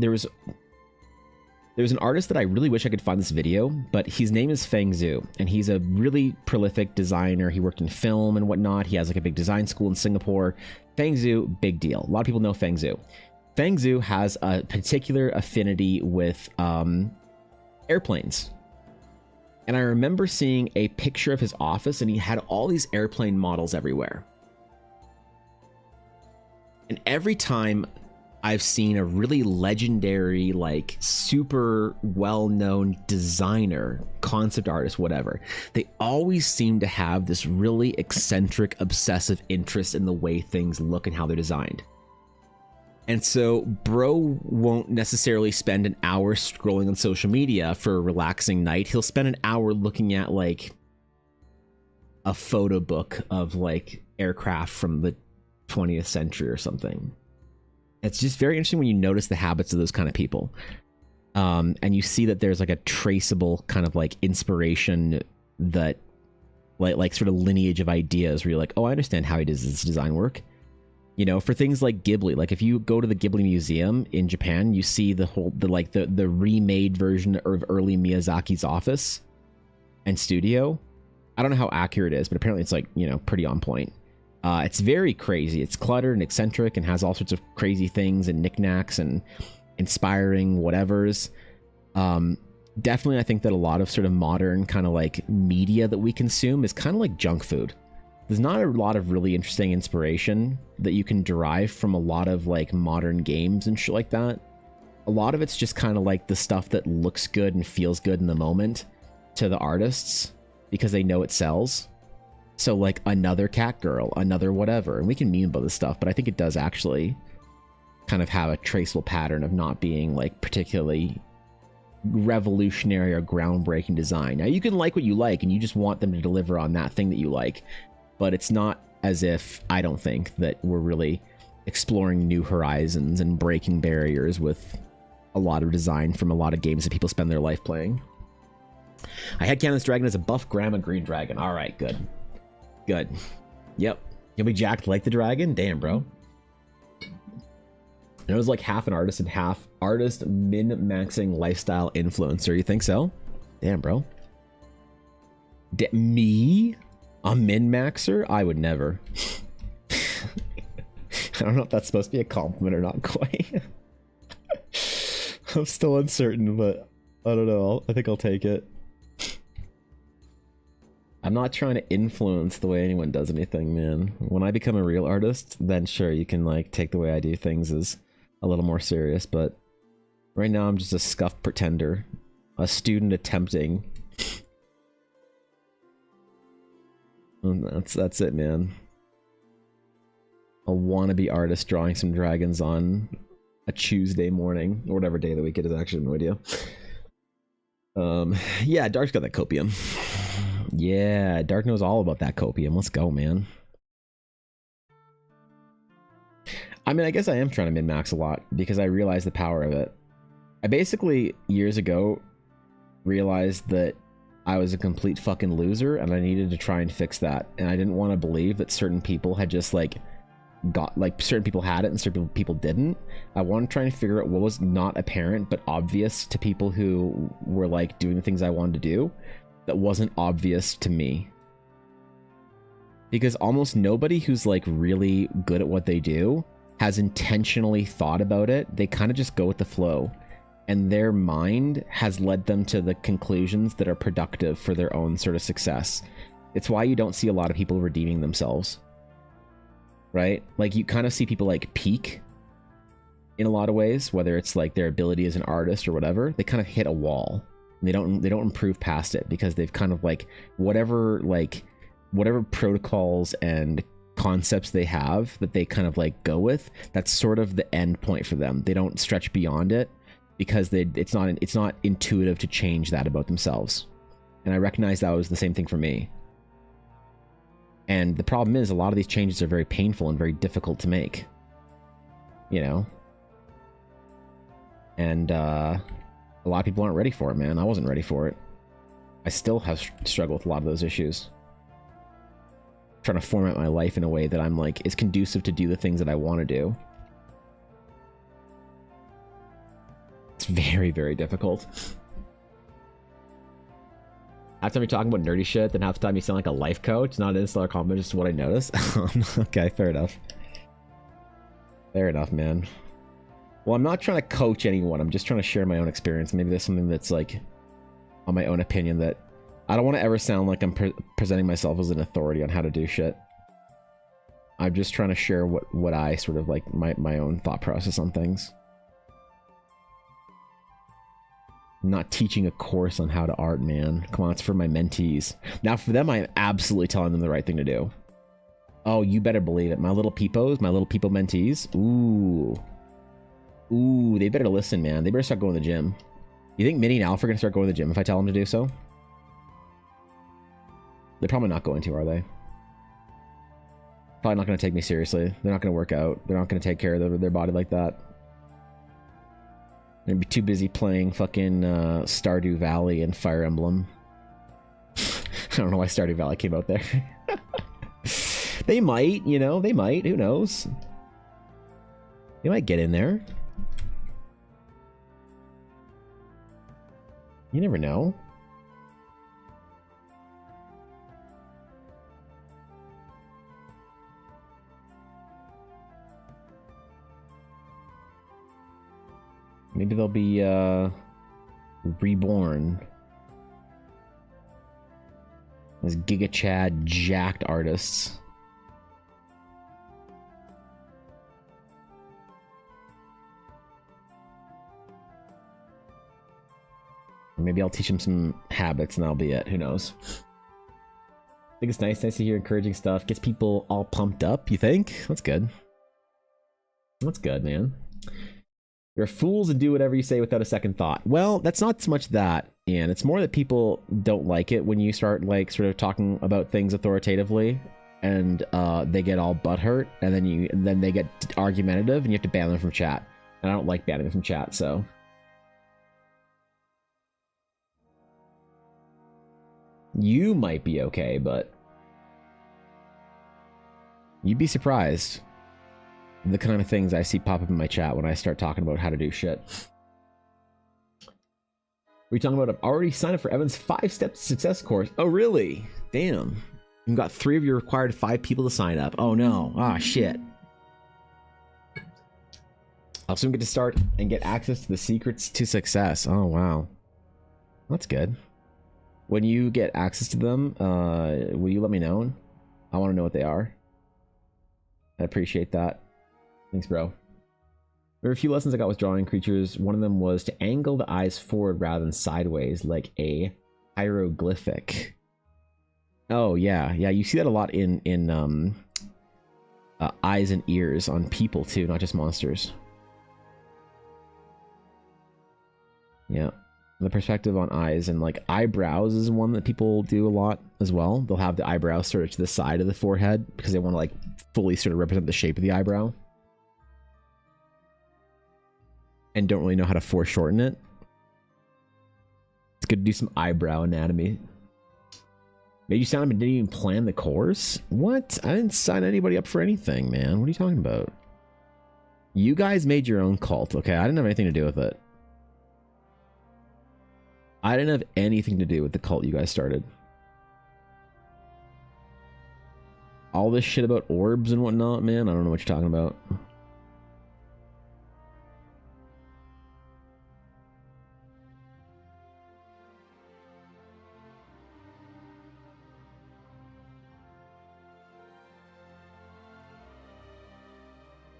Speaker 1: an artist that I really wish I could find this video, but his name is Feng Zhu, and he's a really prolific designer. He worked in film and whatnot. He has like a big design school in Singapore. Feng Zhu, big deal. A lot of people know Feng Zhu. Feng Zhu has a particular affinity with airplanes. And I remember seeing a picture of his office, and he had all these airplane models everywhere. And every time I've seen a really legendary, like super well-known designer, concept artist, whatever, they always seem to have this really eccentric, obsessive interest in the way things look and how they're designed. And so bro won't necessarily spend an hour scrolling on social media for a relaxing night. He'll spend an hour looking at like a photo book of like aircraft from the 20th century or something. It's just very interesting when you notice the habits of those kind of people. And you see that there's like a traceable kind of like inspiration that like sort of lineage of ideas where you're like, oh, I understand how he does this design work. You know, for things like Ghibli, like if you go to the Ghibli Museum in Japan, you see the remade version of early Miyazaki's office and studio. I don't know how accurate it is, but apparently it's like, you know, pretty on point. It's very crazy. It's cluttered and eccentric and has all sorts of crazy things and knickknacks and inspiring whatevers. Definitely, I think that a lot of sort of modern kind of like media that we consume is kind of like junk food. There's not a lot of really interesting inspiration that you can derive from a lot of like modern games and shit like that. A lot of it's just kind of like the stuff that looks good and feels good in the moment to the artists because they know it sells. So like another cat girl, another whatever, and we can meme about this stuff, but I think it does actually kind of have a traceable pattern of not being like particularly revolutionary or groundbreaking design. Now you can like what you like and you just want them to deliver on that thing that you like, but it's not as if, I don't think, that we're really exploring new horizons and breaking barriers with a lot of design from a lot of games that people spend their life playing. I had Canon's Dragon as a buff grandma green dragon. All right, good. Good. Yep. You'll be jacked like the dragon? Damn, bro. And it was like half an artist and half artist min-maxing lifestyle influencer. You think so? Damn, bro. Me? A min-maxer? I would never. I don't know if that's supposed to be a compliment or not quite. I'm still uncertain, but I don't know. I think I'll take it. I'm not trying to influence the way anyone does anything, man. When I become a real artist, then sure, you can like take the way I do things as a little more serious, but right now I'm just a scuffed pretender, a student attempting. That's it, man. A wannabe artist drawing some dragons on a Tuesday morning, or whatever day of the week it is, actually no idea. Yeah, Dark's got that copium. Yeah, Dark knows all about that copium. Let's go, man. I mean, I guess I am trying to min-max a lot because I realize the power of it. I basically, years ago, realized that I was a complete fucking loser and I needed to try and fix that. And I didn't want to believe that certain people had just like certain people had it and certain people didn't. I wanted to try and figure out what was not apparent but obvious to people who were like doing the things I wanted to do that wasn't obvious to me. because almost nobody who's like really good at what they do has intentionally thought about it. They kind of just go with the flow, and their mind has led them to the conclusions that are productive for their own sort of success. It's why you don't see a lot of people redeeming themselves, right? Like you kind of see people like peak in a lot of ways, whether it's like their ability as an artist or whatever. They kind of hit a wall and they don't improve past it because they've kind of like whatever protocols and concepts they have that they kind of like go with, that's sort of the end point for them. They don't stretch beyond it because it's not intuitive to change that about themselves. And I recognize that was the same thing for me. And the problem is a lot of these changes are very painful and very difficult to make, you know? And a lot of people aren't ready for it, man. I wasn't ready for it. I still have struggled with a lot of those issues. Trying to format my life in a way that I'm like, is conducive to do the things that I want to do. It's very, very difficult. Half the time you're talking about nerdy shit, then half the time you sound like a life coach. Not an insular compliment, just what I noticed. Okay, fair enough. Fair enough, man. Well, I'm not trying to coach anyone. I'm just trying to share my own experience. Maybe there's something that's like on my own opinion that I don't want to ever sound like I'm presenting myself as an authority on how to do shit. I'm just trying to share what I sort of like my own thought process on things. I'm not teaching a course on how to art, man. Come on, it's for my mentees. Now for them, I'm absolutely telling them the right thing to do. Oh, you better believe it. My little peepos, my little peepo mentees. Ooh, they better listen, man. They better start going to the gym. You think Minnie and Alf are going to start going to the gym if I tell them to do so? They're probably not going to, are they? Probably not going to take me seriously. They're not going to work out. They're not going to take care of their body like that. They'd be too busy playing fucking Stardew Valley and Fire Emblem. I don't know why Stardew Valley came out there. They might, you know, they might. Who knows? They might get in there. You never know. Maybe they'll be reborn as Giga Chad jacked artists. Maybe I'll teach them some habits and that'll be it. Who knows? I think it's nice to hear encouraging stuff. Gets people all pumped up, you think? That's good. That's good, man. You're fools and do whatever you say without a second thought. Well, that's not so much that, Ian. It's more that people don't like it when you start like sort of talking about things authoritatively, and they get all butthurt, and then they get argumentative, and you have to ban them from chat. And I don't like banning them from chat, so. You might be okay, but you'd be surprised the kind of things I see pop up in my chat when I start talking about how to do shit. We're talking about I've already signed up for Evan's 5-step success course. Oh, really? Damn. You've got 3 of your required 5 people to sign up. Oh, no. Ah, shit. I'll soon get to start and get access to the secrets to success. Oh, wow. That's good. When you get access to them, will you let me know? I want to know what they are. I appreciate that. Thanks, bro. There were a few lessons I got with drawing creatures. One of them was to angle the eyes forward rather than sideways, like a hieroglyphic. Oh, yeah. Yeah, you see that a lot in eyes and ears on people, too, not just monsters. Yeah. The perspective on eyes and, like, eyebrows is one that people do a lot as well. They'll have the eyebrows sort of to the side of the forehead because they want to, like, fully sort of represent the shape of the eyebrow. And don't really know how to foreshorten it. It's good to do some eyebrow anatomy. Made you sound like I didn't even plan the course? What? I didn't sign anybody up for anything, man. What are you talking about? You guys made your own cult, okay? I didn't have anything to do with it. I didn't have anything to do with the cult you guys started. all this shit about orbs and whatnot, man. I don't know what you're talking about.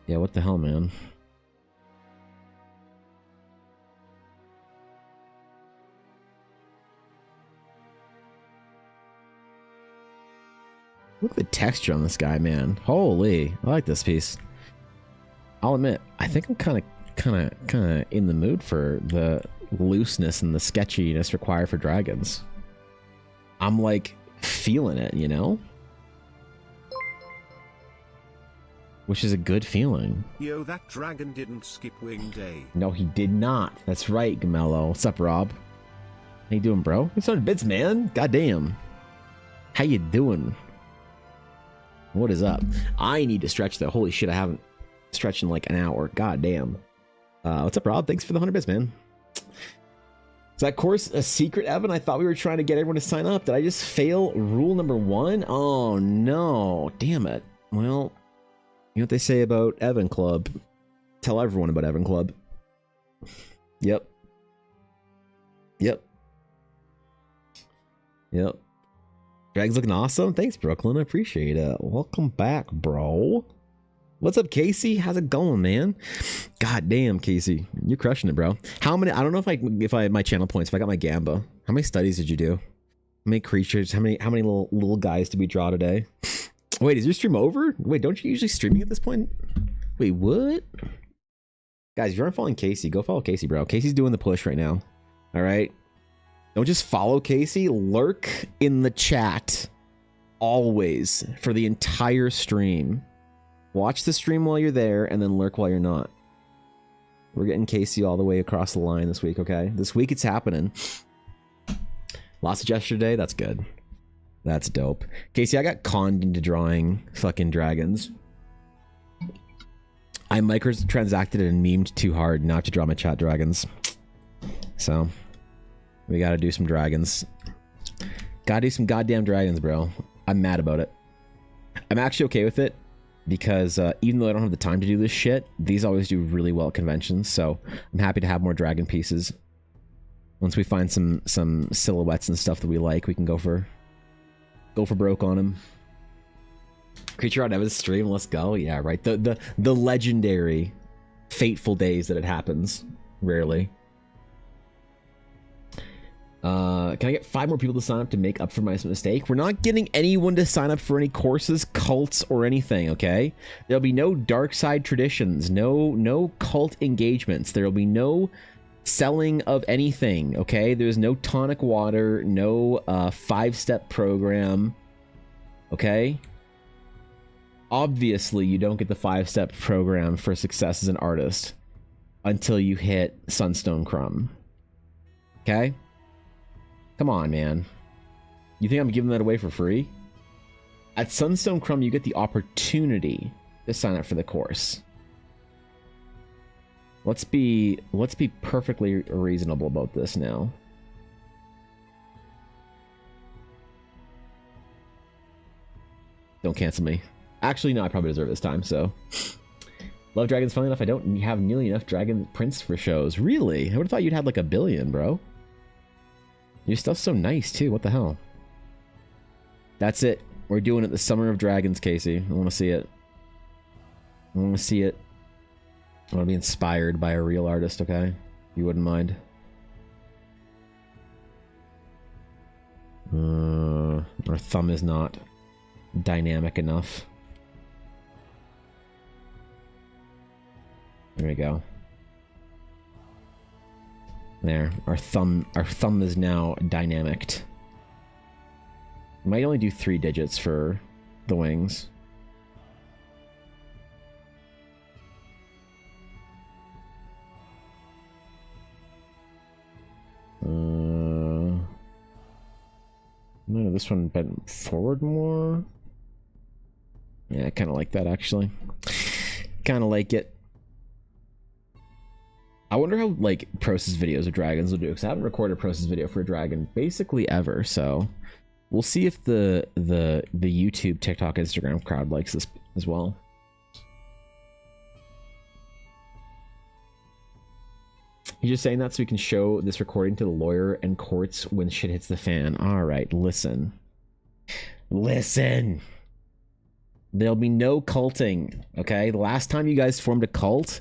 Speaker 1: Yeah, what the hell, man? Look at the texture on this guy, man. Holy, I like this piece. I'll admit, I think I'm kind of in the mood for the looseness and the sketchiness required for dragons. I'm like feeling it, you know? Which is a good feeling.
Speaker 3: Yo, that dragon didn't skip wing day.
Speaker 1: No, he did not. That's right, Gamello. What's up, Rob? How you doing, bro? It's on bits, man. Goddamn. How you doing? What is up? I need to stretch though. Holy shit, I haven't stretched in like an hour. God damn. What's up, Rob? Thanks for the 100 bits, man. Is that course a secret, Evan? I thought we were trying to get everyone to sign up. Did I just fail rule number 1? Oh no. Damn it. Well, you know what they say about Evan Club? Tell everyone about Evan Club. Yep. Yep. Yep. Drag's looking awesome. Thanks, Brooklyn. I appreciate it. Welcome back, bro. What's up, Casey? How's it going, man? God damn, Casey. You're crushing it, bro. How many? I don't know if I my channel points, if I got my Gamba. How many studies did you do? How many creatures? How many little guys did we draw today? Wait, is your stream over? Wait, don't you usually streaming at this point? Wait, what? Guys, if you aren't following Casey, go follow Casey, bro. Casey's doing the push right now. All right? Don't just follow Casey. Lurk in the chat. Always. For the entire stream. Watch the stream while you're there, and then lurk while you're not. We're getting Casey all the way across the line this week, okay? This week it's happening. Lost it yesterday? That's good. That's dope. Casey, I got conned into drawing fucking dragons. I microtransacted and memed too hard not to draw my chat dragons. So, we gotta do some dragons. Gotta do some goddamn dragons, bro. I'm mad about it. I'm actually okay with it because even though I don't have the time to do this shit, these always do really well at conventions. So, I'm happy to have more dragon pieces. Once we find some silhouettes and stuff that we like, we can go for broke on him. Creature on Evan's stream, let's go. Yeah, right. The legendary fateful days that it happens. Rarely. Can I get 5 more people to sign up to make up for my mistake? We're not getting anyone to sign up for any courses, cults, or anything, okay? There'll be no dark side traditions, no cult engagements. There'll be no selling of anything, okay? There's no tonic water, no 5-step program, okay? Obviously, you don't get the 5-step program for success as an artist until you hit Sunstone Crumb, okay? Come on, man. You think I'm giving that away for free? At Sunstone Crumb, you get the opportunity to sign up for the course. Let's be perfectly reasonable about this now. Don't cancel me. Actually, no, I probably deserve this time, so. Love dragons, funny enough, I don't have nearly enough dragon prints for shows. Really? I would have thought you'd had like 1 billion, bro. Your stuff's so nice, too. What the hell? That's it. We're doing it the Summer of Dragons, Casey. I want to see it. I want to see it. I want to be inspired by a real artist, okay? You wouldn't mind. Our thumb is not dynamic enough. There we go. There. Our thumb is now dynamicked. Might only do 3 digits for the wings. No, this one bent forward more. Yeah, I kind of like that, actually. Kind of like it. I wonder how, like, Proce's videos of dragons will do, because I haven't recorded a Proce's video for a dragon basically ever, so We'll see if the YouTube, TikTok, Instagram crowd likes this as well. He's just saying that so we can show this recording to the lawyer and courts when shit hits the fan. All right, listen. Listen. There'll be no culting, okay? The last time you guys formed a cult,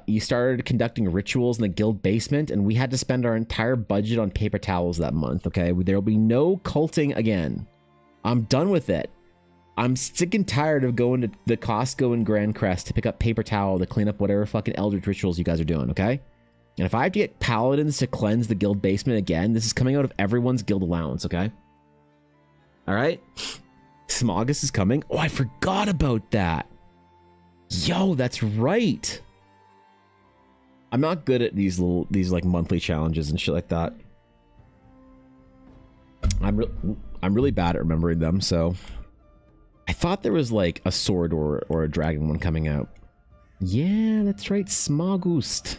Speaker 1: you started conducting rituals in the guild basement, and we had to spend our entire budget on paper towels that month, okay? There'll be no culting again. I'm done with it. I'm sick and tired of going to the Costco and Grand Crest to pick up paper towel to clean up whatever fucking eldritch rituals you guys are doing, okay? And if I have to get paladins to cleanse the guild basement again, this is coming out of everyone's guild allowance, okay? All right? Smogus is coming. Oh, I forgot about that. Yo, that's right. I'm not good at these like monthly challenges and shit like that. I'm really bad at remembering them, so I thought there was like a sword or a dragon one coming out. Yeah, that's right, Smogust.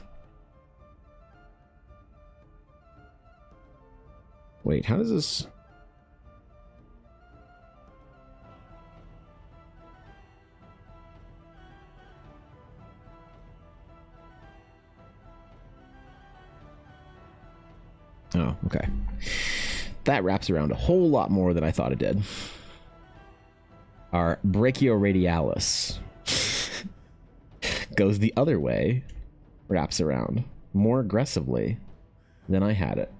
Speaker 1: Wait, how does this... Oh, okay. That wraps around a whole lot more than I thought it did. Our brachioradialis goes the other way, wraps around more aggressively than I had it.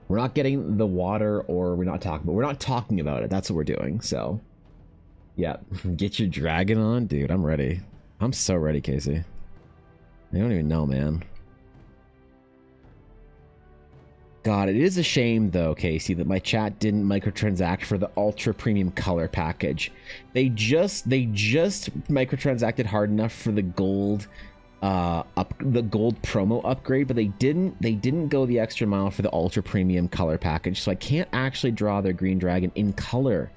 Speaker 1: We're not getting the water, or we're not talking about it. That's what we're doing. So, yeah, get your dragon on, dude. I'm ready. I'm so ready, Casey. I don't even know, man. God, it is a shame though, Casey, that my chat didn't microtransact for the ultra premium color package. They just microtransacted hard enough for the gold the gold promo upgrade, but they didn't go the extra mile for the ultra premium color package. So I can't actually draw their green dragon in color.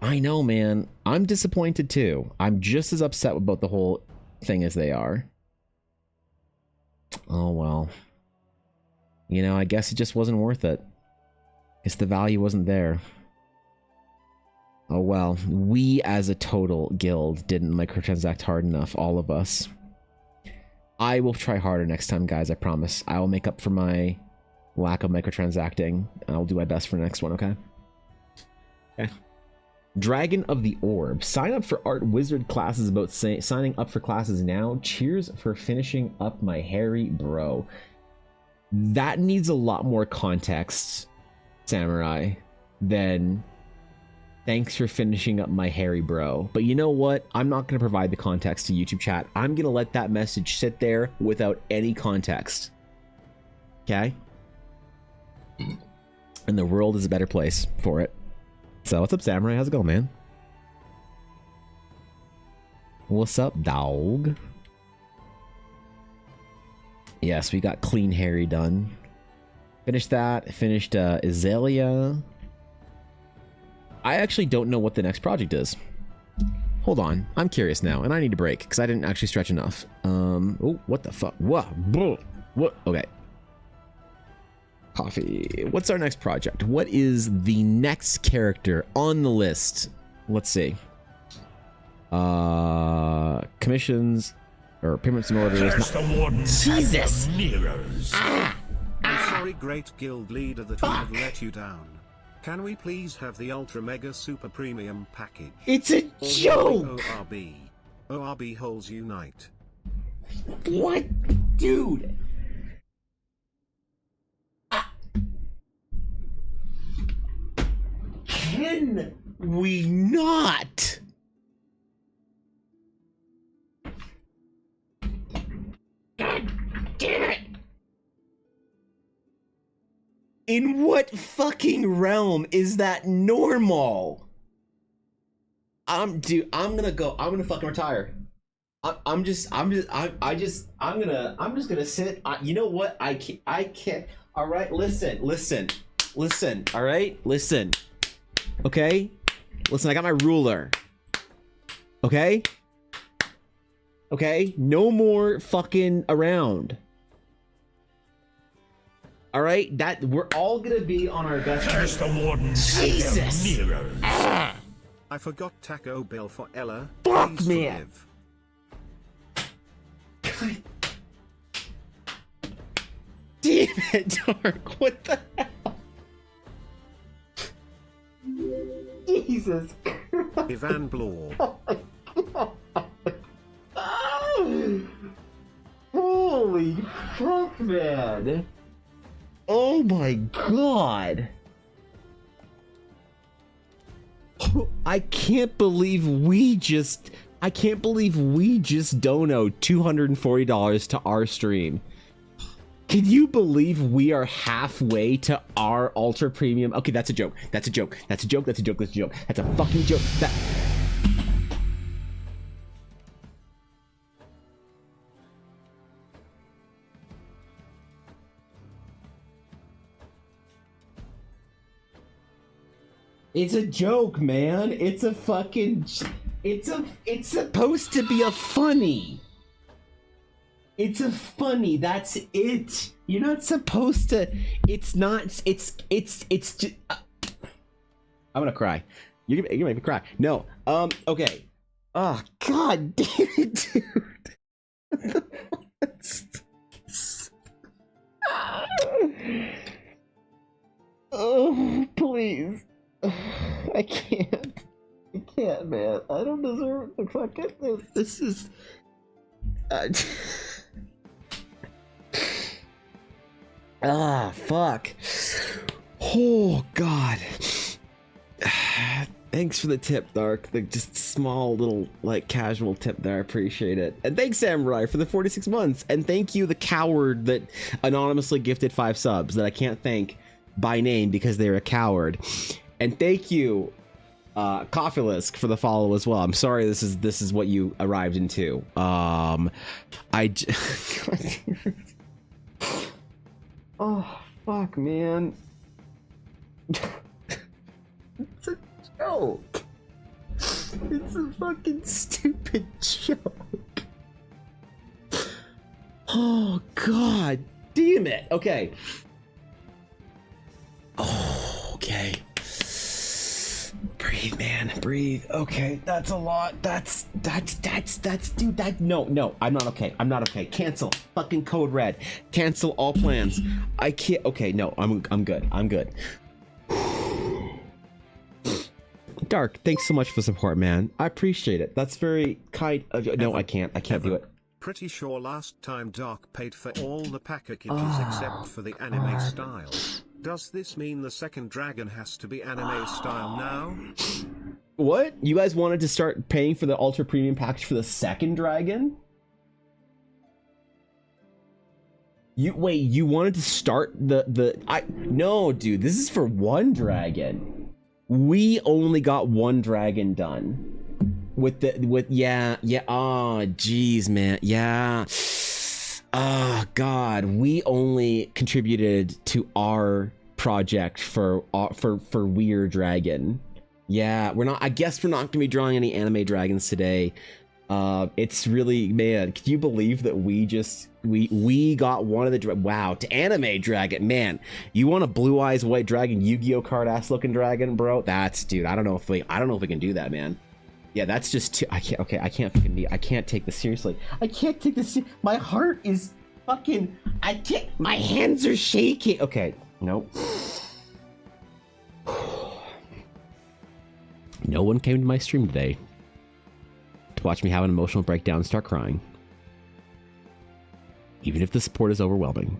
Speaker 1: I know, man. I'm disappointed too. I'm just as upset about the whole thing as they are. Oh well. You know, I guess it just wasn't worth it. Guess the value wasn't there. Oh well, we as a total guild didn't microtransact hard enough, all of us. I will try harder next time, guys, I promise. I will make up for my lack of microtransacting, and I'll do my best for the next one, okay? Okay. Dragon of the Orb. Sign up for Art Wizard classes about signing up for classes now. Cheers for finishing up my hairy bro. That needs a lot more context, Samurai, than thanks for finishing up my hairy bro. But you know what? I'm not going to provide the context to YouTube chat. I'm going to let that message sit there without any context. Okay? And the world is a better place for it. So what's up, Samurai? How's it going, man? What's up, dog? Yes, we got Clean Harry done. Finished that. Finished Azalea. I actually don't know what the next project is. Hold on. I'm curious now, and I need a break because I didn't actually stretch enough. Oh, what the fuck? What? What? Okay. Coffee. What's our next project? What is the next character on the list? Let's see. Commissions or payments and orders. Jesus!
Speaker 3: I'm sorry, great guild leader, that we have let you down. Can we please have the ultra mega super premium package?
Speaker 1: It's a joke!
Speaker 3: ORB. ORB holes unite.
Speaker 1: What? Dude! Can we not? God damn it! In what fucking realm is that normal? Dude, I'm gonna fucking retire. I'm just gonna sit. You know what? I can't. All right, listen. All right, listen. Okay, listen. I got my ruler. Okay. No more fucking around. All right, that we're all gonna be on our best.
Speaker 2: Curse the wardens and their
Speaker 1: Jesus.
Speaker 2: mirrors.
Speaker 3: I forgot Taco Bill for Ella.
Speaker 1: Fuck,
Speaker 3: Please
Speaker 1: man.
Speaker 3: forgive.
Speaker 1: Damn it, Dark. What the hell? Jesus Christ.
Speaker 3: Ivan Blor.
Speaker 1: Holy fuck, man. Oh my god. I can't believe we just dono $240 to our stream. Can you believe we are halfway to our ultra premium? Okay, that's a joke. That's a joke. That's a joke. That's a joke. That's a joke. That's a fucking joke. It's a joke, man. It's a fucking... It's supposed to be a funny. It's a funny. That's it. You're not supposed to... It's not... It's just... I'm gonna cry. You're gonna make me cry. No. Okay. Oh, god damn it, dude. Oh, please. I can't, man. I don't deserve the fucking this. This is. Fuck. Oh, God. Thanks for the tip, Dark. The just small little, like, casual tip there. I appreciate it. And thanks, Samurai, for the 46 months. And thank you, the coward that anonymously gifted 5 subs that I can't thank by name because they're a coward. And thank you, Coffeelisk, for the follow as well. I'm sorry this is what you arrived into. Oh, fuck, man. It's a joke. It's a fucking stupid joke. Oh, god damn it. Okay. Oh, okay. Breathe, man. Breathe. Okay, that's a lot. That's dude, no, I'm not okay. I'm not okay. Cancel. Fucking code red. Cancel all plans. I can't. Okay, no, I'm good. I'm good. Dark, thanks so much for the support, man. I appreciate it. That's very kind of you. No, I can't do it.
Speaker 3: Pretty sure last time Dark paid for all the packages except for the anime style. Does this mean the second dragon has to be anime style now?
Speaker 1: What? You guys wanted to start paying for the ultra premium package for the second dragon? You wanted to start no, dude, this is for one dragon. We only got one dragon done. Yeah, oh jeez, man. Yeah. Oh god, we only contributed to our project for Weird Dragon. Yeah, I guess we're not gonna be drawing any anime dragons today. It's really, man, can you believe that we got one of the wow, to anime dragon, man. You want a blue eyes white dragon Yu-Gi-Oh card ass looking dragon, bro? That's, dude, I don't know if we can do that, man. Yeah, that's just too, I can't take this seriously. I can't take this my heart is fucking, my hands are shaking. Okay, nope. No one came to my stream today to watch me have an emotional breakdown and start crying. Even if the support is overwhelming.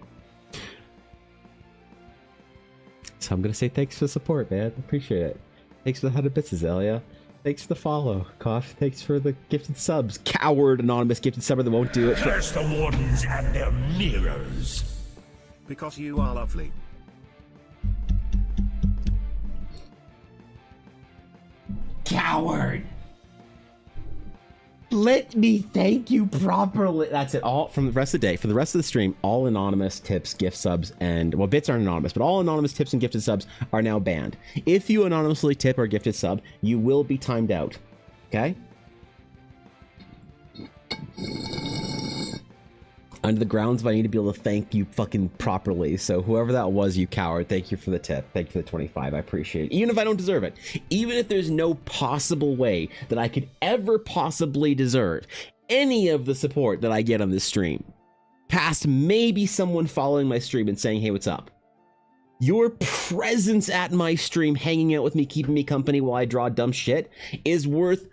Speaker 1: So I'm gonna say thanks for the support, man. Appreciate it. Thanks for the 100 bits, Azalea. Thanks for the follow, Koff. Thanks for the gifted subs. Coward anonymous gifted subber that won't do it.
Speaker 2: Curse the wardens and their mirrors.
Speaker 3: Because you are lovely.
Speaker 1: Coward! Let me thank you properly. That's it. All from the rest of the day. For the rest of the stream, all anonymous tips, gift subs, and well, bits aren't anonymous, but all anonymous tips and gifted subs are now banned. If you anonymously tip or gifted sub, you will be timed out. Okay? under the grounds, but I need to be able to thank you fucking properly. So whoever that was, you coward, thank you for the tip. Thank you for the 25. I appreciate it. Even if I don't deserve it. Even if there's no possible way that I could ever possibly deserve any of the support that I get on this stream, past maybe someone following my stream and saying, hey, what's up? Your presence at my stream, hanging out with me, keeping me company while I draw dumb shit, is worth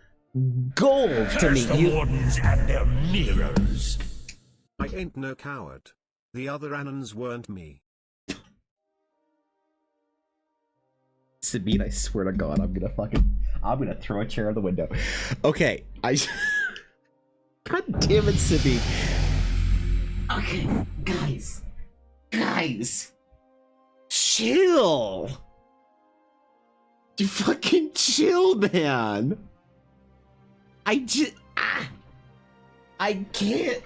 Speaker 1: gold to me.
Speaker 2: The wardens and their mirrors.
Speaker 3: I ain't no coward. The other Annans weren't me.
Speaker 1: Sabine, I swear to God, I'm gonna throw a chair out the window. Okay, God damn it, Sabine. Okay, guys, chill. You fucking chill, man. I can't.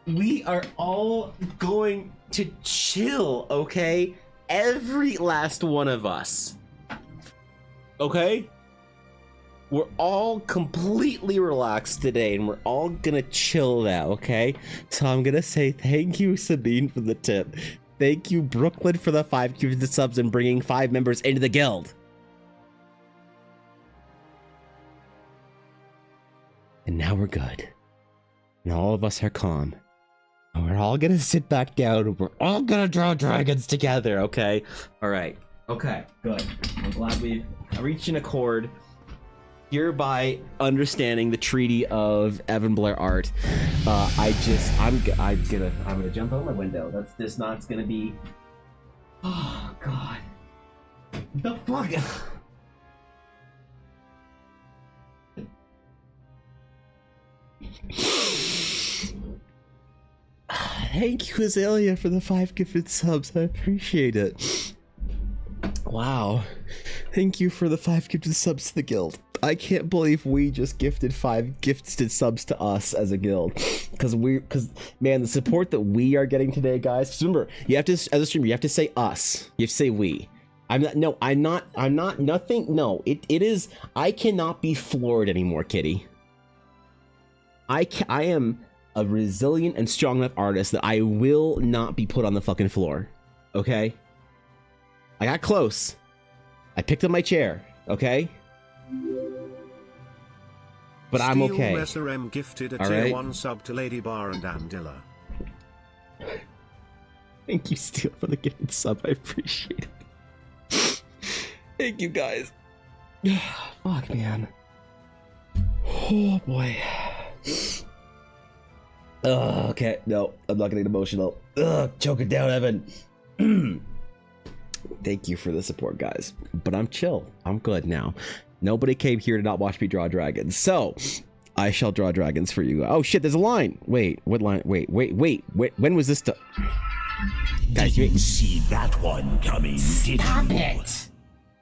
Speaker 1: We are all going to chill, okay? Every last one of us. Okay? We're all completely relaxed today, and we're all gonna chill now, okay? So I'm gonna say thank you, Sabine, for the tip. Thank you, Brooklyn, for the 5 gifted subs and bringing 5 members into the guild. And now we're good. And all of us are calm. And we're all gonna sit back down, and we're all gonna draw dragons together, okay? Alright. Okay, good. I'm glad we've reached an accord, hereby understanding the treaty of Evan Blair Art. I'm gonna jump out my window. That's just not, it's gonna be, oh God, the fuck. Thank you, Azalea, for the 5 gifted subs. I appreciate it. Wow. Thank you for the 5 gifted subs to the guild. I can't believe we just gifted 5 gifted subs to us as a guild. Because man, the support that we are getting today, guys. 'Cause remember, you have to, as a streamer, you have to say us. You have to say we. It is, I cannot be floored anymore, kitty. I am a resilient and strong enough artist that I will not be put on the fucking floor. Okay? I got close. I picked up my chair, okay? But I'm okay.
Speaker 3: Messer M gifted a
Speaker 1: All
Speaker 3: tier
Speaker 1: right?
Speaker 3: 1 sub to Lady Bar and Andilla.
Speaker 1: Thank you, Steel, for the gifted sub. I appreciate it. Thank you, guys. Fuck, man. Oh, boy. Okay, no, I'm not getting emotional. Choke it down, Evan. Thank you for the support, guys. But I'm chill. I'm good now. Nobody came here to not watch me draw dragons. So, I shall draw dragons for you. Oh shit, there's a line. Wait, what line? Wait. When was this? Guys,
Speaker 2: you didn't see that one coming, did you?
Speaker 1: Stop it!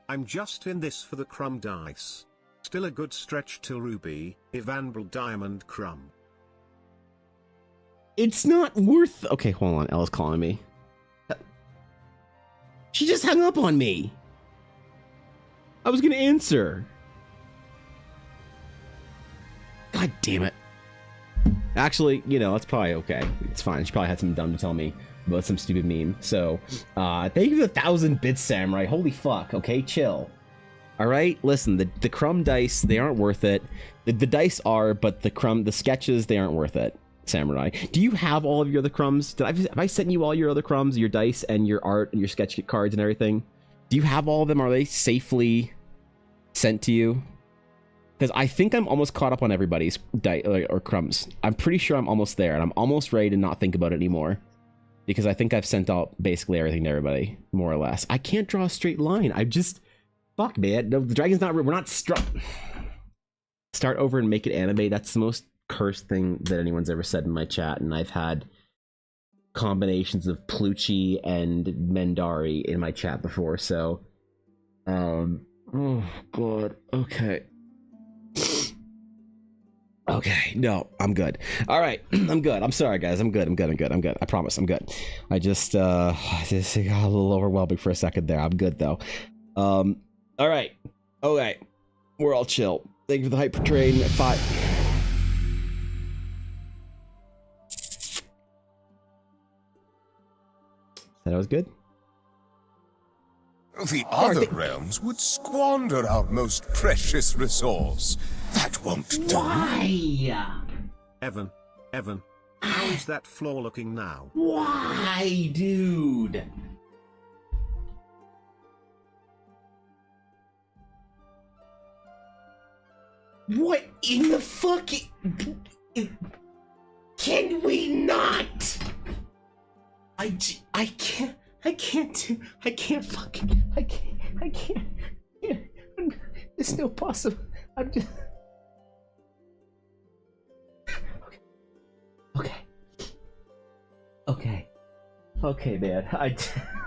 Speaker 3: I'm just in this for the crumb dice. Still a good stretch till Ruby, Evanbril Diamond Crumb.
Speaker 1: It's not worth... Okay, hold on. Ella's calling me. She just hung up on me. I was gonna answer. God damn it. Actually, you know, that's probably okay. It's fine. She probably had something dumb to tell me about some stupid meme. So, thank you for the 1,000 bits, Samurai. Holy fuck. Okay, chill. All right, listen. The crumb dice, they aren't worth it. The dice are, but the sketches, they aren't worth it. Samurai, do you have all of your other crumbs? Have I sent you all your other crumbs, your dice and your art and your sketch cards and everything? Do you have all of them? Are they safely sent to you? Because I think I'm almost caught up on everybody's or crumbs. I'm pretty sure I'm almost there, and I'm almost ready to not think about it anymore. Because I think I've sent out basically everything to everybody, more or less. I can't draw a straight line. I just... Fuck, man. No, the dragon's not... We're not struck. Start over and make it anime. That's the most cursed thing that anyone's ever said in my chat, and I've had combinations of Plucci and Mendari in my chat before, so oh god, okay, no, I'm good. All right, I'm good. I'm sorry, guys. I'm good. I promise, I'm good. I just got a little overwhelming for a second there. I'm good though. All right, okay, we're all chill. Thank you for the hyper train. 5. That was good.
Speaker 4: The other realms would squander our most precious resource. That won't do.
Speaker 5: Why?
Speaker 3: Evan, how is that floor looking now?
Speaker 5: Why, dude? What in the fuck? Can we not? I can't fucking, I can't. There's no possible. I'm just. Okay, man.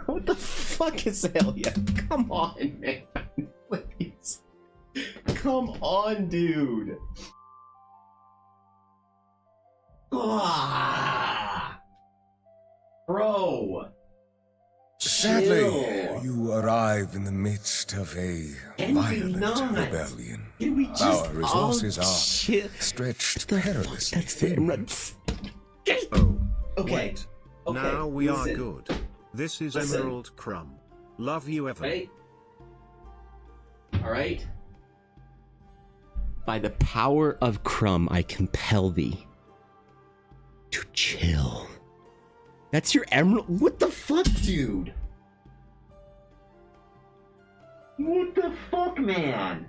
Speaker 5: What the fuck is Alia? Come on, man. Please. Come on, dude. Bro.
Speaker 4: Sadly,
Speaker 5: Chill.
Speaker 4: you arrive in the midst of a violent rebellion.
Speaker 5: Can we just
Speaker 4: Our resources are stretched perilously thin.
Speaker 3: Oh,
Speaker 5: Okay.
Speaker 3: wait.
Speaker 5: Okay,
Speaker 3: Now we are
Speaker 5: listen.
Speaker 3: good. This is
Speaker 5: Listen.
Speaker 3: Emerald Crumb. Love you, Evan.
Speaker 5: Right? Alright? By the power of Crumb, I compel thee to chill. That's your emerald. What the fuck, dude? What the fuck, man?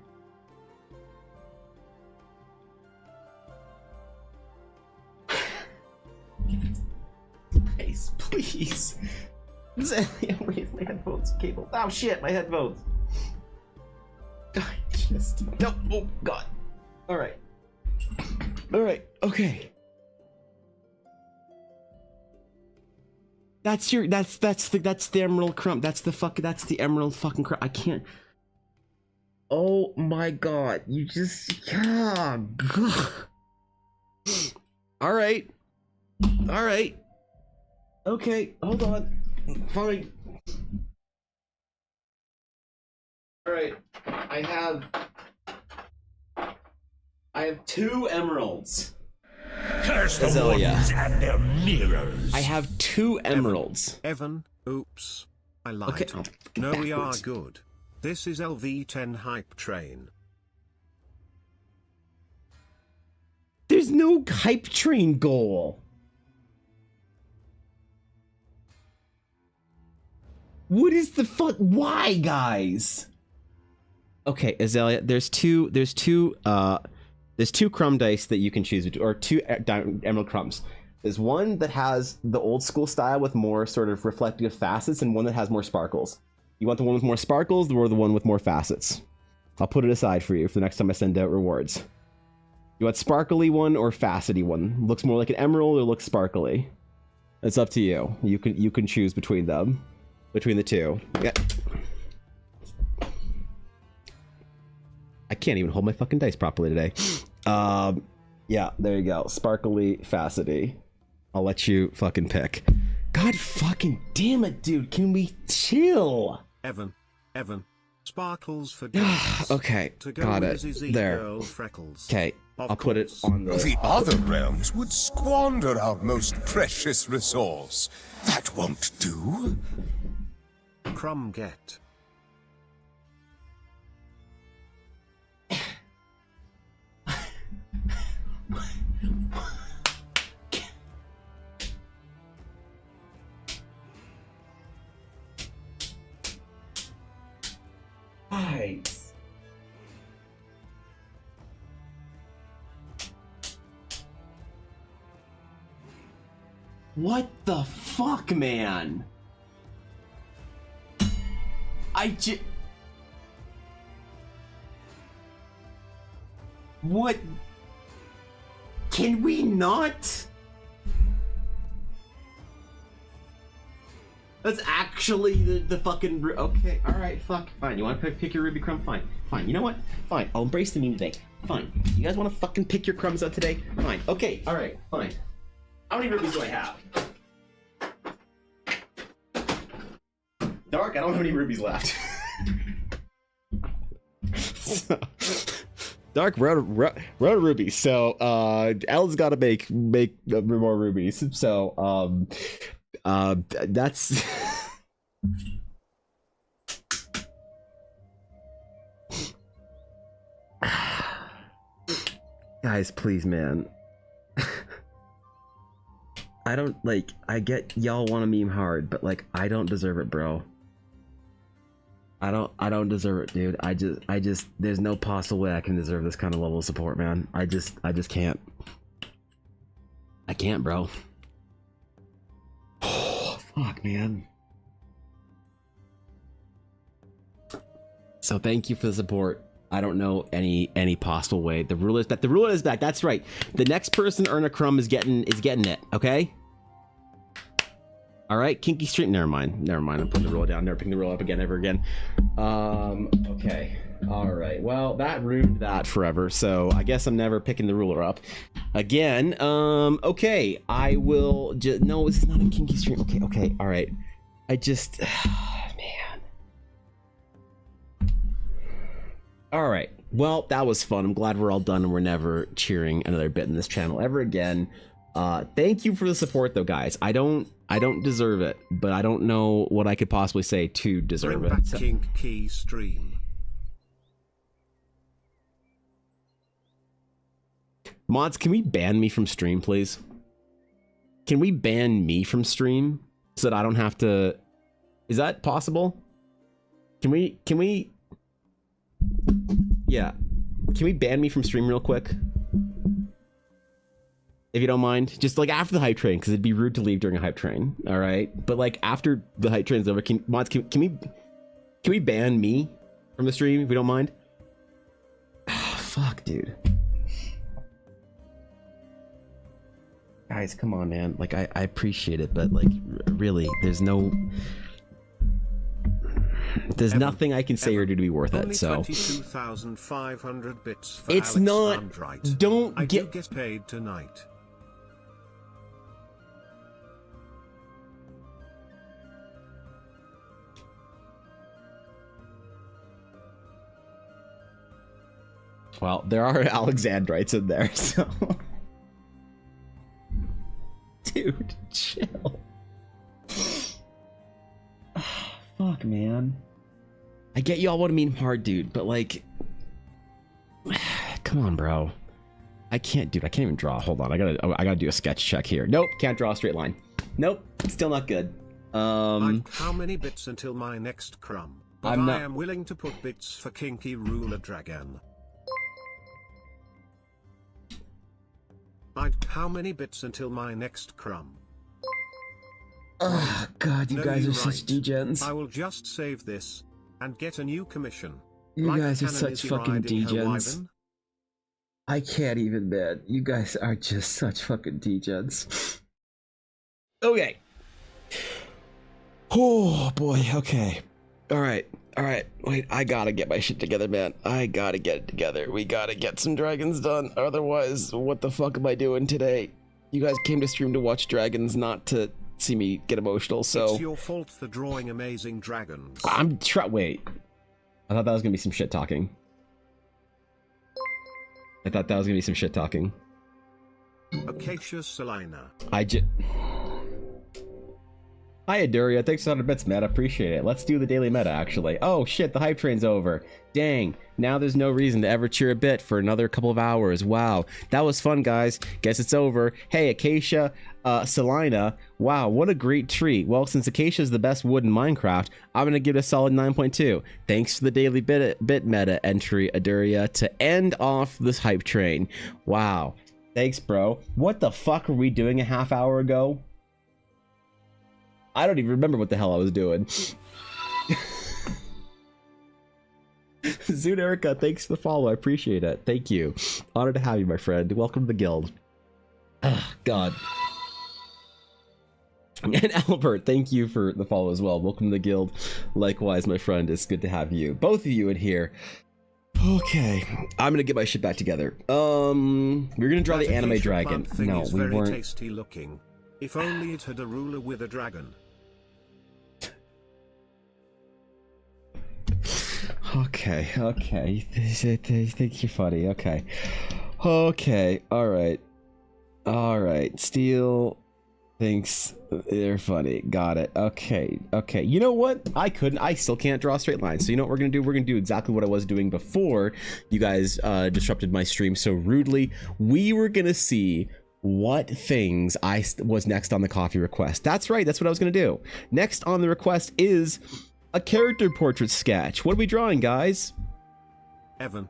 Speaker 5: Guys, please. Where's my headphones cable? Oh shit, my headphones. God, just no. Oh God. All right. Okay. That's the emerald crumb. That's the emerald fucking crumb. I can't. Oh my God! You just. Ah, God. All right. Okay, hold on. Fine. All right. I have 2 emeralds.
Speaker 2: Curse the
Speaker 5: Azalea.
Speaker 2: wardens and their mirrors.
Speaker 5: I have 2 emeralds.
Speaker 3: Evan, oops. I lied.
Speaker 5: Okay, I'll
Speaker 3: No, we are
Speaker 5: backwards.
Speaker 3: good. This is LV10 Hype Train.
Speaker 5: There's no hype train goal. What is the fuck? Why, guys? Okay, Azalea, there's two crumb dice that you can choose, or 2 emerald crumbs. There's one that has the old school style with more sort of reflective facets, and one that has more sparkles. You want the one with more sparkles, or the one with more facets? I'll put it aside for you for the next time I send out rewards. You want sparkly one or facety one? Looks more like an emerald or looks sparkly? It's up to you. You can choose between them. Between the 2. Yeah. I can't even hold my fucking dice properly today. Yeah, there you go. Sparkly, facety. I'll let you fucking pick. God fucking damn it, dude. Can we chill?
Speaker 3: Evan. Sparkles for girls.
Speaker 1: Okay,
Speaker 3: To go
Speaker 1: got
Speaker 3: with
Speaker 1: it.
Speaker 3: Zizzy
Speaker 1: There.
Speaker 3: Girl Freckles.
Speaker 1: Okay,
Speaker 3: Of
Speaker 1: I'll put it
Speaker 3: course.
Speaker 1: on the...
Speaker 4: The other realms would squander our most precious resource. That won't do.
Speaker 3: Crumb get.
Speaker 5: Guys. What the fuck, man? What? Can we not? That's actually the fucking... Okay, alright, fuck. Fine, you want to pick your ruby crumb? Fine. Fine, you know what? Fine, I'll embrace the meme today. Fine. You guys want to fucking pick your crumbs out today? Fine. Okay, alright, fine. How many rubies do I have? Dark, I don't have any rubies left. So, Dark, we're out of rubies, so Alan's got to make more rubies. So that's Guys, please, man. I don't, like, I get y'all want to meme hard, but, like, I don't deserve it, bro. I don't deserve it, dude. I just, there's no possible way I can deserve this kind of level of support, man. I just can't. I can't, bro. Oh, fuck, man. So thank you for the support. I don't know any possible way. The ruler is back. The ruler is back. That's right. The next person to earn a crumb is getting it. Okay. All right. Kinky stream. Never mind. I'm putting the ruler down. Never picking the ruler up again. Ever again. Okay. All right. Well, that ruined that forever. So I guess I'm never picking the ruler up again. Okay. I will just. No, this is not a kinky stream. Okay. All right. I just. Man. All right. Well, that was fun. I'm glad we're all done and we're never cheering another bit in this channel ever again. Thank you for the support, though, guys. I don't deserve it, but I don't know what I could possibly say to deserve
Speaker 3: Bring
Speaker 5: it.
Speaker 3: back Kinky stream.
Speaker 1: Mods, can we ban me from stream, please? Can we ban me from stream so that I don't have to? Is that possible? Can we? Yeah. Can we ban me from stream real quick? If you don't mind. Just like after the hype train, because it'd be rude to leave during a hype train. All right. But like after the hype train's over, mods, can we ban me from the stream if we don't mind? Oh, fuck, dude. Guys, come on, man. Like I appreciate it, but like really, there's nothing I can say or do to be worth it. So
Speaker 3: 22,500 bits for
Speaker 1: it's
Speaker 3: Alex
Speaker 1: not.
Speaker 3: Andrite.
Speaker 1: Don't
Speaker 3: I
Speaker 1: get.
Speaker 3: do get paid tonight.
Speaker 1: Well, there are Alexandrites in there, so. Dude, chill. Oh, fuck, man. I get you all want to meme hard, dude, but like, come on, bro. I can't even draw. Hold on, I gotta do a sketch check here. Nope, can't draw a straight line. Nope, still not good.
Speaker 3: How many bits until my next crumb? But
Speaker 1: I'm not.
Speaker 3: I am willing to put bits for Kinky Ruler Dragon. How many bits until my next crumb?
Speaker 1: Oh god, you
Speaker 3: No,
Speaker 1: guys
Speaker 3: you're
Speaker 1: are such
Speaker 3: right.
Speaker 1: degens.
Speaker 3: I will just save this and get a new commission.
Speaker 1: You
Speaker 3: Like
Speaker 1: guys are
Speaker 3: Canon
Speaker 1: such
Speaker 3: is
Speaker 1: fucking
Speaker 3: riding her
Speaker 1: degens.
Speaker 3: wyvern.
Speaker 1: I can't even, man. You guys are just such fucking degens. Okay. Oh boy. Okay. All right. Wait, I gotta get my shit together, man. I gotta get it together. We gotta get some dragons done. Otherwise, what the fuck am I doing today? You guys came to stream to watch dragons, not to see me get emotional. So
Speaker 3: It's your fault for drawing amazing dragons.
Speaker 1: Wait. I thought that was gonna be some shit talking.
Speaker 3: Acacia Salina.
Speaker 1: Hi, Aduria. Thanks for 100 bits, man. I appreciate it. Let's do the daily meta, actually. Oh, shit. The hype train's over. Dang. Now there's no reason to ever cheer a bit for another couple of hours. Wow. That was fun, guys. Guess it's over. Hey, Acacia Salina. Wow, what a great treat. Well, since Acacia is the best wood in Minecraft, I'm going to give it a solid 9.2. Thanks for the daily bit meta entry, Aduria, to end off this hype train. Wow. Thanks, bro. What the fuck were we doing a half hour ago? I don't even remember what the hell I was doing. Zoot Erica, thanks for the follow. I appreciate it. Thank you. Honored to have you, my friend. Welcome to the guild. God. And Albert, thank you for the follow as well. Welcome to the guild. Likewise, my friend. It's good to have you. Both of you in here. Okay. I'm gonna get my shit back together. We're gonna draw
Speaker 3: That
Speaker 1: the anime
Speaker 3: acacia
Speaker 1: dragon.
Speaker 3: plant thing
Speaker 1: No,
Speaker 3: is
Speaker 1: we
Speaker 3: very
Speaker 1: weren't.
Speaker 3: tasty looking. If only it had a ruler with a dragon.
Speaker 1: Okay. Think you're funny. Okay. All right. Steel
Speaker 5: Thanks. They're funny. Got it. Okay. Okay. You know what? I still can't draw a straight line. So you know what we're going to do? We're going to do exactly what I was doing before you guys disrupted my stream so rudely. We were going to see what things was next on the coffee request. That's right. That's what I was going to do. Next on the request is a character portrait sketch. What are we drawing, guys?
Speaker 3: Evan.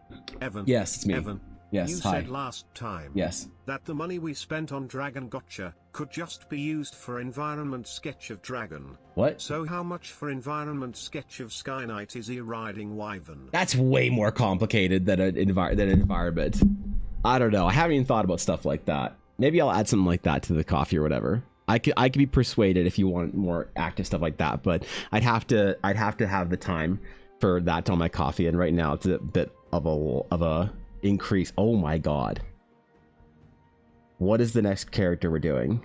Speaker 5: Yes, it's me.
Speaker 3: Evan.
Speaker 5: Yes,
Speaker 3: You
Speaker 5: hi.
Speaker 3: said last time
Speaker 5: Yes.
Speaker 3: that the money we spent on Dragon Gotcha could just be used for environment sketch of Dragon.
Speaker 5: What?
Speaker 3: So how much for environment sketch of Sky Knight is he riding Wyvern?
Speaker 5: That's way more complicated than an environment. I don't know. I haven't even thought about stuff like that. Maybe I'll add something like that to the coffee or whatever. I could be persuaded if you want more active stuff like that, but I'd have to have the time for that on my coffee, and right now it's a bit of a increase. Oh my god. What is the next character we're doing?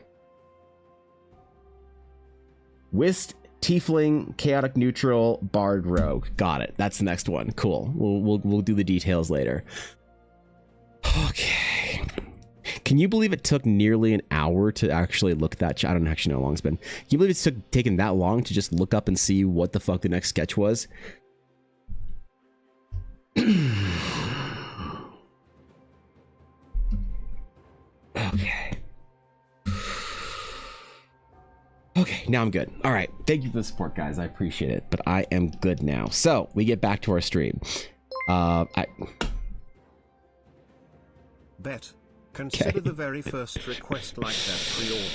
Speaker 5: Whist, Tiefling, Chaotic Neutral, Bard, Rogue. Got it. That's the next one. Cool. We'll do the details later. Okay. Can you believe it took nearly an hour to actually look that? I don't actually know how long it's been. Can you believe it's taken that long to just look up and see what the fuck the next sketch was? Okay. Okay, now I'm good. All right. Thank you for the support, guys. I appreciate it, but I am good now. So we get back to our stream.
Speaker 3: Bet. Consider the very first request like that pre-ordered.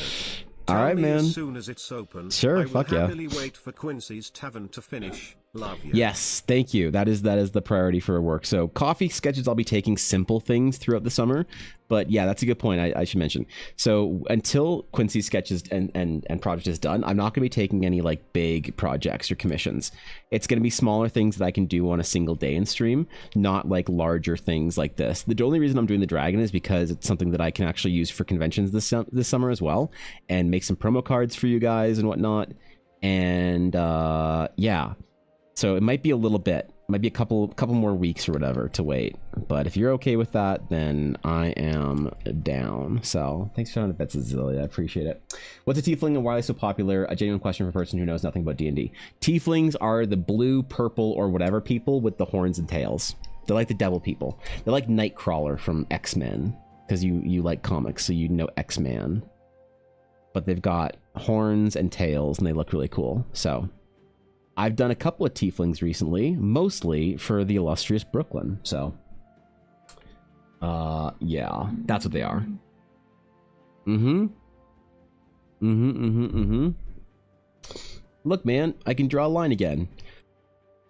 Speaker 3: Tell
Speaker 5: All right,
Speaker 3: me
Speaker 5: man.
Speaker 3: As soon as it's open,
Speaker 5: Sure,
Speaker 3: I will
Speaker 5: fuck yeah.
Speaker 3: happily wait for Quincy's Tavern to finish. Love you.
Speaker 5: Yes, thank you. That is the priority for work. So coffee sketches, I'll be taking simple things throughout the summer. But yeah, that's a good point. I should mention. So until Quincy's sketches and project is done, I'm not going to be taking any like big projects or commissions. It's going to be smaller things that I can do on a single day in stream, not like larger things like this. The only reason I'm doing the dragon is because it's something that I can actually use for conventions this summer as well, and make some promo cards for you guys and whatnot. And yeah. So it might be a little bit, might be a couple more weeks or whatever to wait. But if you're okay with that, then I am down. So thanks for the bets, Azealia. I appreciate it. What's a tiefling and why are they so popular? A genuine question for a person who knows nothing about D&D. Tieflings are the blue, purple, or whatever people with the horns and tails. They're like the devil people. They're like Nightcrawler from X-Men, because you like comics, so you know X-Man. But they've got horns and tails, and they look really cool. So I've done a couple of tieflings recently, mostly for the illustrious Brooklyn. So, yeah, that's what they are. Look, man, I can draw a line again.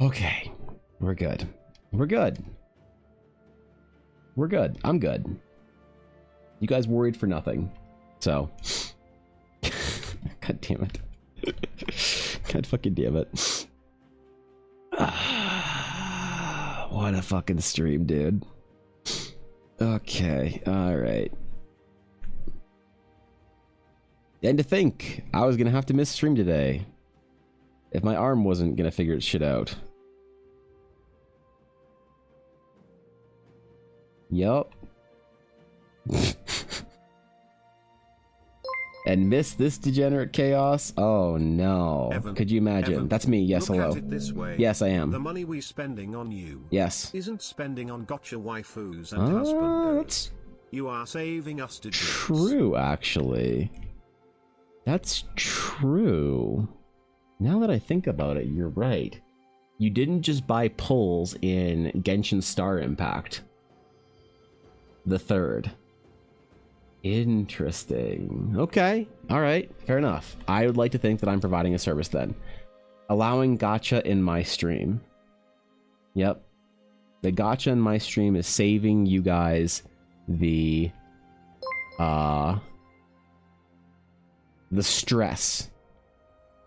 Speaker 5: Okay, we're good. We're good. We're good. I'm good. You guys worried for nothing. So, god damn it. God fucking damn it. What a fucking stream, dude. Okay, alright. And to think, I was gonna have to miss stream today if my arm wasn't gonna figure its shit out. Yup. And miss this degenerate chaos? Oh no.
Speaker 3: Evan,
Speaker 5: could you imagine?
Speaker 3: Evan,
Speaker 5: That's me. Yes,
Speaker 3: look
Speaker 5: hello.
Speaker 3: at it this way.
Speaker 5: Yes, I am.
Speaker 3: The money we're spending on you
Speaker 5: Yes.
Speaker 3: isn't spending on gotcha waifus and husbandos.
Speaker 5: That's
Speaker 3: You are saving us to
Speaker 5: true, actually. That's true. Now that I think about it, you're right. You didn't just buy pulls in Genshin Star Impact. The third. Interesting. Okay. All right. Fair enough. I would like to think that I'm providing a service then. Allowing gacha in my stream. Yep. The gacha in my stream is saving you guys the stress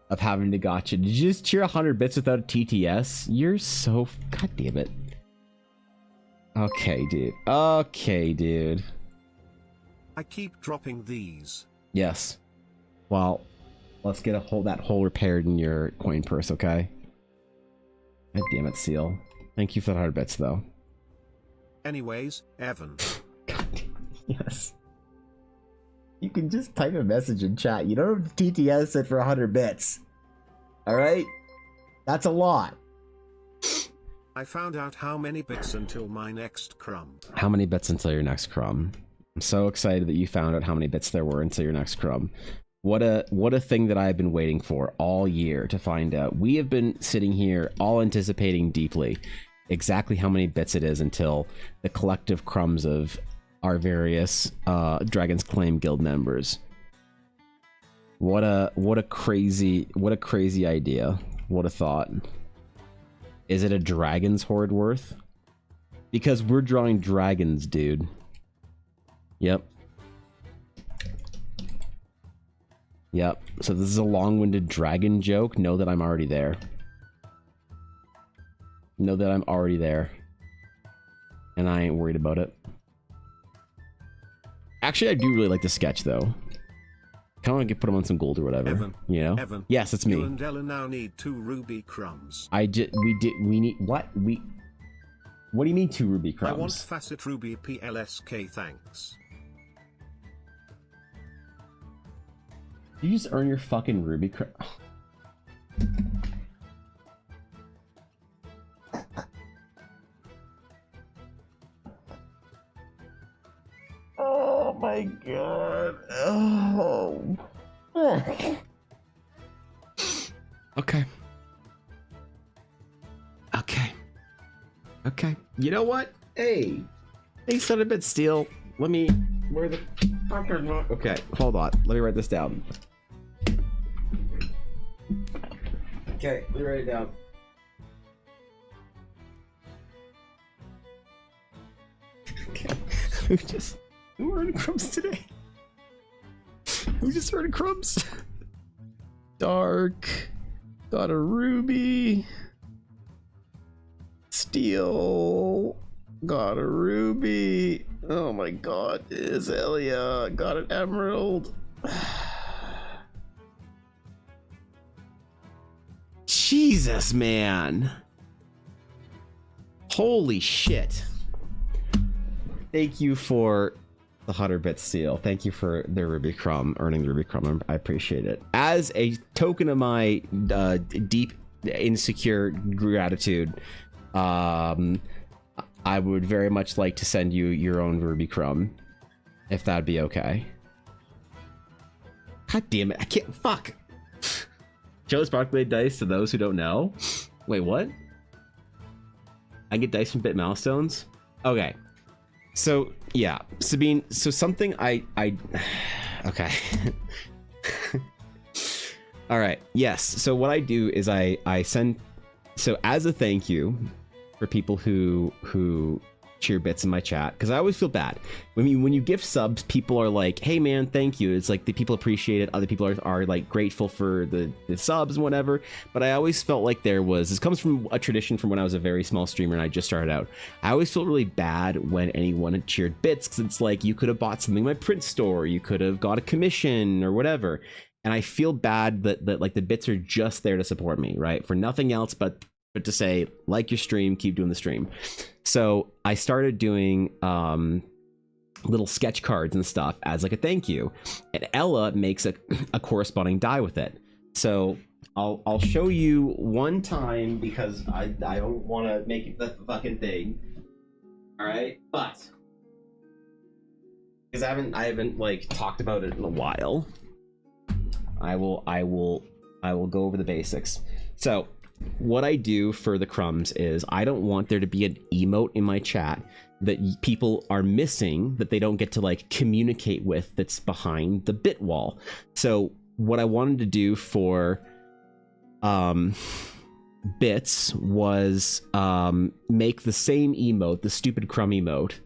Speaker 5: of having to gacha. Did you just cheer 100 bits without a TTS? You're so... God damn it. Okay, dude. Okay, dude.
Speaker 3: I keep dropping these.
Speaker 5: Yes. Well, let's get that hole repaired in your coin purse, okay? God damn it, Seal. Thank you for the 100 bits, though.
Speaker 3: Anyways, Evan.
Speaker 5: God damn it. Yes. You can just type a message in chat. You don't have to TTS it for 100 bits. All right? That's a lot.
Speaker 3: I found out how many bits until my next crumb.
Speaker 1: How many bits until your next crumb? I'm so excited that you found out how many bits there were until your next crumb. What a thing that I've been waiting for all year to find out. We have been sitting here all anticipating deeply exactly how many bits it is until the collective crumbs of our various Dragon's Claim guild members. What a crazy idea. What a thought. Is it a dragon's horde worth? Because we're drawing dragons, dude. Yep. Yep. So this is a long-winded dragon joke. Know that I'm already there. Know that I'm already there. And I ain't worried about it. Actually, I do really like the sketch, though. Kind of put him on some gold or whatever.
Speaker 3: Evan,
Speaker 1: you know?
Speaker 3: Evan,
Speaker 1: yes, it's me.
Speaker 3: You and Ella now need 2 ruby crumbs.
Speaker 1: We need, what? What do you mean 2 ruby crumbs?
Speaker 3: I want facet ruby PLSK, thanks.
Speaker 1: You just earn your fucking ruby crumb. Oh my god. Oh. Okay. Okay. You know what? Hey, son of a bit, Steel. Let me. Where the fuck are my? Okay, hold on. Let me write this down. Okay, let me write it down. Okay. Who earned crumbs today? Who just earned crumbs? Dark. Got a ruby. Steel. Got a ruby. Oh my god. Azalea. Got an emerald. Jesus, man. Holy shit. Thank you for the 100-bit Steel. Thank you for the ruby crumb, earning the ruby crumb. I appreciate it. As a token of my deep, insecure gratitude, I would very much like to send you your own ruby crumb, if that'd be okay. God damn it! I can't. Fuck. Show Sparkblade dice to those who don't know. Wait, what? I get dice from bit milestones. Okay. So yeah, Sabine. So something I okay. All right. Yes. So what I do is I send. So as a thank you for people who cheer bits in my chat, because I always feel bad when you give subs, people are like, hey man, thank you. It's like the people appreciate it, other people are like grateful for the subs and whatever, but I always felt like this comes from a tradition from when I was a very small streamer and I just started out. I always felt really bad when anyone had cheered bits, because it's like you could have bought something in my print store, you could have got a commission or whatever, and I feel bad that like the bits are just there to support me, right, for nothing else but to say, like your stream, keep doing the stream. So I started doing little sketch cards and stuff as like a thank you, and Ella makes a corresponding die with it. So I'll show you one time, because I don't want to make it the fucking thing. All right, but because I haven't like talked about it in a while, I will go over the basics. So what I do for the crumbs is I don't want there to be an emote in my chat that people are missing, that they don't get to like communicate with, that's behind the bit wall. So what I wanted to do for bits was make the same emote, the stupid crumb emote,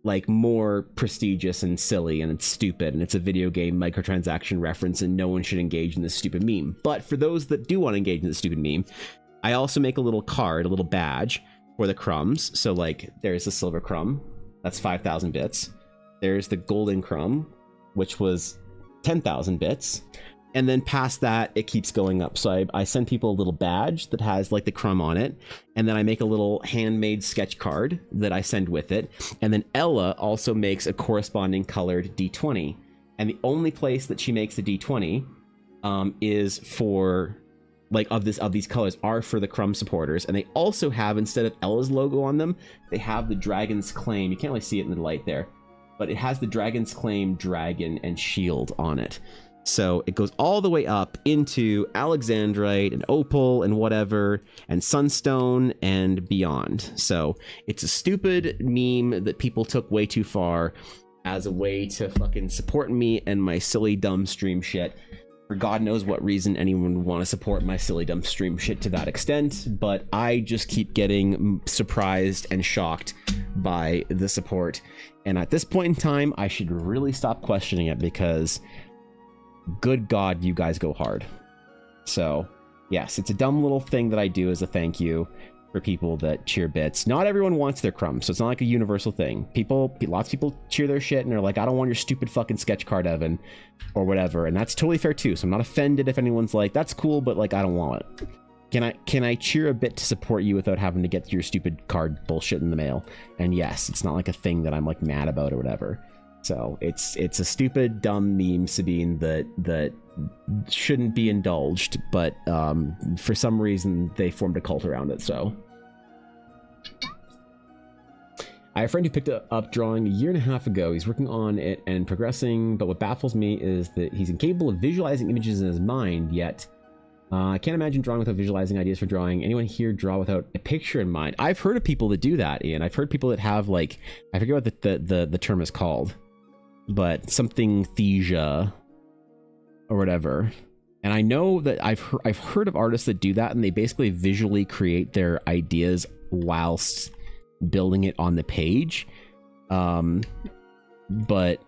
Speaker 1: like more prestigious and silly, and it's stupid, and it's a video game microtransaction reference, and no one should engage in this stupid meme. But for those that do want to engage in this stupid meme, I also make a little card, a little badge for the crumbs. So like there's the silver crumb, that's 5,000 bits. There's the golden crumb, which was 10,000 bits. And then past that, it keeps going up. So I send people a little badge that has like the crumb on it. And then I make a little handmade sketch card that I send with it. And then Ella also makes a corresponding colored D20.
Speaker 5: and the only place that she makes the D20 is for like of these colors are for the Crumb supporters, and they also have, instead of Ella's logo on them, they have the Dragon's Claim. You can't really see it in the light there, but it has the Dragon's Claim dragon and shield on it. So it goes all the way up into Alexandrite and Opal and whatever, and Sunstone and beyond. So it's a stupid meme that people took way too far as a way to fucking support me and my silly dumb stream shit. For God knows what reason anyone would want to support my silly dumb stream shit to that extent, but I just keep getting surprised and shocked by the support. And at this point in time, I should really stop questioning it, because good God, you guys go hard. So yes, it's a dumb little thing that I do as a thank you for people that cheer bits. Not everyone wants their crumbs, so it's not like a universal thing. Lots of people cheer their shit and they're like, I don't want your stupid fucking sketch card, Evan, or whatever, and that's totally fair too. So I'm not offended if anyone's like, that's cool, but like, I don't want it. Can I cheer a bit to support you without having to get your stupid card bullshit in the mail? And yes, it's not like a thing that I'm like mad about or whatever. So it's a stupid dumb meme, Sabine, that shouldn't be indulged, but for some reason they formed a cult around it. So I have a friend who picked up drawing a year and a half ago. He's working on it and progressing, but what baffles me is that he's incapable of visualizing images in his mind yet. I can't imagine drawing without visualizing ideas for drawing. Anyone here draw without a picture in mind? I've heard of people that do that, Ian. I've heard people that have, like, I forget what the term is called, but something thesia or whatever. And I know that I've heard of artists that do that, and they basically visually create their ideas whilst building it on the page. But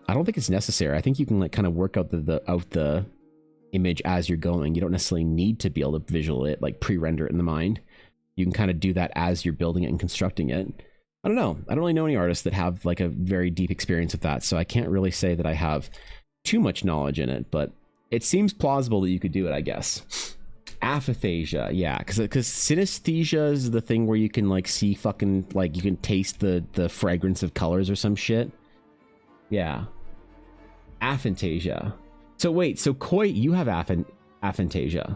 Speaker 5: I don't think it's necessary. I think you can like kind of work out the image as you're going. You don't necessarily need to be able to visual it, like pre-render it in the mind. You can kind of do that as you're building it and constructing it. I don't know. I don't really know any artists that have like a very deep experience with that, so I can't really say that I have too much knowledge in it, but it seems plausible that you could do it, I guess. Aphasia, yeah, because synesthesia is the thing where you can like see fucking, like, you can taste the fragrance of colors or some shit. Yeah. Aphantasia. So wait, so Koi, you have aphantasia.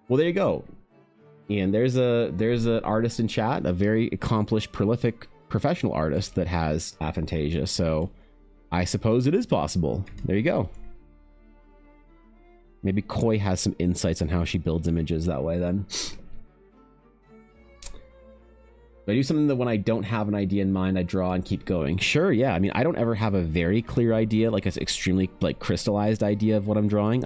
Speaker 5: Well, there you go. And there's an artist in chat, a very accomplished, prolific, professional artist that has aphantasia. So I suppose it is possible. There you go. Maybe Koi has some insights on how she builds images that way then. But I do something that when I don't have an idea in mind, I draw and keep going. Sure, yeah. I mean, I don't ever have a very clear idea, like an extremely like crystallized idea of what I'm drawing.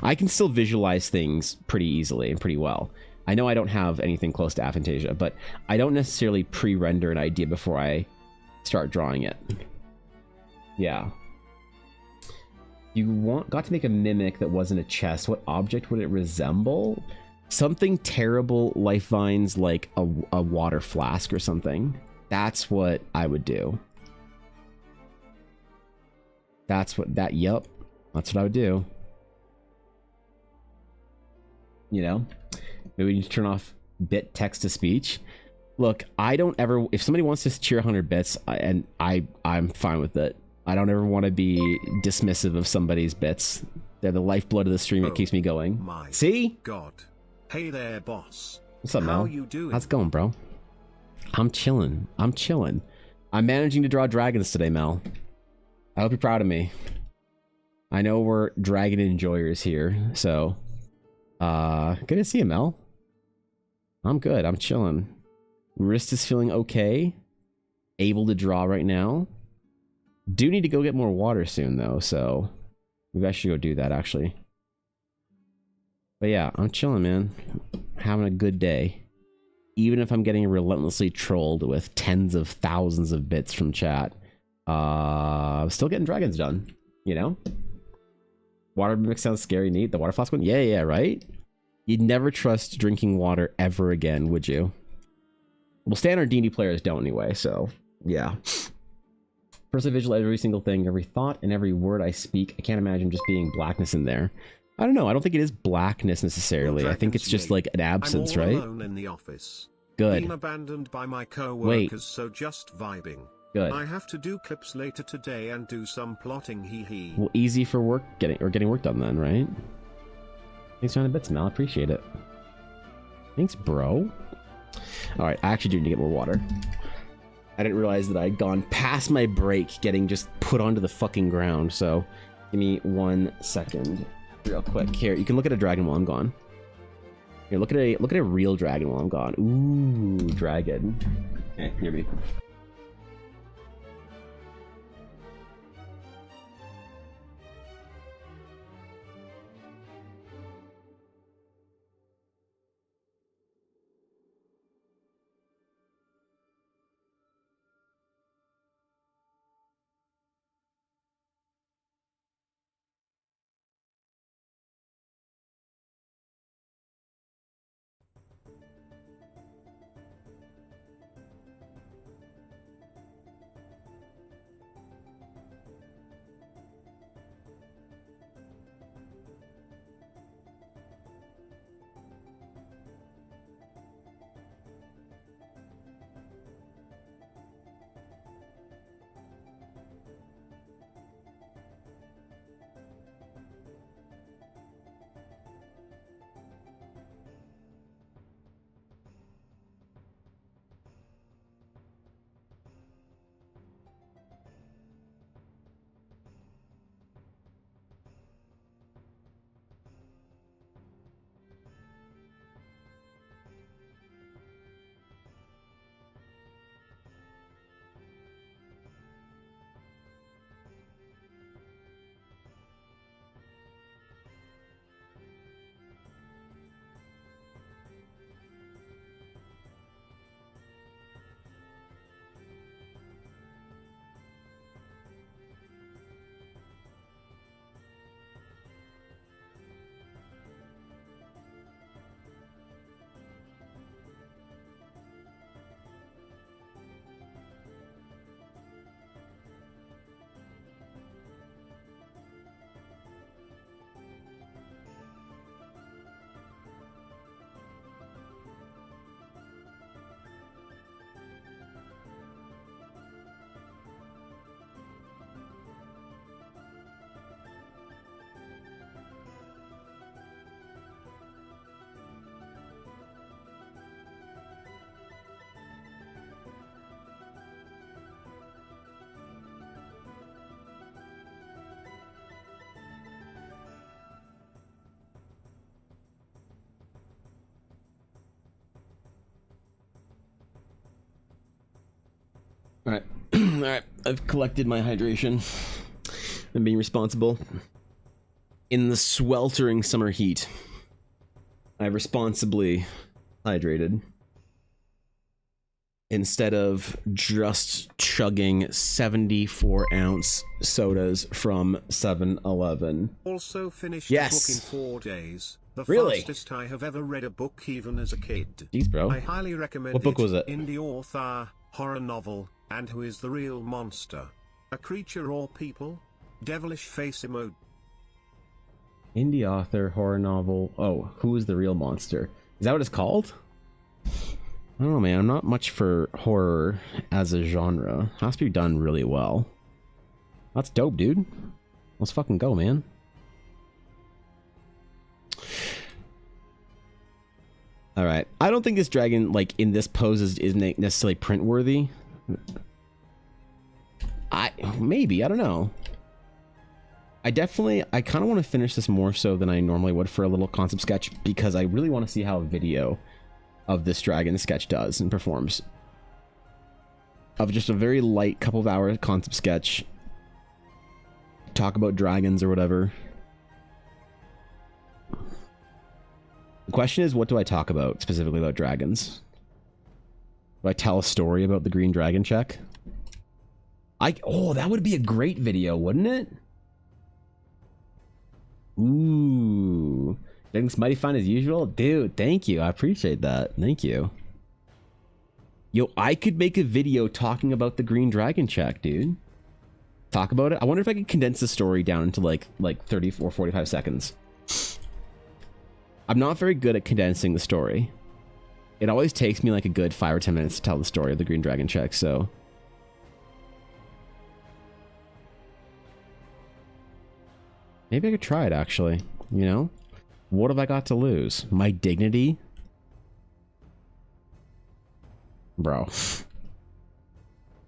Speaker 5: I can still visualize things pretty easily and pretty well. I know I don't have anything close to aphantasia, but I don't necessarily pre-render an idea before I start drawing it. Yeah. You got to make a mimic that wasn't a chest. What object would it resemble? Something terrible, life vines, like a water flask or something. That's what I would do. Yup. That's what I would do. You know? Maybe we need to turn off bit text to speech. Look, I don't ever, if somebody wants to cheer 100 bits, I'm fine with it. I don't ever want to be dismissive of somebody's bits. They're the lifeblood of the stream. It keeps me going.
Speaker 3: My
Speaker 5: See?
Speaker 3: God. Hey there, boss.
Speaker 5: What's up, Mel?
Speaker 3: How you doing?
Speaker 5: How's it going, bro? I'm chilling. I'm managing to draw dragons today, Mel. I hope you're proud of me. I know we're dragon enjoyers here, so good to see you, Mel. I'm good. I'm chilling. Wrist is feeling okay. Able to draw right now. Do need to go get more water soon, though, so maybe I should go do that, actually. But yeah, I'm chilling, man. Having a good day. Even if I'm getting relentlessly trolled with tens of thousands of bits from chat, I'm still getting dragons done, you know? Water mix sounds scary, neat. The water flask one? Yeah, right? You'd never trust drinking water ever again, would you? Well, standard D&D players don't anyway, so yeah. Personally visualize every single thing, every thought, and every word I speak. I can't imagine just being blackness in there. I don't know. I don't think it is blackness necessarily. I think it's just like an absence,
Speaker 3: I'm all
Speaker 5: right?
Speaker 3: alone in the office.
Speaker 5: Good.
Speaker 3: Being abandoned by my co-workers, so just vibing.
Speaker 1: Good.
Speaker 3: I have to do clips later today and do some plotting, hee hee.
Speaker 1: Well, easy for work getting work done then, right? Thanks for the bits, Mal. Appreciate it. Thanks, bro. All right, I actually do need to get more water. I didn't realize that I'd gone past my break getting just put onto the fucking ground. So, give me 1 second, real quick. Here, you can look at a dragon while I'm gone. Here, look at a real dragon while I'm gone. Ooh, dragon. Okay, here we go. All right. All right. I've collected my hydration. I'm being responsible. In the sweltering summer heat, I've responsibly hydrated. Instead of just chugging 74-ounce sodas from 7-Eleven.
Speaker 3: Also finished
Speaker 1: Yes.
Speaker 3: the book in 4 days. The
Speaker 1: Really?
Speaker 3: fastest I have ever read a book even as a kid.
Speaker 1: Jeez, bro.
Speaker 3: I highly recommend
Speaker 1: What book was it?
Speaker 3: Indie author, horror novel, and Who is the Real Monster? A creature or people? Devilish face emoji.
Speaker 1: Indie author, horror novel. Oh, Who is the Real Monster? Is that what it's called? I don't know, man. I'm not much for horror as a genre. Has to be done really well. That's dope, dude. Let's fucking go, man. All right. I don't think this dragon, like, in this pose is necessarily print worthy. Maybe, I don't know. I kind of want to finish this more so than I normally would for a little concept sketch, because I really want to see how a video of this dragon sketch does and performs. Of just a very light couple of hour concept sketch. Talk about dragons or whatever. The question is, what do I talk about specifically about dragons? Do I tell a story about the green dragon check? Oh, that would be a great video, wouldn't it? Ooh. Getting mighty fine as usual? Dude, thank you. I appreciate that. Thank you. Yo, I could make a video talking about the green dragon check, dude. Talk about it. I wonder if I could condense the story down into like 30 or 45 seconds. I'm not very good at condensing the story. It always takes me like a good 5 or 10 minutes to tell the story of the green dragon check, so Maybe I could try it, actually. You know? What have I got to lose? My dignity? Bro.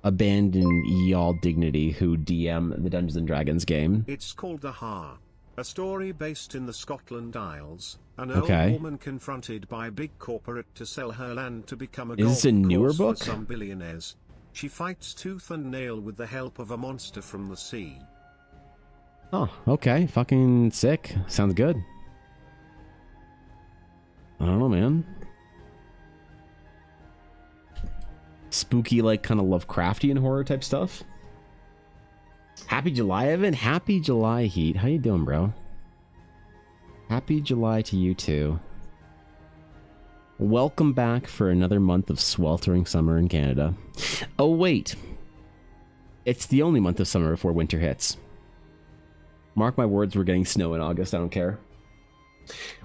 Speaker 1: Abandon y'all dignity who DM the Dungeons and Dragons game.
Speaker 3: It's called The Ha, a story based in the Scotland Isles. An
Speaker 1: Okay.
Speaker 3: old woman confronted by a big corporate to sell her land to become a
Speaker 1: Is this a
Speaker 3: golf
Speaker 1: newer
Speaker 3: course
Speaker 1: book?
Speaker 3: for some billionaires. She fights tooth and nail with the help of a monster from the sea.
Speaker 1: Oh, okay. Fucking sick. Sounds good. I don't know, man. Spooky, like, kind of Lovecraftian horror type stuff. Happy July, Evan. Happy July, Heat. How you doing, bro? Happy July to you, too. Welcome back for another month of sweltering summer in Canada. Oh, wait. It's the only month of summer before winter hits. Mark my words, we're getting snow in August. I don't care.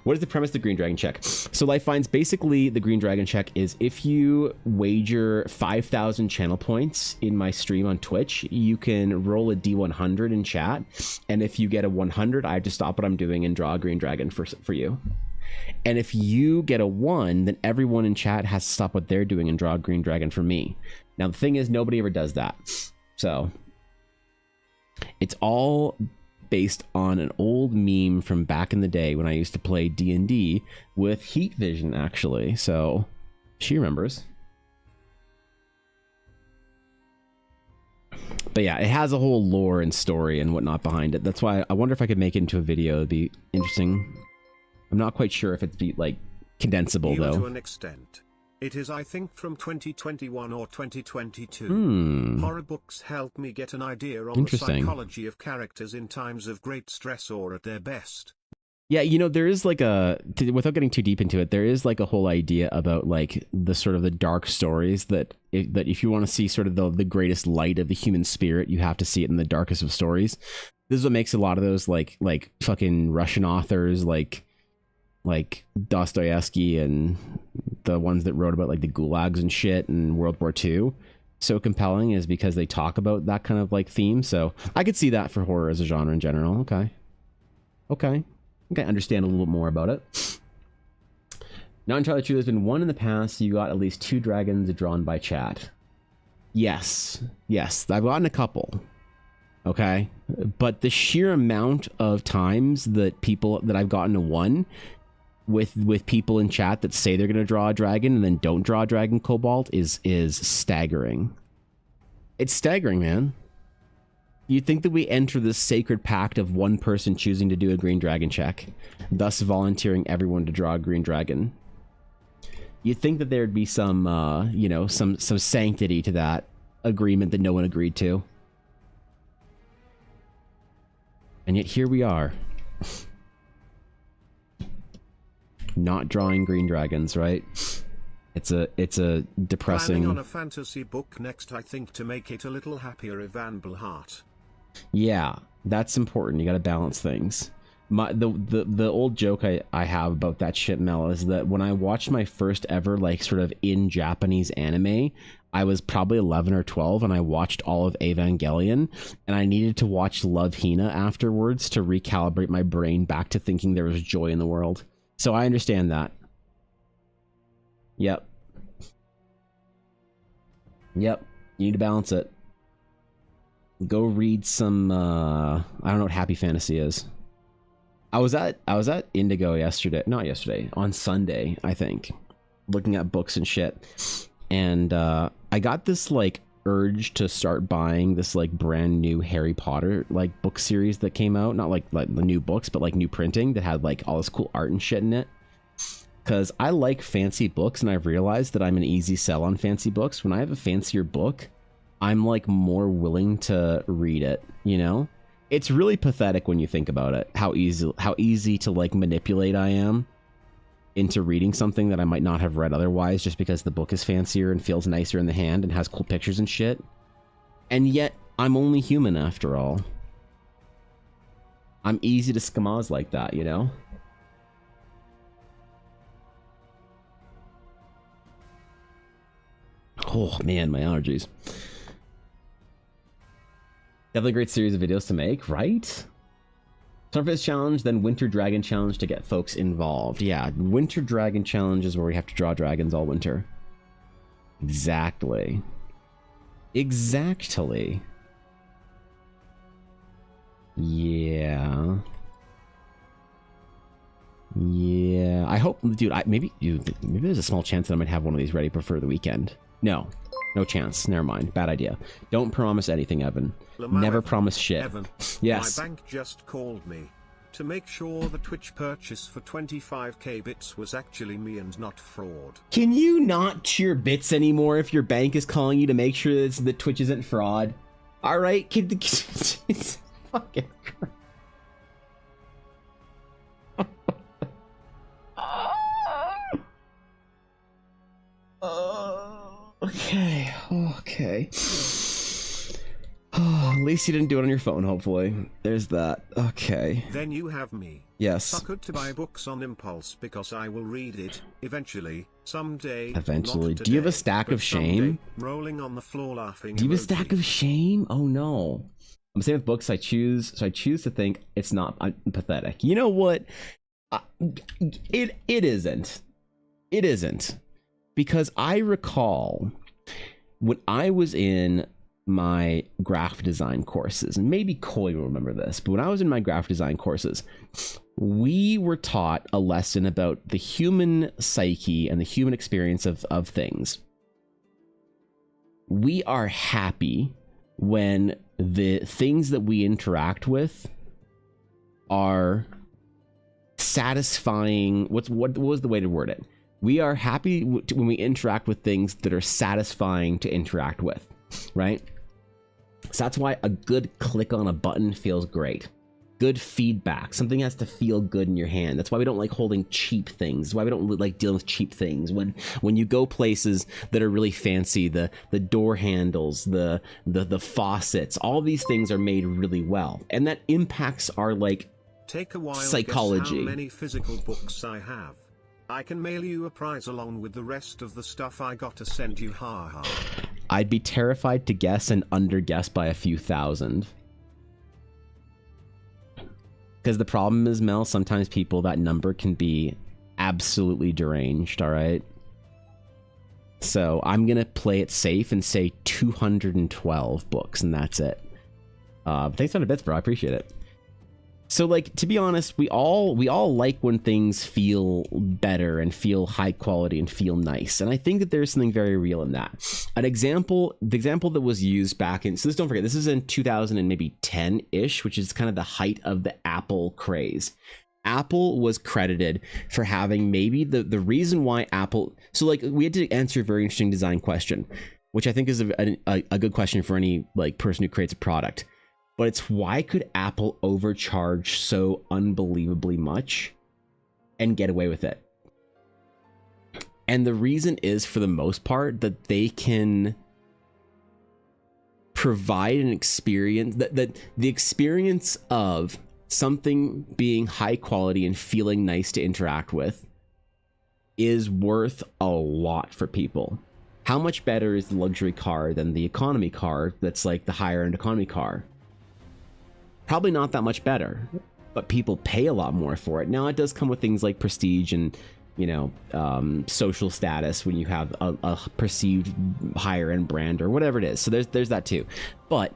Speaker 1: What is the premise of the Green Dragon check? So Life Finds, basically the Green Dragon check is if you wager 5,000 channel points in my stream on Twitch, you can roll a D100 in chat. And if you get a 100, I have to stop what I'm doing and draw a Green Dragon for you. And if you get a 1, then everyone in chat has to stop what they're doing and draw a Green Dragon for me. Now the thing is, nobody ever does that. So it's all based on an old meme from back in the day when I used to play D&D with Heat Vision, actually. So she remembers. But yeah, it has a whole lore and story and whatnot behind it. That's why I wonder if I could make it into a video. It'd be interesting. I'm not quite sure if it'd be like condensable
Speaker 3: Even to
Speaker 1: though.
Speaker 3: an extent. It is, I think, from 2021 or 2022. Horror books help me get an idea on the
Speaker 1: Interesting.
Speaker 3: psychology of characters in times of great stress or at their best.
Speaker 1: Yeah, you know, there is like without getting too deep into it, there is like a whole idea about like the sort of the dark stories that if you want to see sort of the greatest light of the human spirit, you have to see it in the darkest of stories. This is what makes a lot of those like fucking Russian authors like Dostoevsky and the ones that wrote about like the gulags and shit and World War II so compelling, is because they talk about that kind of like theme. So I could see that for horror as a genre in general. Okay, understand a little bit more about it. Not entirely true. There's been one in the past. You got at least 2 dragons drawn by chat. Yes, I've gotten a couple. Okay, but the sheer amount of times that I've gotten a 1 with people in chat that say they're going to draw a dragon and then don't draw a dragon cobalt is staggering. It's staggering, man. You'd think that we enter this sacred pact of one person choosing to do a green dragon check, thus volunteering everyone to draw a green dragon. You'd think that there'd be some, some sanctity to that agreement that no one agreed to. And yet here we are. Not drawing green dragons, right? It's a depressing.
Speaker 3: Planning on a fantasy book next, I think, to make it a little happier, Ivan Blhart.
Speaker 1: Yeah, that's important. You got to balance things. The old joke I have about that shit, Mel, is that when I watched my first ever like sort of in Japanese anime, I was probably 11 or 12 and I watched all of Evangelion, and I needed to watch Love Hina afterwards to recalibrate my brain back to thinking there was joy in the world. So I understand that. Yep. You need to balance it. Go read some I don't know what Happy Fantasy is. I was at Indigo on Sunday, I think, looking at books and shit. And I got this like urge to start buying this like brand new Harry Potter like book series that came out, not like the new books, but like new printing that had like all this cool art and shit in it. Because I like fancy books, and I've realized that I'm an easy sell on fancy books. When I have a fancier book, I'm like more willing to read it, you know? It's really pathetic when you think about it, how easy to like manipulate I am into reading something that I might not have read otherwise, just because the book is fancier and feels nicer in the hand and has cool pictures and shit. And yet I'm only human after all. I'm easy to schmaz like that, you know? Oh man, my allergies. Definitely a great series of videos to make, right?
Speaker 5: Summerfest challenge, then Winter Dragon challenge to get folks involved. Yeah, Winter Dragon challenge is where we have to draw dragons all winter. Exactly. Exactly. Yeah. Yeah. I hope, dude, maybe there's a small chance that I might have one of these ready before the weekend. No. No chance. Never mind. Bad idea. Don't promise anything, Evan. Never promise shit.
Speaker 3: Evan,
Speaker 5: yes.
Speaker 3: My bank just called me to make sure the Twitch purchase for 25k bits was actually me and not fraud.
Speaker 5: Can you not cheer bits anymore if your bank is calling you to make sure that Twitch isn't fraud? All right, it's fucking. Okay. At least you didn't do it on your phone, hopefully. There's that. Okay.
Speaker 3: Then you have me.
Speaker 5: Yes.
Speaker 3: Suckered to buy books on impulse because I will read it, eventually, someday.
Speaker 5: Eventually.
Speaker 3: Not
Speaker 5: Do you have a
Speaker 3: today,
Speaker 5: stack
Speaker 3: but
Speaker 5: of shame?
Speaker 3: someday, rolling on the floor laughing.
Speaker 5: Do you have a
Speaker 3: emoji.
Speaker 5: stack of shame? Oh no. I'm saying with books, I choose to think it's not pathetic. You know what? It isn't. It isn't. Because I recall when I was in my graphic design courses, and maybe Coy will remember this, but when I was in my graphic design courses, we were taught a lesson about the human psyche and the human experience of things. We are happy when the things that we interact with are satisfying. What was the way to word it? We are happy when we interact with things that are satisfying to interact with, right? So that's why a good click on a button feels great. Good feedback. Something has to feel good in your hand. That's why we don't like holding cheap things. That's why we don't like dealing with cheap things. When you go places that are really fancy, the door handles, the faucets, all these things are made really well, and that impacts our like
Speaker 3: Take a while.
Speaker 5: psychology.
Speaker 3: Guess how many physical books I have? I can mail you a prize along with the rest of the stuff I got to send you. Ha ha.
Speaker 5: I'd be terrified to guess and underguess by a few thousand. Because the problem is, Mel, sometimes people, that number can be absolutely deranged, all right? So I'm going to play it safe and say 212 books, and that's it. Thanks on the bits, bro. I appreciate it. So, like, to be honest, we all like when things feel better and feel high quality and feel nice. And I think that there's something very real in that. The example that was used back in, so this, don't forget, this is in 2000 and maybe 10-ish, which is kind of the height of the Apple craze. Apple was credited for having maybe the reason why Apple, so like we had to answer a very interesting design question, which I think is a good question for any like person who creates a product. But it's why could Apple overcharge so unbelievably much and get away with it? And the reason is, for the most part, that they can provide an experience, that the experience of something being high quality and feeling nice to interact with is worth a lot for people. How much better is the luxury car than the economy car that's like the higher end economy car? Probably not that much better, but people pay a lot more for it. Now, it does come with things like prestige and, you know, social status when you have a perceived higher end brand or whatever it is. So there's that too. But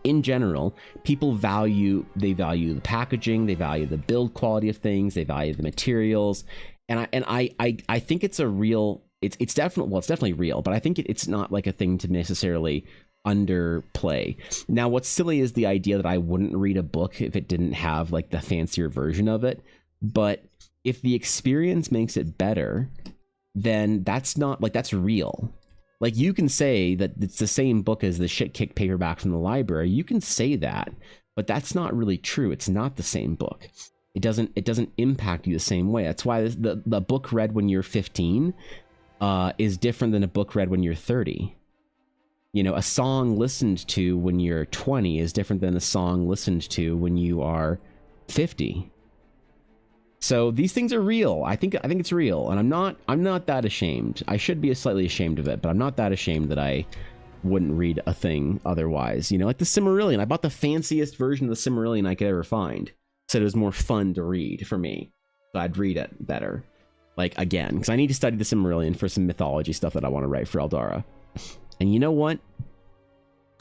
Speaker 5: in general, people value the packaging, they value the build quality of things, they value the materials, and I think it's a real. It's definitely real, but I think it's not like a thing to necessarily underplay. Now, what's silly is the idea that I wouldn't read a book if it didn't have like the fancier version of it. But if the experience makes it better, then that's real. Like, you can say that it's the same book as the shit kick paperback from the library. You can say that, but that's not really true. It's not the same book. It doesn't impact you the same way. That's why the book read when you're 15 is different than a book read when you're 30. You know, a song listened to when you're 20 is different than a song listened to when you are 50. So these things are real. I think it's real, and I'm not that ashamed. I should be slightly ashamed of it, but I'm not that ashamed that
Speaker 1: wouldn't read a thing otherwise. You know, like the Silmarillion. I bought the fanciest version of the Silmarillion I could ever find. Said it was more fun to read for me. So I'd read it better. Like, again, because I need to study the Silmarillion for some mythology stuff that I want to write for Eldara. And you know what?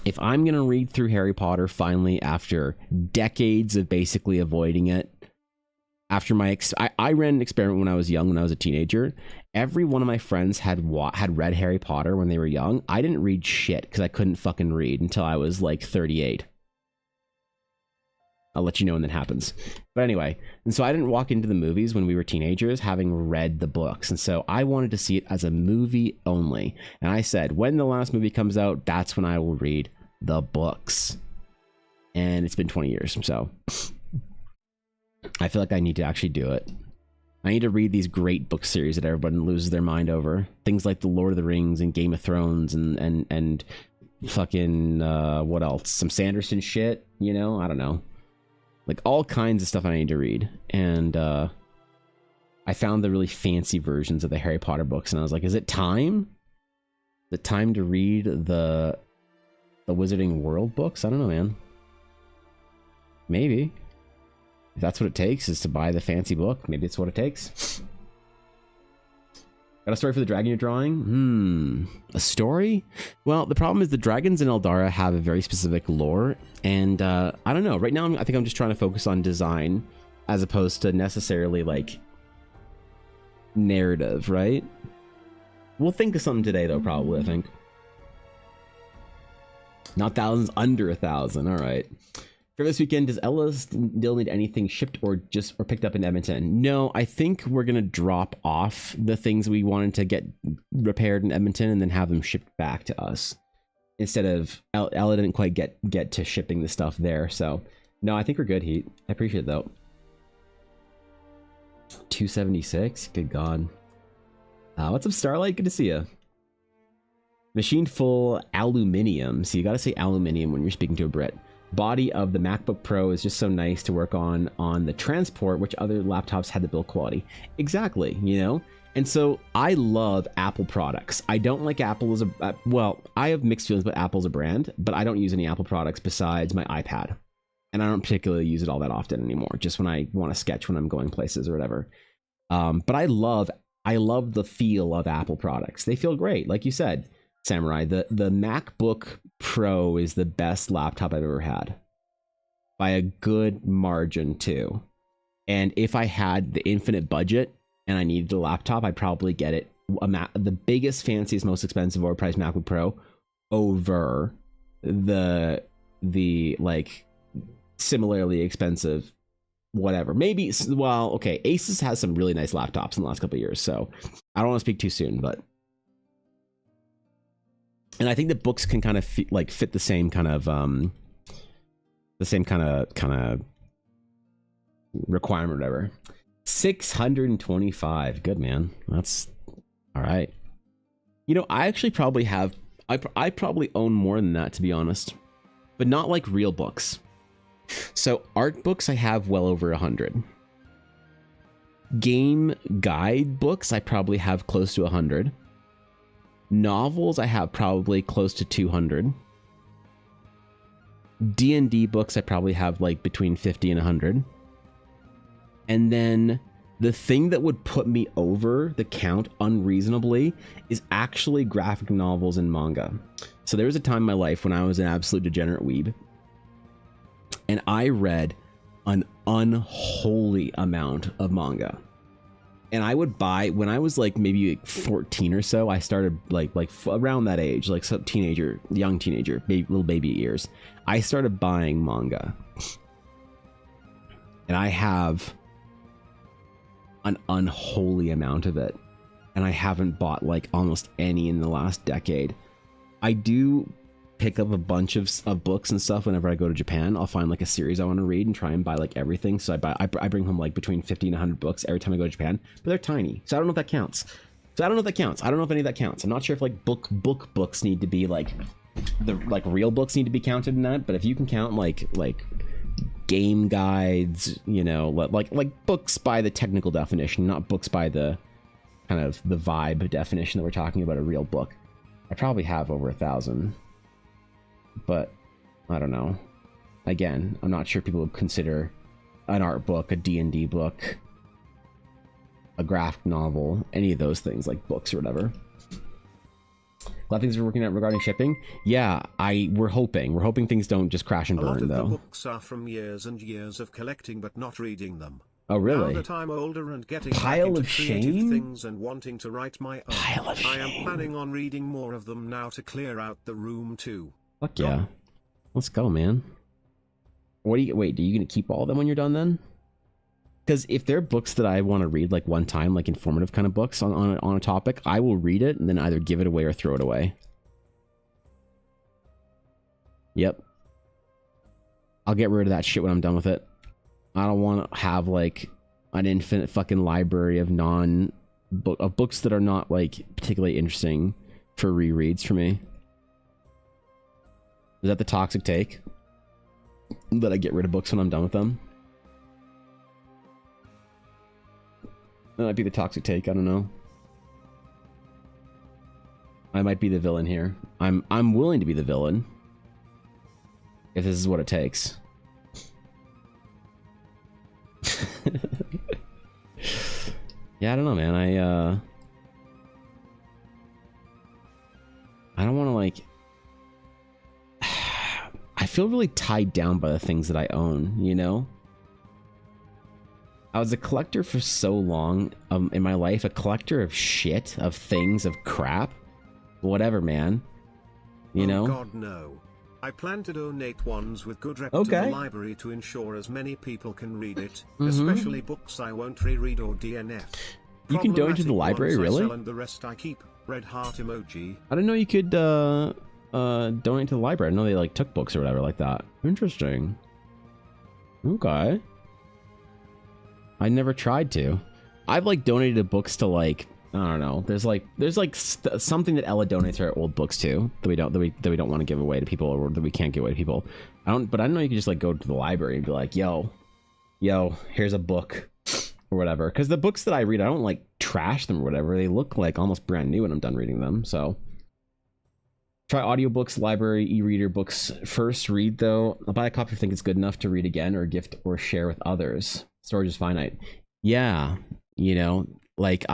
Speaker 1: If I'm going to read through Harry Potter finally after decades of basically avoiding it, after my I ran an experiment when I was young, when I was a teenager. Every one of my friends had read Harry Potter when they were young. I didn't read shit because I couldn't fucking read until I was like 38. I'll let you know when that happens. But anyway, and so I didn't walk into the movies when we were teenagers having read the books. And so I wanted to see it as a movie only. And I said, when the last movie comes out, that's when I will read the books. And it's been 20 years, so I feel like I need to actually do it. I need to read these great book series that everybody loses their mind over. Things like The Lord of the Rings and Game of Thrones and fucking what else? Some Sanderson shit, you know? I don't know. Like all kinds of stuff I need to read. And I found the really fancy versions of the Harry Potter books and I was like, is it time? Is it time to read the Wizarding World books? I don't know, man. Maybe. If that's what it takes, is to buy the fancy book, maybe it's what it takes. Got a story for the dragon you're drawing? A story? Well, the problem is the dragons in Eldara have a very specific lore, and I don't know. Right now, I think I'm just trying to focus on design as opposed to necessarily, like, narrative, right? We'll think of something today, though, probably, I think. Not thousands, under 1,000. All right. For this weekend, does Ella still need anything shipped or picked up in Edmonton? No, I think we're gonna drop off the things we wanted to get repaired in Edmonton and then have them shipped back to us. Instead of Ella didn't quite get to shipping the stuff there, so no, I think we're good. Heat, I appreciate it though. 276, good god. What's up, Starlight? Good to see you. Machine full aluminium. So you gotta say aluminium when you're speaking to a Brit. Body of the MacBook Pro is just so nice to work on the transport, which other laptops had the build quality. Exactly, you know? And so I love Apple products. I don't like Apple as a, well, I have mixed feelings about Apple as a brand, but I don't use any Apple products besides my iPad. And I don't particularly use it all that often anymore, just when I want to sketch when I'm going places or whatever. But I love the feel of Apple products. They feel great, like you said. Samurai, the MacBook Pro is the best laptop I've ever had by a good margin too. And if I had the infinite budget and I needed a laptop, I'd probably get it the biggest, fanciest, most expensive overpriced MacBook Pro over the like similarly expensive whatever. Maybe, well, okay, Asus has some really nice laptops in the last couple of years, so I don't want to speak too soon, but and I think the books can kind of fit the same kind of requirement or whatever. 625. Good, man. That's all right. You know, I actually probably have I probably own more than that, to be honest, but not like real books. So art books I have well over 100. Game guide books I probably have close to 100. Novels I have probably close to 200. D&D books I probably have like between 50 and 100. And then the thing that would put me over the count unreasonably is actually graphic novels and manga. So there was a time in my life when I was an absolute degenerate weeb, and I read an unholy amount of manga. And I would buy, when I was like maybe 14 or so, I started like around that age, like some teenager, young teenager, little baby years, I started buying manga. And I have an unholy amount of it. And I haven't bought like almost any in the last decade. I do pick up a bunch of books and stuff whenever I go to Japan. I'll find like a series I want to read and try and buy like everything. So I bring home like between 50 and 100 books every time I go to Japan, but they're tiny. So I don't know if that counts. I don't know if any of that counts. I'm not sure if like books need to be like real books need to be counted in that. But if you can count like game guides, you know, like books by the technical definition, not books by the kind of the vibe definition that we're talking about, a real book, I probably have over 1,000.
Speaker 5: but I don't know. Again, I'm not sure people would consider an art book, a D&D book, a graphic novel, any of those things like books or whatever. A lot of things we're working out regarding shipping. Yeah, we're hoping things don't just crash and
Speaker 3: A lot
Speaker 5: burn
Speaker 3: of
Speaker 5: though.
Speaker 3: the books are from years and years of collecting but not reading them.
Speaker 5: Oh really?
Speaker 3: Now that I'm older and getting
Speaker 5: Pile
Speaker 3: back into
Speaker 5: of
Speaker 3: creative
Speaker 5: shame?
Speaker 3: things and wanting to write my own,
Speaker 5: Pile of
Speaker 3: I am
Speaker 5: shame.
Speaker 3: planning on reading more of them now to clear out the room too.
Speaker 5: Fuck yeah. Let's go, man. What do you wait, are you gonna keep all of them when you're done then? Because if they're books that I want to read like one time, like informative kind of books on a topic, I will read it and then either give it away or throw it away. Yep. I'll get rid of that shit when I'm done with it. I don't want to have like an infinite fucking library of books that are not like particularly interesting for rereads for me. Is that the toxic take? That I get rid of books when I'm done with them? That might be the toxic take, I don't know. I might be the villain here. I'm willing to be the villain. If this is what it takes. Yeah, I don't know, man. I don't want to like... I feel really tied down by the things that I own, you know? I was a collector for so long in my life, a collector of shit, of things, of crap. Whatever, man. You know?
Speaker 3: God, no. I plan to donate ones with good rep to the library to ensure as many people can read it, especially books I won't reread or DNF.
Speaker 5: You can donate to the library, really?
Speaker 3: And the rest I keep. Red heart emoji.
Speaker 5: I didn't know you could donate to the library. I know they like took books or whatever like that. Interesting. Okay. I never tried to. I've like donated books to like, I don't know. There's like something that Ella donates our old books to that we don't want to give away to people or that we can't give away to people. But I don't know. You can just like go to the library and be like, yo, here's a book or whatever. Because the books that I read, I don't like trash them or whatever. They look like almost brand new when I'm done reading them. So try audiobooks, library, e-reader books first. Read though. I'll buy a copy if I think it's good enough to read again or gift or share with others. Storage is finite. Yeah, you know, like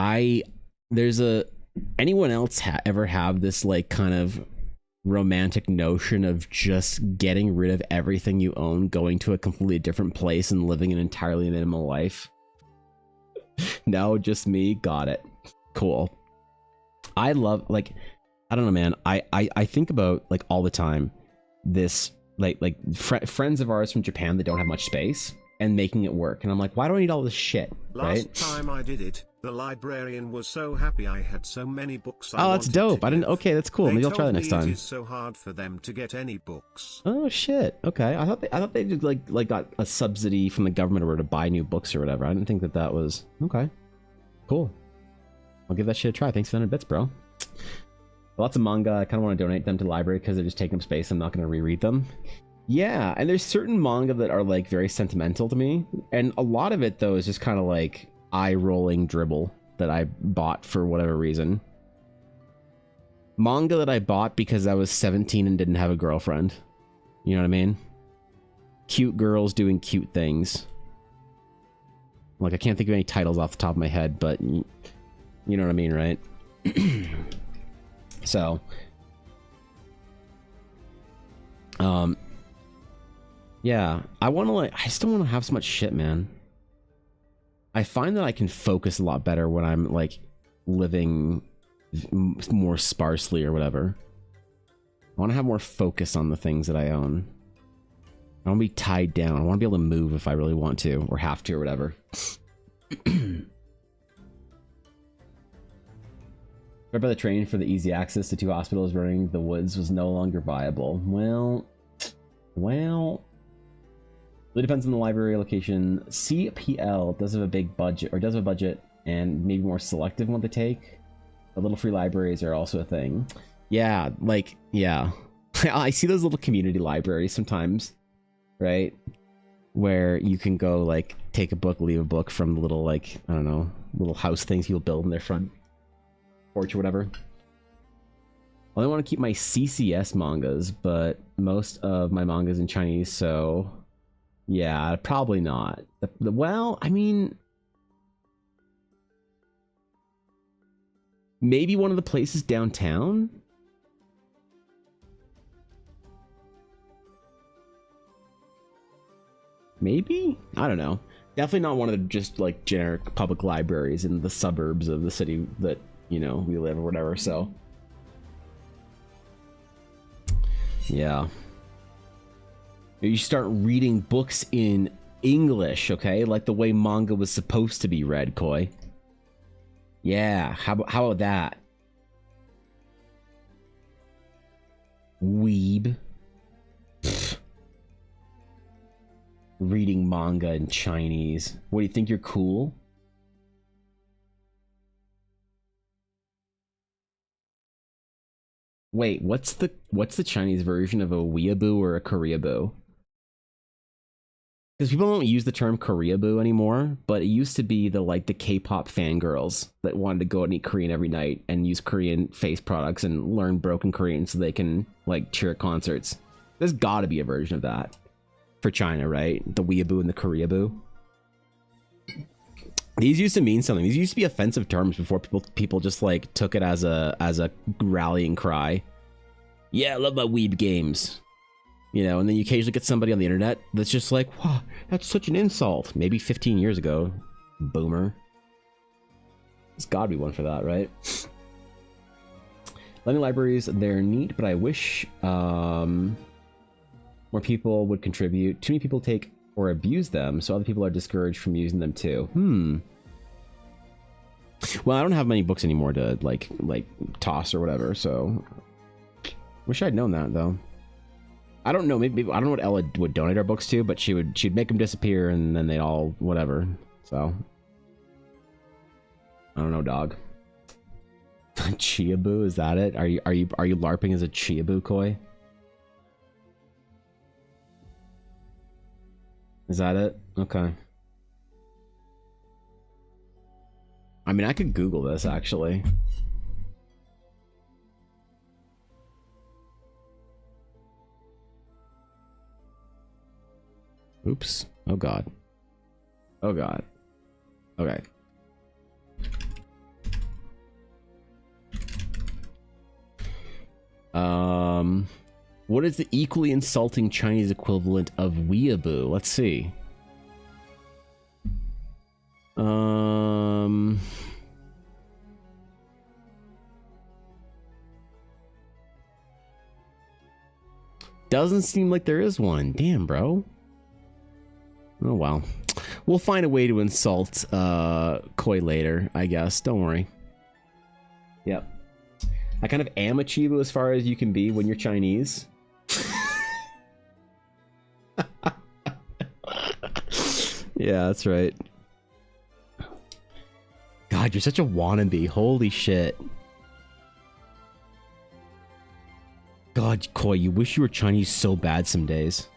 Speaker 5: anyone else ever have this like kind of romantic notion of just getting rid of everything you own, going to a completely different place and living an entirely minimal life? No, just me. Got it. Cool. I love, like, I don't know, man. I think about like all the time this friends of ours from Japan that don't have much space and making it work, and I'm like, why do I need all this shit?
Speaker 3: Last time I did it, the librarian was so happy I had so many books.
Speaker 5: Oh, that's dope. I didn't. Okay, that's cool. Maybe I'll try that next time.
Speaker 3: It is so hard for them to get any books.
Speaker 5: Oh shit. Okay, I thought they did like got a subsidy from the government or to buy new books or whatever. I didn't think that was okay. Cool. I'll give that shit a try. Thanks for 100 bits, bro. Lots of manga. I kind of want to donate them to the library because they're just taking up space. I'm not going to reread them. Yeah, and there's certain manga that are like very sentimental to me, and a lot of it though is just kind of like eye-rolling dribble that I bought for whatever reason. Manga that I bought because I was 17 and didn't have a girlfriend. You know what I mean? Cute girls doing cute things. Like, I can't think of any titles off the top of my head, but you know what I mean, right? So, yeah, I still want to have so much shit, man. I find that I can focus a lot better when I'm like living more sparsely or whatever. I want to have more focus on the things that I own. I want to be tied down. I want to be able to move if I really want to or have to or whatever. Right by the train for the easy access to 2 hospitals running the woods was no longer viable. Well, really depends on the library location. CPL does have a big budget, or does have a budget, and maybe more selective in what they take. The little free libraries are also a thing. Yeah, like, yeah. I see those little community libraries sometimes, right? Where you can go, like, take a book, leave a book from the little, like, I don't know, little house things you'll build in their front porch or whatever.
Speaker 1: only want to keep my CCS mangas, but most of my mangas in Chinese, so yeah, probably not. Well, I mean, maybe one of the places downtown? Maybe? I don't know. Definitely not one of the just like generic public libraries in the suburbs of the city that, you know, we live or whatever, so. Yeah. You start reading books in English, okay? Like the way manga was supposed to be read, Koi. Yeah, how about that? Weeb. Pfft. Reading manga in Chinese. What, do you think you're cool? Wait, what's the Chinese version of a weeaboo or a koreaboo? Because people don't use the term koreaboo anymore, but it used to be the K-pop fangirls that wanted to go out and eat Korean every night and use Korean face products and learn broken Korean so they can like cheer at concerts. There's got to be a version of that for China, right? The weeaboo and the koreaboo. These used to mean something. These used to be offensive terms before people just like took it as a rallying cry. Yeah, I love my weeb games. You know, and then you occasionally get somebody on the internet that's just like, wow, that's such an insult. Maybe 15 years ago, boomer. There's gotta be one for that, right? Lending libraries, they're neat, but I wish more people would contribute. Too many people take or abuse them, so other people are discouraged from using them too. Well, I don't have many books anymore to like toss or whatever, so wish I'd known that though. I don't know, maybe I don't know what Ella would donate our books to, but she'd make them disappear and then they'd all whatever. So I don't know, dog. Chiaboo, is that it? Are you LARPing as a Chiaboo, Koi? Is that it? Okay. I mean, I could Google this actually. Oops. Oh god. Oh god. Okay. What is the equally insulting Chinese equivalent of weeaboo? Let's see. Doesn't seem like there is one. Damn, bro. Oh well. We'll find a way to insult Koi later, I guess. Don't worry. Yep. I kind of am a Chibu as far as you can be when you're Chinese. Yeah, that's right. God, you're such a wannabe. Holy shit. God, Koi, you wish you were Chinese so bad some days.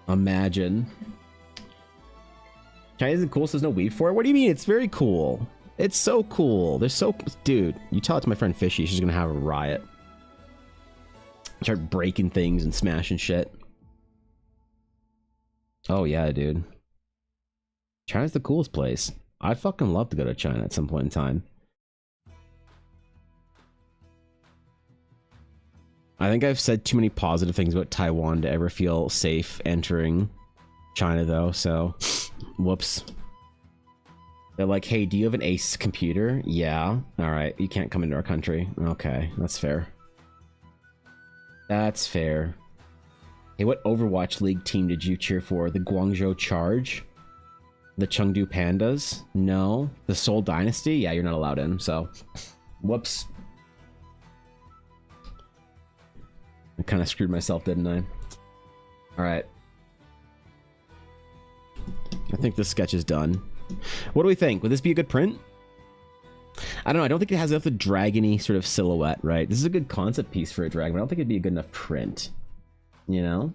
Speaker 1: Imagine. Chinese is cool, so there's no weed for it? What do you mean? It's very cool. It's so cool. They're so... Dude, you tell it to my friend Fishy, she's gonna have a riot. Start breaking things and smashing shit. Oh yeah, dude. China's the coolest place. I'd fucking love to go to China at some point in time. I think I've said too many positive things about Taiwan to ever feel safe entering China though, so whoops. They're like, hey, do you have an Ace computer? Yeah. Alright, you can't come into our country. Okay, that's fair. That's fair. Hey, what Overwatch League team did you cheer for? The Guangzhou Charge? The Chengdu Pandas? No. The Seoul Dynasty? Yeah, you're not allowed in, so... Whoops. I kind of screwed myself, didn't I? Alright. I think this sketch is done. What do we think? Would this be a good print? I don't know. I don't think it has enough of the dragony sort of silhouette, right? This is a good concept piece for a dragon, but I don't think it'd be a good enough print. You know?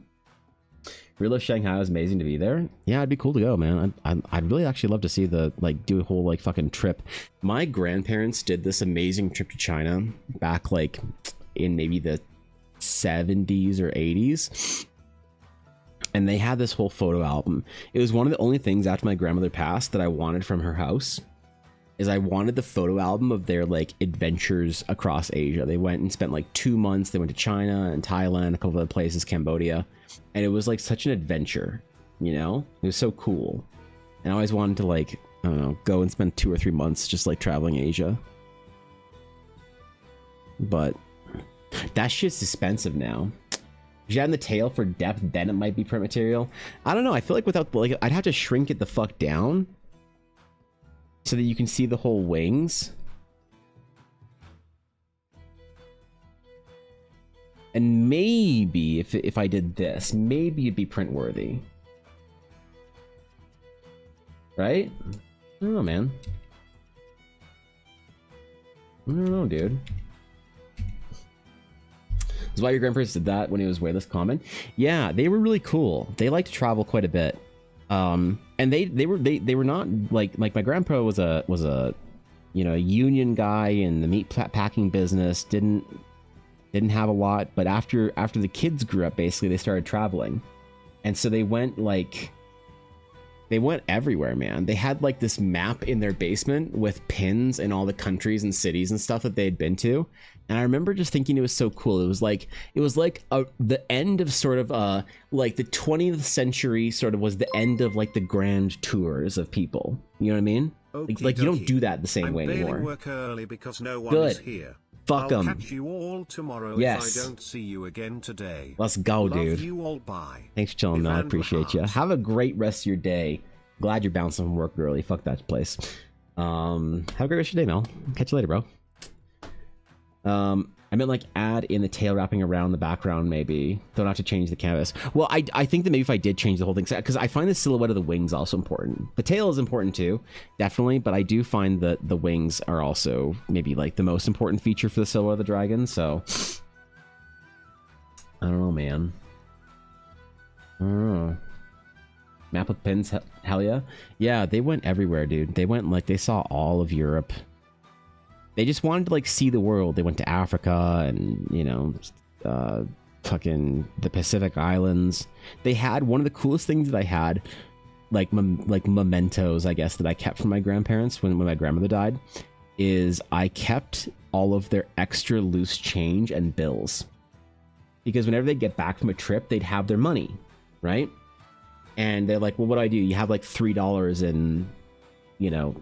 Speaker 1: Real Shanghai was amazing to be there. Yeah, it'd be cool to go, man. I'd really actually love to see the, like, do a whole, like, fucking trip. My grandparents did this amazing trip to China back, like, in maybe the 70s or 80s. And they had this whole photo album. It was one of the only things after my grandmother passed that I wanted from her house. Is I wanted the photo album of their, like, adventures across Asia. They went and spent like 2 months. They went to China and Thailand, a couple other places, Cambodia. And it was like such an adventure, you know? It was so cool. And I always wanted to, like, I don't know, go and spend 2 or 3 months just like traveling Asia. But that shit's expensive now. If you add in the tail for depth, then it might be print material. I don't know. I feel like without, like, I'd have to shrink it the fuck down so that you can see the whole wings. And maybe if I did this, maybe it'd be print worthy. Right? I don't know, man. I don't know, dude. That's why your grandparents did that when he was way less common. Yeah, they were really cool. They like to travel quite a bit. And they were not like my grandpa was a you know, a union guy in the meat packing business, didn't have a lot, but after the kids grew up, basically they started traveling. And so they went everywhere, man. They had like this map in their basement with pins in all the countries and cities and stuff that they had been to. And I remember just thinking it was so cool. It was like the end of sort of like the 20th century sort of was the end of like the grand tours of people. You know what I mean? Like you don't do that the same way anymore.
Speaker 3: Work early because no one is here.
Speaker 1: Fuck them.
Speaker 3: I'll catch you all tomorrow if I don't see you again today.
Speaker 1: Let's go, dude.
Speaker 3: Love you all, bye.
Speaker 1: Thanks for chilling, man. I appreciate you. Have a great rest of your day. Glad you're bouncing from work early. Fuck that place. Have a great rest of your day, Mel. Catch you later, bro. I meant like add in the tail wrapping around the background, maybe. Don't have to change the canvas. Well, I think that maybe if I did change the whole thing, because I find the silhouette of the wings also important. The tail is important too, definitely, but I do find that the wings are also maybe like the most important feature for the silhouette of the dragon, so I don't know, man. I don't know. Map with pins, hell yeah. Yeah, they went everywhere, dude. They went, like, they saw all of Europe. They just wanted to, like, see the world. They went to Africa and, you know, fucking the Pacific Islands. They had one of the coolest things that I had, like mementos, I guess, that I kept from my grandparents when my grandmother died, is I kept all of their extra loose change and bills. Because whenever they get back from a trip, they'd have their money, right? And they're like, well, what do I do? You have like $3 in, you know,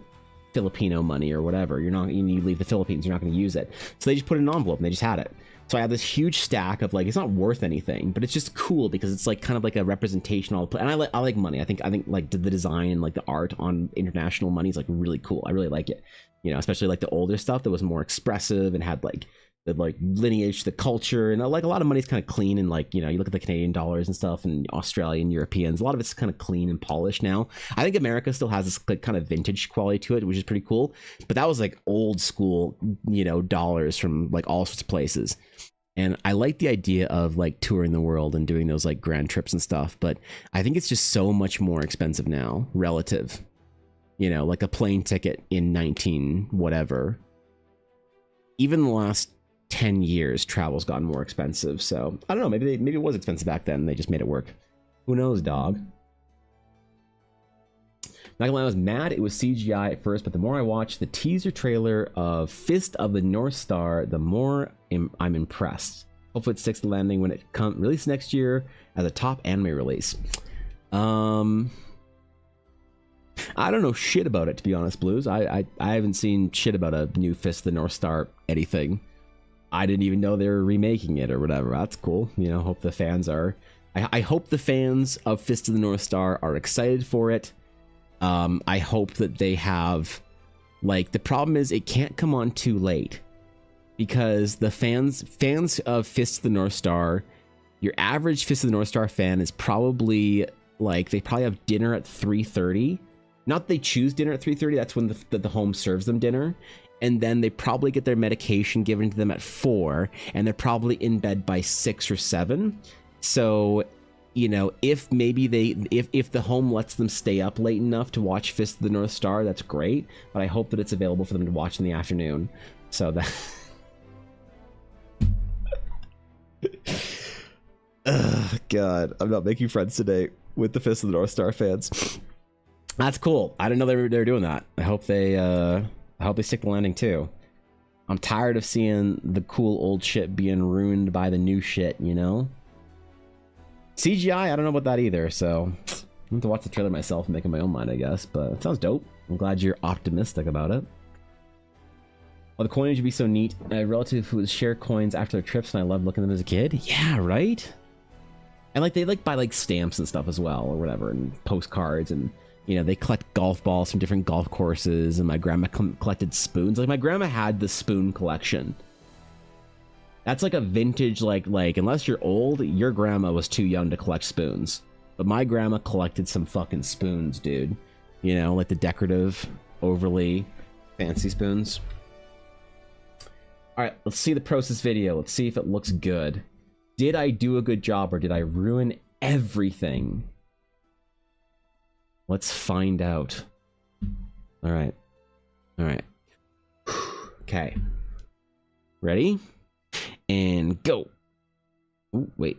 Speaker 1: Filipino money or whatever. You leave the Philippines, you're not going to use it. So they just put it in an envelope and they just had it. So I have this huge stack of, like, it's not worth anything, but it's just cool because it's like kind of like a representation. And I like money. I think like the design and like the art on international money is like really cool. I really like it, you know, especially like the older stuff that was more expressive and had like the like lineage to the culture, and like a lot of money's kind of clean, and like, you know, you look at the Canadian dollars and stuff and Australian, Europeans, a lot of it's kind of clean and polished now. I think America still has this like kind of vintage quality to it, which is pretty cool, but that was like old school, you know, dollars from like all sorts of places. And I like the idea of like touring the world and doing those like grand trips and stuff, but I think it's just so much more expensive now relative, you know, like a plane ticket in 19 whatever, even the last 10 years travel's gotten more expensive. So I don't know, maybe it was expensive back then, they just made it work. Who knows, dog? Not gonna lie, I was mad it was CGI at first, but the more I watched the teaser trailer of Fist of the North Star, the more I'm impressed. Hopefully it sticks the landing when it released next year as a top anime release. I don't know shit about it, to be honest, Blues. I haven't seen shit about a new Fist of the North Star anything. I didn't even know they were remaking it or whatever. That's cool. You know, hope the fans are. I hope the fans of Fist of the North Star are excited for it. I hope that they have, like, the problem is it can't come on too late, because the fans of Fist of the North Star, your average Fist of the North Star fan is probably like, they probably have dinner at 3:30. Not that they choose dinner at 3:30. That's when the home serves them dinner. And then they probably get their medication given to them at 4, and they're probably in bed by 6 or 7. So you know, if maybe if the home lets them stay up late enough to watch Fist of the North Star, that's great. But I hope that it's available for them to watch in the afternoon. So that. Ugh, God, I'm not making friends today with the Fist of the North Star fans. That's cool. I didn't know they were doing that. I hope they stick the landing too. I'm tired of seeing the cool old shit being ruined by the new shit, you know? CGI, I don't know about that either, so I have to watch the trailer myself and make up my own mind, I guess, but it sounds dope. I'm glad you're optimistic about it. Well, the coinage would be so neat. I have a relative who would share coins after their trips, and I loved looking at them as a kid. Yeah, right? And like they like buy like stamps and stuff as well, or whatever, and postcards, and you know, they collect golf balls from different golf courses, and my grandma collected spoons. Like my grandma had the spoon collection. That's like a vintage, like unless you're old, your grandma was too young to collect spoons. But my grandma collected some fucking spoons, dude. You know, like the decorative, overly fancy spoons. All right, let's see the process video. Let's see if it looks good. Did I do a good job or did I ruin everything? Let's find out. All right. All right. Okay. Ready? And go. Ooh, wait.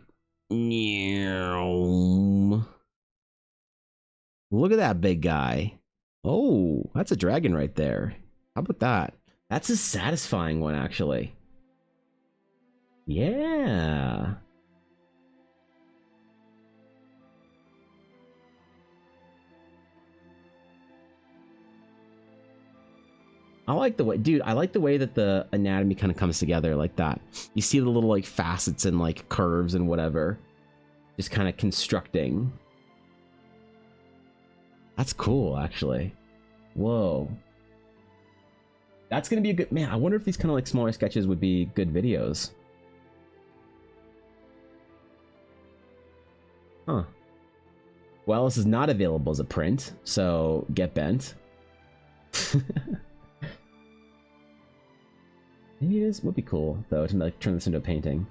Speaker 1: Look at that big guy. Oh, that's a dragon right there. How about that? That's a satisfying one, actually. Yeah. I like the way, dude, I like the way that the anatomy kind of comes together like that. You see the little like facets and like curves and whatever. Just kind of constructing. That's cool, actually. Whoa. That's going to be a good, man, I wonder if these kind of like smaller sketches would be good videos. Huh. Well, this is not available as a print, so get bent. Maybe it is, would be cool though to like turn this into a painting.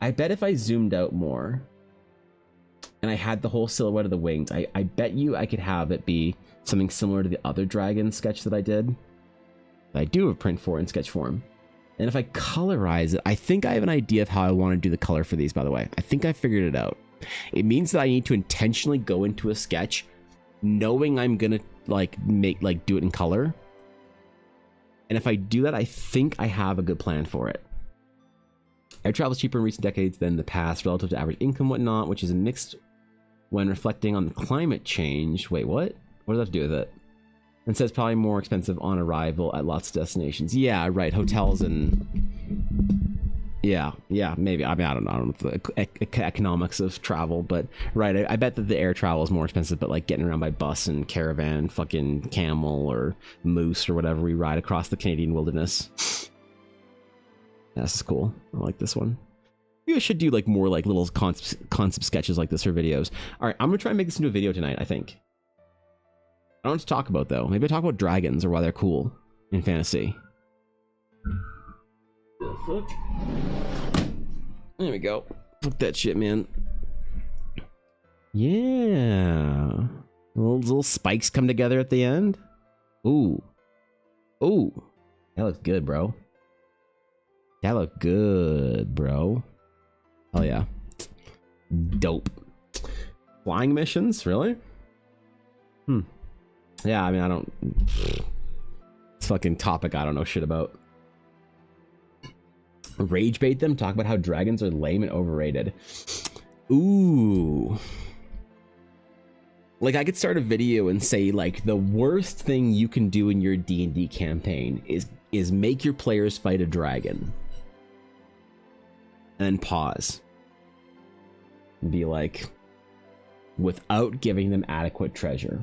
Speaker 1: I bet if I zoomed out more and I had the whole silhouette of the wings, I bet you I could have it be something similar to the other dragon sketch that I did. That I do have print for in sketch form. And if I colorize it, I think I have an idea of how I want to do the color for these, by the way. I think I figured it out. It means that I need to intentionally go into a sketch knowing I'm gonna do it in color. And if I do that, I think I have a good plan for it. Air travel is cheaper in recent decades than the past relative to average income and whatnot, which is mixed when reflecting on the climate change. Wait, what? What does that have to do with it? And says probably more expensive on arrival at lots of destinations. Yeah, right. Hotels and yeah, maybe. I mean, I don't know the economics of travel, but right. I bet that the air travel is more expensive, but like getting around by bus and caravan, fucking camel or moose or whatever we ride across the Canadian wilderness. This is cool. I like this one. Maybe I should do like more like little concept sketches like this for videos. All right, I'm gonna try and make this into a video tonight. I think. I don't know what to talk about though. Maybe I talk about dragons or why they're cool in fantasy. The fuck? There we go. Fuck that shit, man. Yeah. Little spikes come together at the end. Ooh. Ooh. That looks good, bro. That looked good, bro. Oh yeah. Dope. Flying missions? Really? Yeah, I mean, I don't... It's fucking topic I don't know shit about. Rage bait them? Talk about how dragons are lame and overrated. Ooh. Like, I could start a video and say, like, the worst thing you can do in your D&D campaign is make your players fight a dragon. And then pause. And be like, without giving them adequate treasure.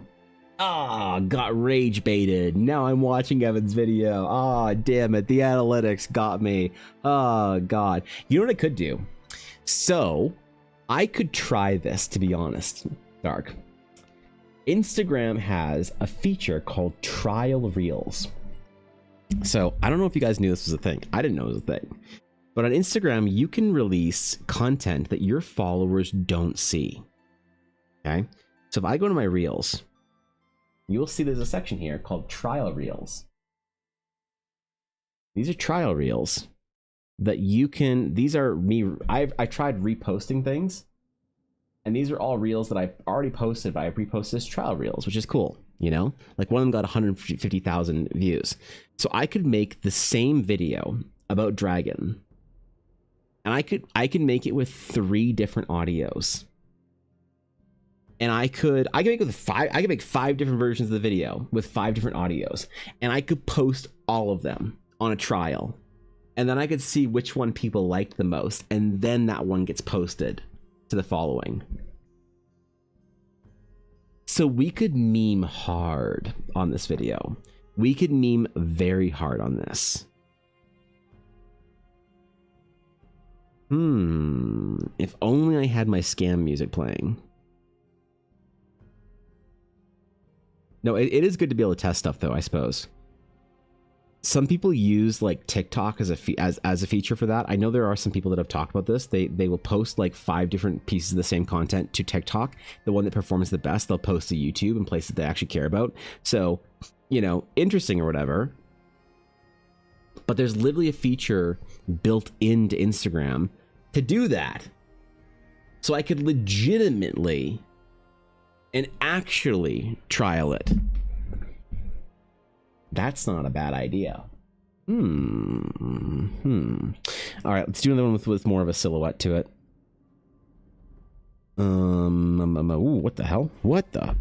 Speaker 1: Ah, got rage baited. Now I'm watching Evan's video. Ah, damn it. The analytics got me. Oh, God. You know what I could do? So, I could try this, to be honest. Dark. Instagram has a feature called Trial Reels. So, I don't know if you guys knew this was a thing. I didn't know it was a thing. But on Instagram, you can release content that your followers don't see. Okay? So if I go to my reels, you'll see there's a section here called trial reels. These are trial reels that you can, these are me, I tried reposting things, and these are all reels that I've already posted, but I reposted as trial reels, which is cool, you know? Like one of them got 150,000 views. So I could make the same video about Dragon, and I could make it with 3 different audios. And I could make with 5, I could make 5 different versions of the video with 5 different audios, and I could post all of them on a trial. And then I could see which one people liked the most, and then that one gets posted to the following. So we could meme hard on this video. We could meme very hard on this. If only I had my scam music playing. No, it is good to be able to test stuff though, I suppose. Some people use like TikTok as a feature for that. I know there are some people that have talked about this. They will post like 5 different pieces of the same content to TikTok. The one that performs the best, they'll post to YouTube and places they actually care about. So, you know, interesting or whatever. But there's literally a feature built into Instagram to do that. So I could legitimately and actually trial it. That's not a bad idea. All right, let's do another one with more of a silhouette to it. Ooh, what the hell? What the?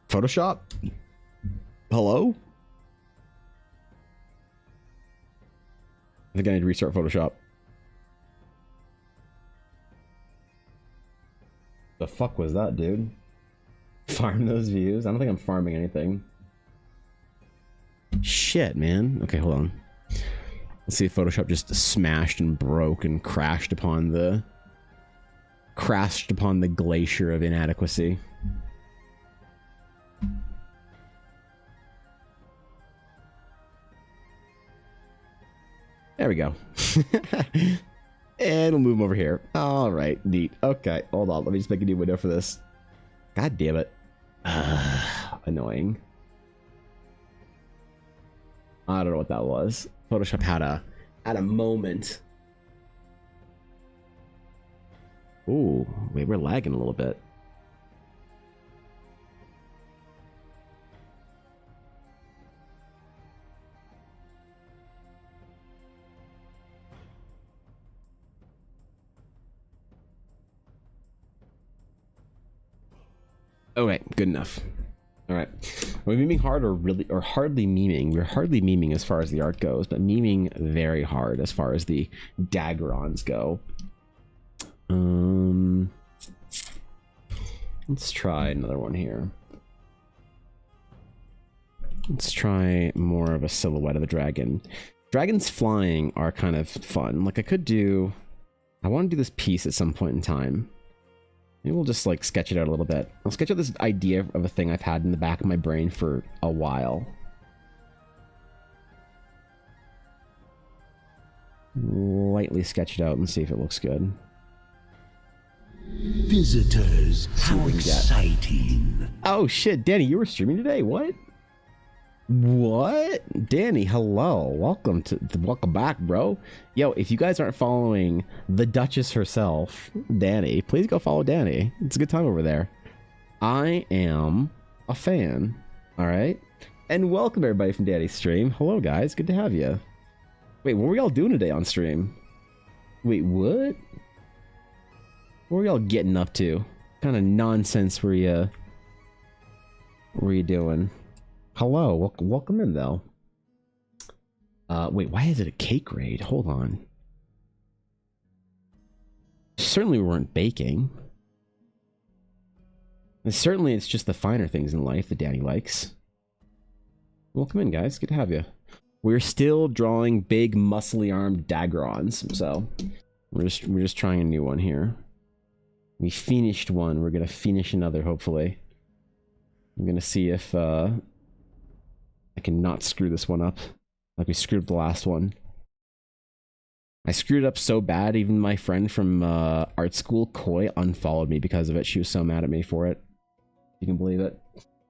Speaker 1: Photoshop? Hello? I think I need to restart Photoshop. The fuck was that, dude? Farm those views? I don't think I'm farming anything. Shit, man. Okay, hold on. Let's see if Photoshop just smashed and broke and crashed upon the glacier of inadequacy. There we go. And we'll move them over here. All right, neat. Okay, hold on. Let me just make a new window for this. God damn it. Annoying. I don't know what that was. Photoshop had a moment. Ooh, wait, we're lagging a little bit. Okay, good enough. All right, we're memeing hard or hardly memeing. We're hardly memeing as far as the art goes, but memeing very hard as far as the daggerons go. Let's try another one here. Let's try more of a silhouette of the dragon. Dragons flying are kind of fun. Like I want to do this piece at some point in time. Maybe we'll just like sketch it out a little bit. I'll sketch out this idea of a thing I've had in the back of my brain for a while. Lightly sketch it out and see if it looks good.
Speaker 2: Visitors, how exciting.
Speaker 1: Oh shit, Danny, you were streaming today? What? What? Danny, hello. Welcome back, bro. Yo, if you guys aren't following the Duchess herself, Danny, please go follow Danny. It's a good time over there. I am a fan. All right. And welcome everybody from Danny's stream. Hello guys, good to have you. Wait, what were y'all doing today on stream? Wait, what? What were y'all getting up to? What kind of nonsense were you doing? Hello, welcome in though. Wait, why is it a cake raid? Hold on. Certainly we weren't baking. And certainly it's just the finer things in life that Danny likes. Welcome in, guys. Good to have you. We're still drawing big, muscly armed daggerons, so we're just trying a new one here. We finished one. We're gonna finish another, hopefully. I'm gonna see if I can not screw this one up.
Speaker 5: Like we screwed up the last one. I screwed up so bad, even my friend from art school, Koi, unfollowed me because of it. She was so mad at me for it. You can believe it.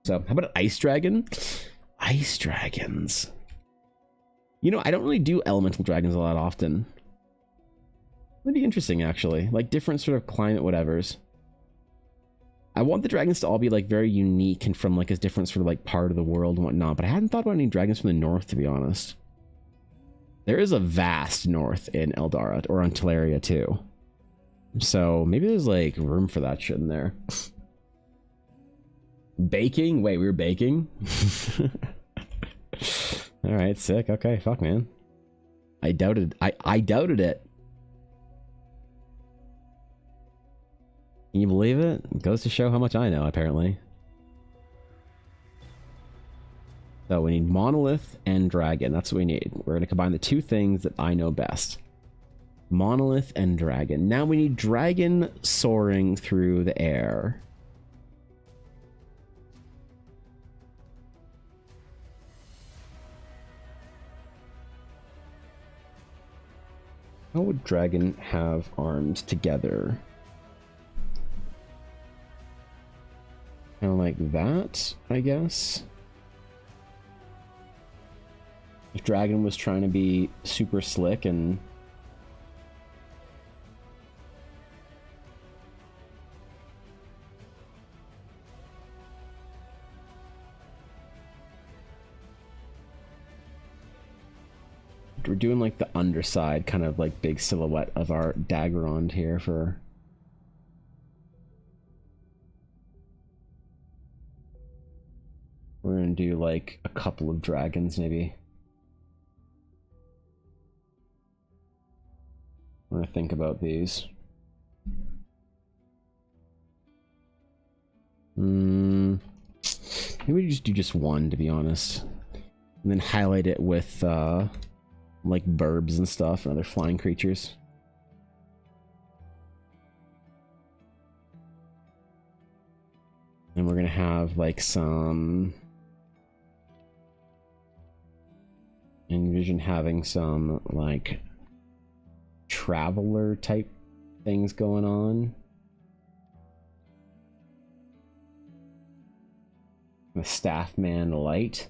Speaker 5: So, how about an ice dragon? Ice dragons. You know, I don't really do elemental dragons a lot often. That'd be interesting, actually. Like, different sort of climate whatevers. I want the dragons to all be, like, very unique and from, like, a different sort of, like, part of the world and whatnot. But I hadn't thought about any dragons from the north, to be honest. There is a vast north in Eldara, or on Teleria, too. So, maybe there's, like, room for that shit in there. Baking? Wait, we were baking? Alright, sick. Okay, fuck, man. I doubted it. Can you believe it? It goes to show how much I know, apparently. So we need monolith and dragon. That's what we need. We're going to combine the two things that I know best. Monolith and dragon. Now we need dragon soaring through the air. How would dragon have arms together? Kind of like that, I guess. If dragon was trying to be super slick and... We're doing like the underside, kind of like big silhouette of our Daggerond here for... We're gonna do like a couple of dragons, maybe. I'm gonna think about these. Maybe we just do just one, to be honest. And then highlight it with, like burbs and stuff and other flying creatures. And we're gonna have like some... Envision having some like traveler type things going on. The staff man light.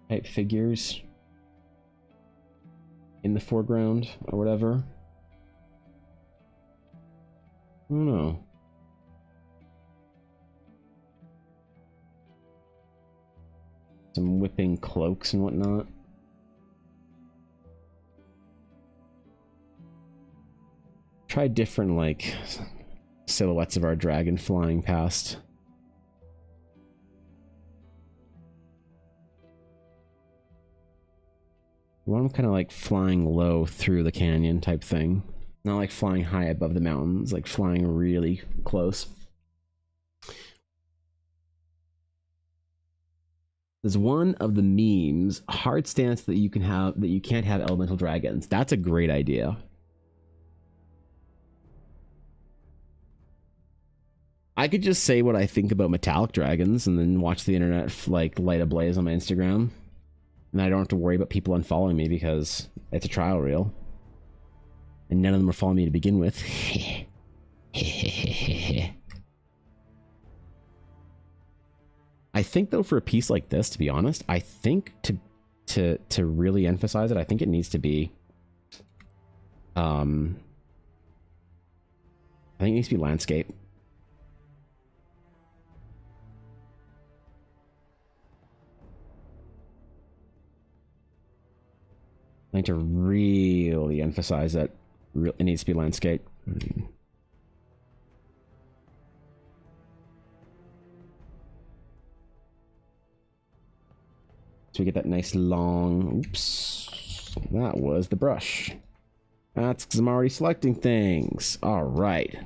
Speaker 5: Type figures in the foreground or whatever. I don't know. Some whipping cloaks and whatnot. Try different like silhouettes of our dragon flying past. We want them kind of like flying low through the canyon type thing. Not like flying high above the mountains, like flying really close. There's one of the memes, hard stance that you can have, that you can't have elemental dragons. That's a great idea. I could just say what I think about metallic dragons and then watch the internet like light ablaze on my Instagram. And I don't have to worry about people unfollowing me because it's a trial reel. And none of them are following me to begin with. I think though for a piece like this, to be honest, I think to really emphasize it, I think it needs to be I think it needs to be landscape. I need to really emphasize that it needs to be landscape. So we get that nice long... Oops. That was the brush. That's because I'm already selecting things. All right.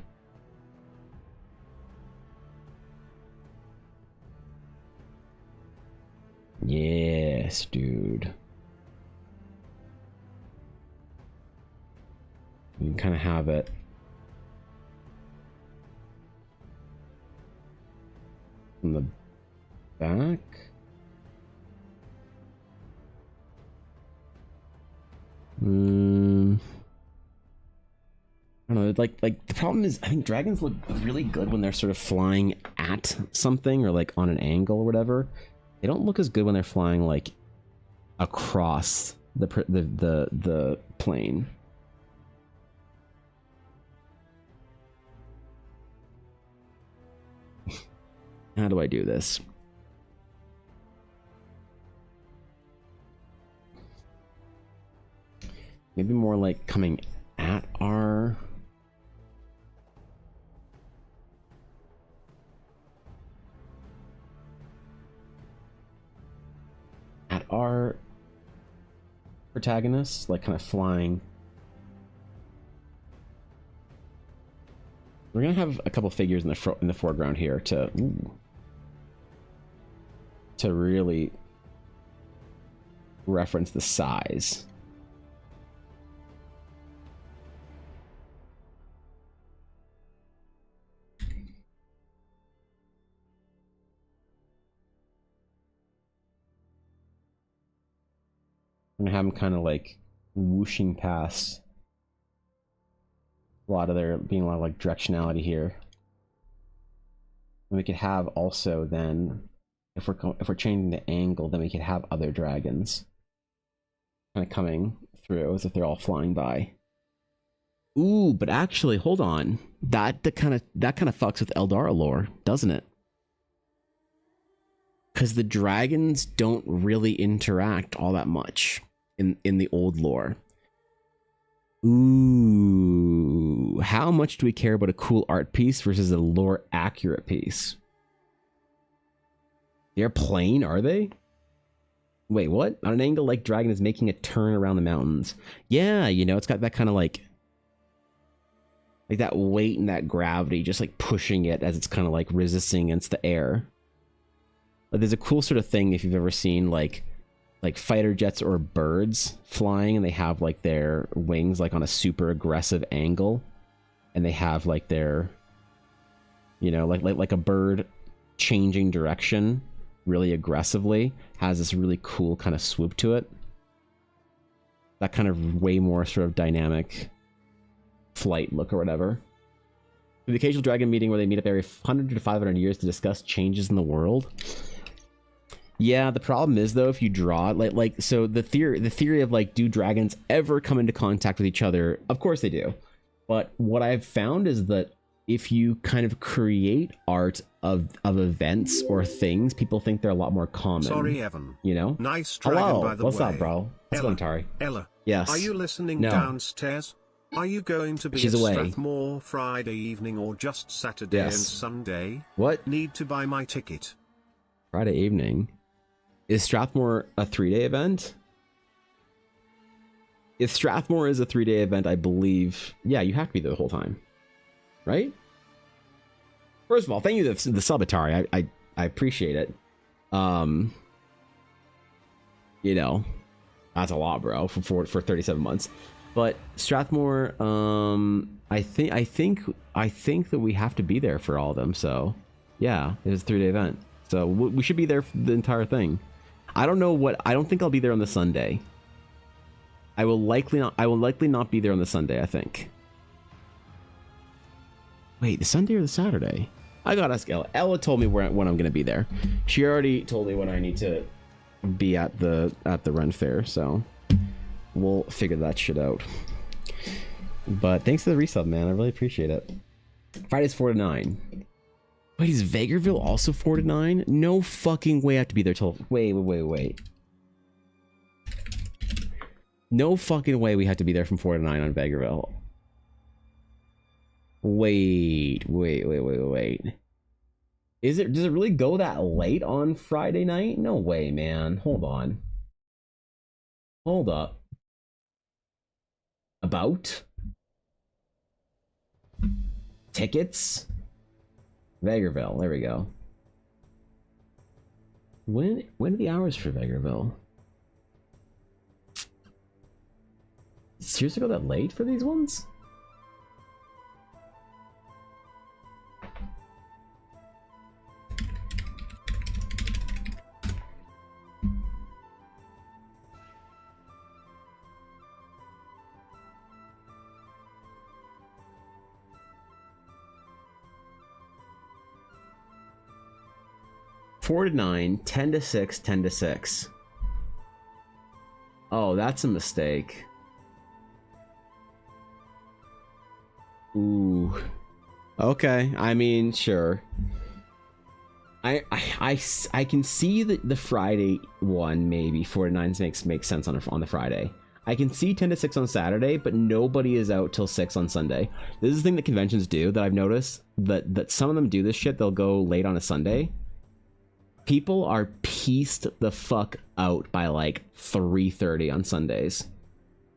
Speaker 5: Yes, dude. You can kind of have it. from the back. I don't know. Like the problem is, I think dragons look really good when they're sort of flying at something or like on an angle or whatever. They don't look as good when they're flying like across the plane. How do I do this? Maybe more like coming at our... protagonists, like kind of flying. We're gonna have a couple figures in the foreground here to really reference the size. I'm gonna have them kind of like whooshing past. A lot of there being a lot of like directionality here. And we could have also then, if we're changing the angle, then we could have other dragons kind of coming through as if they're all flying by. Ooh, but actually, hold on. That kind of fucks with Eldara lore, doesn't it? Because the dragons don't really interact all that much in the old lore. Ooh, how much do we care about a cool art piece versus a lore accurate piece? They're plain, are they? Wait, what? On an angle, like dragon is making a turn around the mountains. Yeah, you know, it's got that kind of like that weight and that gravity, just like pushing it as it's kind of like resisting against the air. Like, there's a cool sort of thing if you've ever seen like fighter jets or birds flying, and they have like their wings like on a super aggressive angle, and they have like their, you know, like a bird changing direction really aggressively has this really cool kind of swoop to it. That kind of way more sort of dynamic flight look or whatever. The occasional dragon meeting where they meet up every 100 to 500 years to discuss changes in the world. Yeah, the problem is though, if you draw like so the theory of like, do dragons ever come into contact with each other? Of course they do. But what I've found is that if you kind of create art of events or things, people think they're a lot more common.
Speaker 3: Sorry, Evan.
Speaker 5: You know?
Speaker 3: Nice dragon,
Speaker 5: hello.
Speaker 3: by the
Speaker 5: What's
Speaker 3: way.
Speaker 5: up, bro? What's going, Tari?
Speaker 3: Ella.
Speaker 5: Yes.
Speaker 3: Are you listening
Speaker 5: No.
Speaker 3: downstairs? Are you going to be
Speaker 5: She's
Speaker 3: at
Speaker 5: away.
Speaker 3: Strathmore Friday evening or just Saturday
Speaker 5: Yes.
Speaker 3: and Sunday?
Speaker 5: What?
Speaker 3: Need to buy my ticket.
Speaker 5: Friday evening? Is Strathmore a 3-day event? If Strathmore is a 3-day event, I believe, yeah, you have to be there the whole time, right? First of all, thank you for the sub, Atari. I appreciate it. You know, that's a lot, bro, for 37 months. But Strathmore, I think that we have to be there for all of them. So, yeah, it is a 3-day event. So we should be there for the entire thing. I don't think I'll be there on the Sunday. I will likely not be there on the Sunday, I think. Wait, the Sunday or the Saturday? I gotta ask Ella. Ella told me when I'm gonna be there. She already told me when I need to be at the Ren Fair, so we'll figure that shit out. But thanks for the resub, man. I really appreciate it. Friday's 4 to 9. Wait, is Vegreville also 4 to 9? No fucking way I have to be there till... Wait. No fucking way we have to be there from 4 to 9 on Vegreville. Wait. Does it really go that late on Friday night? No way, man. Hold on. Hold up. About? Tickets? Vegreville, there we go. When are the hours for Vegreville? Seriously go that late for these ones? 4 to 9, 10 to 6, 10 to 6. Oh, that's a mistake. Ooh. Okay, I mean, sure. I can see the Friday one, maybe 4 to 9 makes sense on the Friday. I can see 10 to 6 on Saturday, but nobody is out till 6 on Sunday. This is the thing that conventions do that I've noticed, that some of them do this shit. They'll go late on a Sunday. People are pieced the fuck out by like 3:30 on Sundays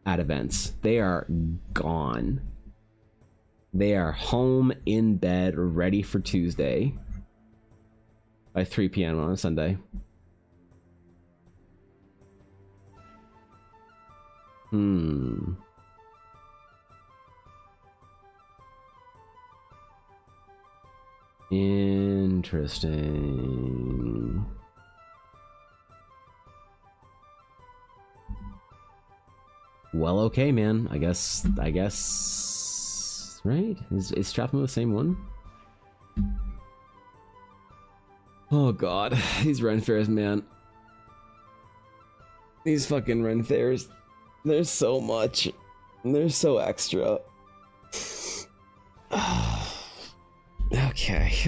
Speaker 5: at events. They are gone. They are home in bed, ready for Tuesday by 3 p.m. on a Sunday. Interesting. Well, okay, man. I guess, right? Is Strathmore the same one? Oh god, these Ren fairs, man. These fucking Ren fairs. There's so much. They're so extra.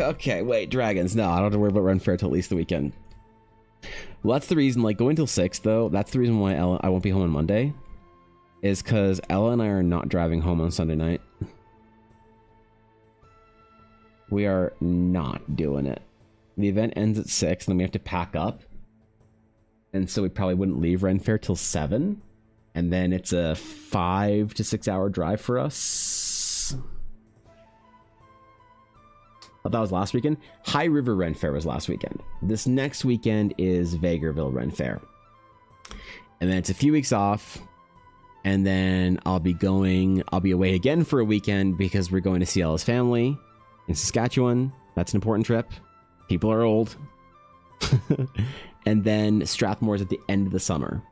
Speaker 5: Okay, wait, dragons. No, I don't have to worry about Ren Fair till at least the weekend. Well, that's the reason, like, going till 6, though, that's the reason why I won't be home on Monday. Is because Ella and I are not driving home on Sunday night. We are not doing it. The event ends at 6, and then we have to pack up. And so we probably wouldn't leave Ren Fair till 7. And then it's a 5 to 6 hour drive for us. That was last weekend. High River Ren Fair was last weekend. This next weekend is Vegreville Ren Fair. And then it's a few weeks off. And then I'll be away again for a weekend because we're going to see Ella's family in Saskatchewan. That's an important trip. People are old. And then Strathmore's at the end of the summer.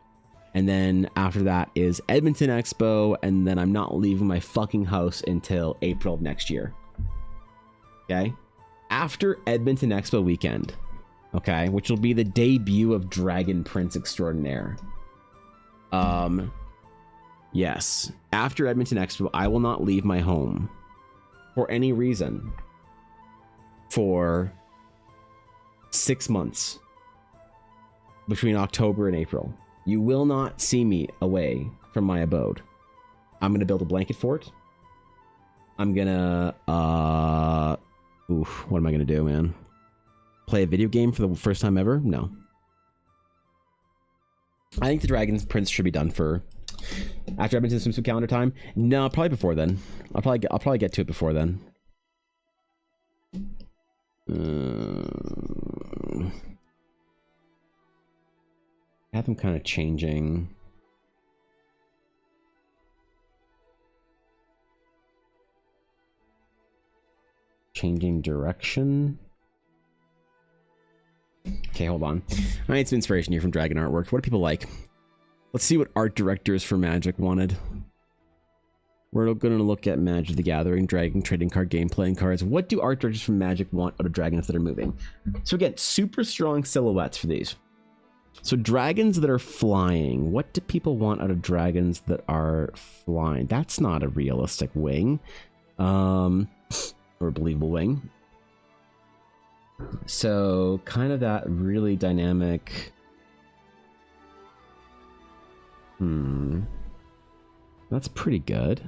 Speaker 5: And then after that is Edmonton Expo. And then I'm not leaving my fucking house until April of next year. Okay? After Edmonton Expo weekend, okay, which will be the debut of Dragon Prince Extraordinaire. Yes. After Edmonton Expo, I will not leave my home for any reason for 6 months between October and April. You will not see me away from my abode. I'm gonna build a blanket fort. I'm gonna what am I gonna do, man? Play a video game for the first time ever? No. I think the Dragon Prince should be done for after Edmonton swimsuit calendar time. No, probably before then. I'll probably get to it before then. I have them kind of changing. Changing direction. Okay, hold on. I need some inspiration here from Dragon Artwork. What do people like? Let's see what art directors for Magic wanted. We're going to look at Magic the Gathering, Dragon, trading card gameplay, and cards. What do art directors from Magic want out of dragons that are moving? So again, super strong silhouettes for these. So dragons that are flying. What do people want out of dragons that are flying? That's not a realistic wing. Or a believable wing. So kind of that really dynamic. That's pretty good.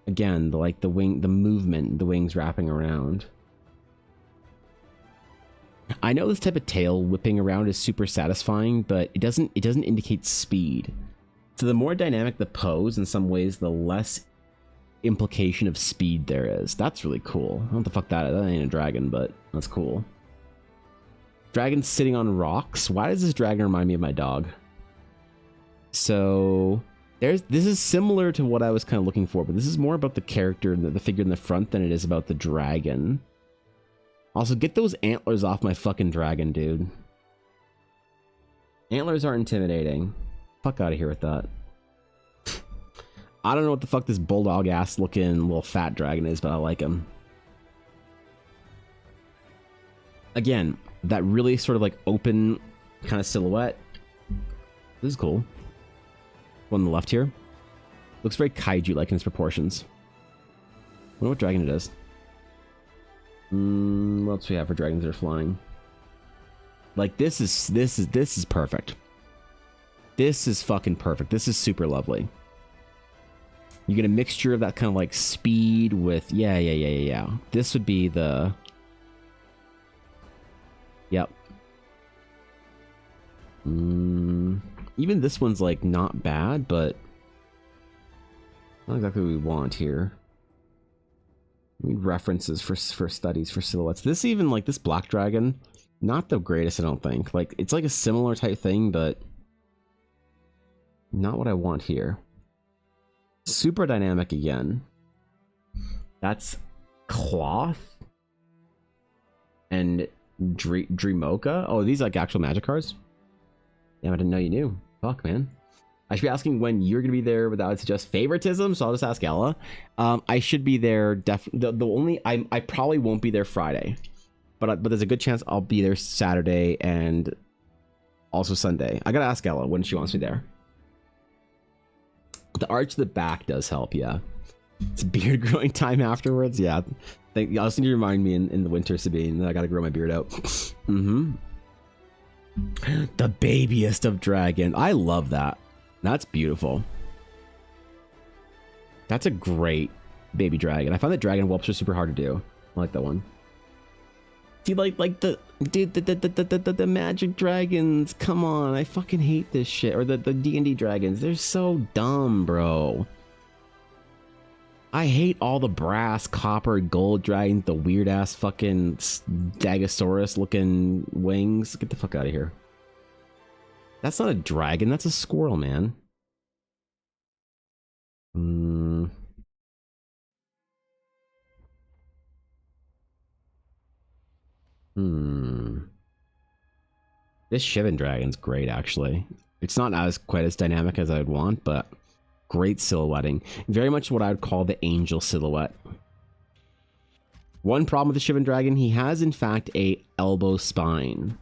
Speaker 5: Again, the wing, the movement, the wings wrapping around. I know this type of tail whipping around is super satisfying, but it doesn't indicate speed. So the more dynamic the pose, in some ways, the less implication of speed there is. That's really cool. I don't know what the fuck that is. That ain't a dragon, but that's cool. Dragon sitting on rocks. Why does this dragon remind me of my dog? So this is similar to what I was kind of looking for, but this is more about the character, the figure in the front, than it is about the dragon. Also, get those antlers off my fucking dragon, dude. Antlers are intimidating. Fuck out of here with that. I don't know what the fuck this bulldog ass looking little fat dragon is, but I like him.
Speaker 1: Again, that really sort of like open kind of silhouette. This is cool. One on the left here. Looks very kaiju-like in its proportions. I wonder what dragon it is. What else do we have for dragons that are flying? Like this is perfect. This is fucking perfect. This is super lovely. You get a mixture of that kind of like speed with yeah. This would be the yep. Even this one's like not bad, but not exactly what we want here. We need references for studies for silhouettes. This even like this black dragon, not the greatest, I don't think. Like it's like a similar type thing, but not what I want here. Super dynamic again. That's cloth and Dreamoka. Oh, these like actual magic cards? Yeah, I didn't know you knew. Fuck, man. I should be asking when you're gonna be there, but that would suggest favoritism, so I'll just ask Ella. I should be there. The only I probably won't be there Friday, but there's a good chance I'll be there Saturday and also Sunday. I gotta ask Ella when she wants me there. The arch to the back does help, yeah. It's beard growing time afterwards, yeah. You also need to remind me in the winter, Sabine, that I gotta grow my beard out. The babiest of dragon. I love that. That's beautiful. That's a great baby dragon. I find that dragon whelps are super hard to do. I like that one. See, like the dude, the magic dragons. Come on, I fucking hate this shit. Or the D&D dragons. They're so dumb, bro. I hate all the brass, copper, gold dragons. The weird ass fucking Dagosaurus looking wings. Get the fuck out of here. That's not a dragon, that's a squirrel, man. This Shivan dragon's great, actually. It's not as quite as dynamic as I would want, but great silhouetting. Very much what I would call the angel silhouette. One problem with the Shivan dragon, he has in fact a elbow spine.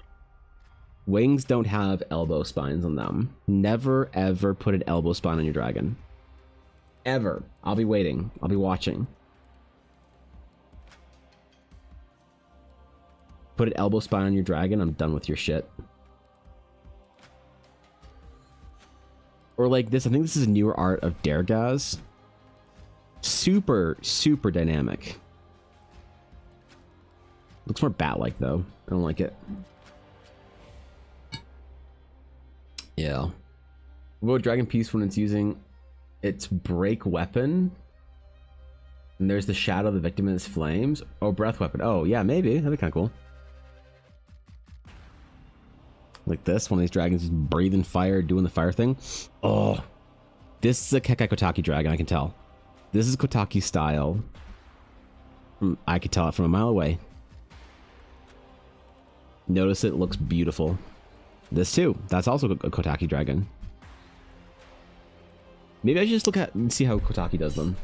Speaker 1: Wings don't have elbow spines on them. Never ever put an elbow spine on your dragon. Ever. I'll be waiting. I'll be watching. Put an elbow spine on your dragon, I'm done with your shit. Or like this, I think this is a newer art of Dergaz. Super, super dynamic. Looks more bat-like though. I don't like it. Yeah. What about Dragon Piece when it's using its break weapon? And there's the shadow of the victim in its flames. Oh, breath weapon. Oh, yeah, maybe. That'd be kind of cool. Like this, one of these dragons is breathing fire, doing the fire thing. Oh, this is a Kekai Kotaki dragon, I can tell. This is Kotaki style. I could tell it from a mile away. Notice it looks beautiful. This too. That's also a Kotaki dragon. Maybe I should just look at and see how Kotaki does them.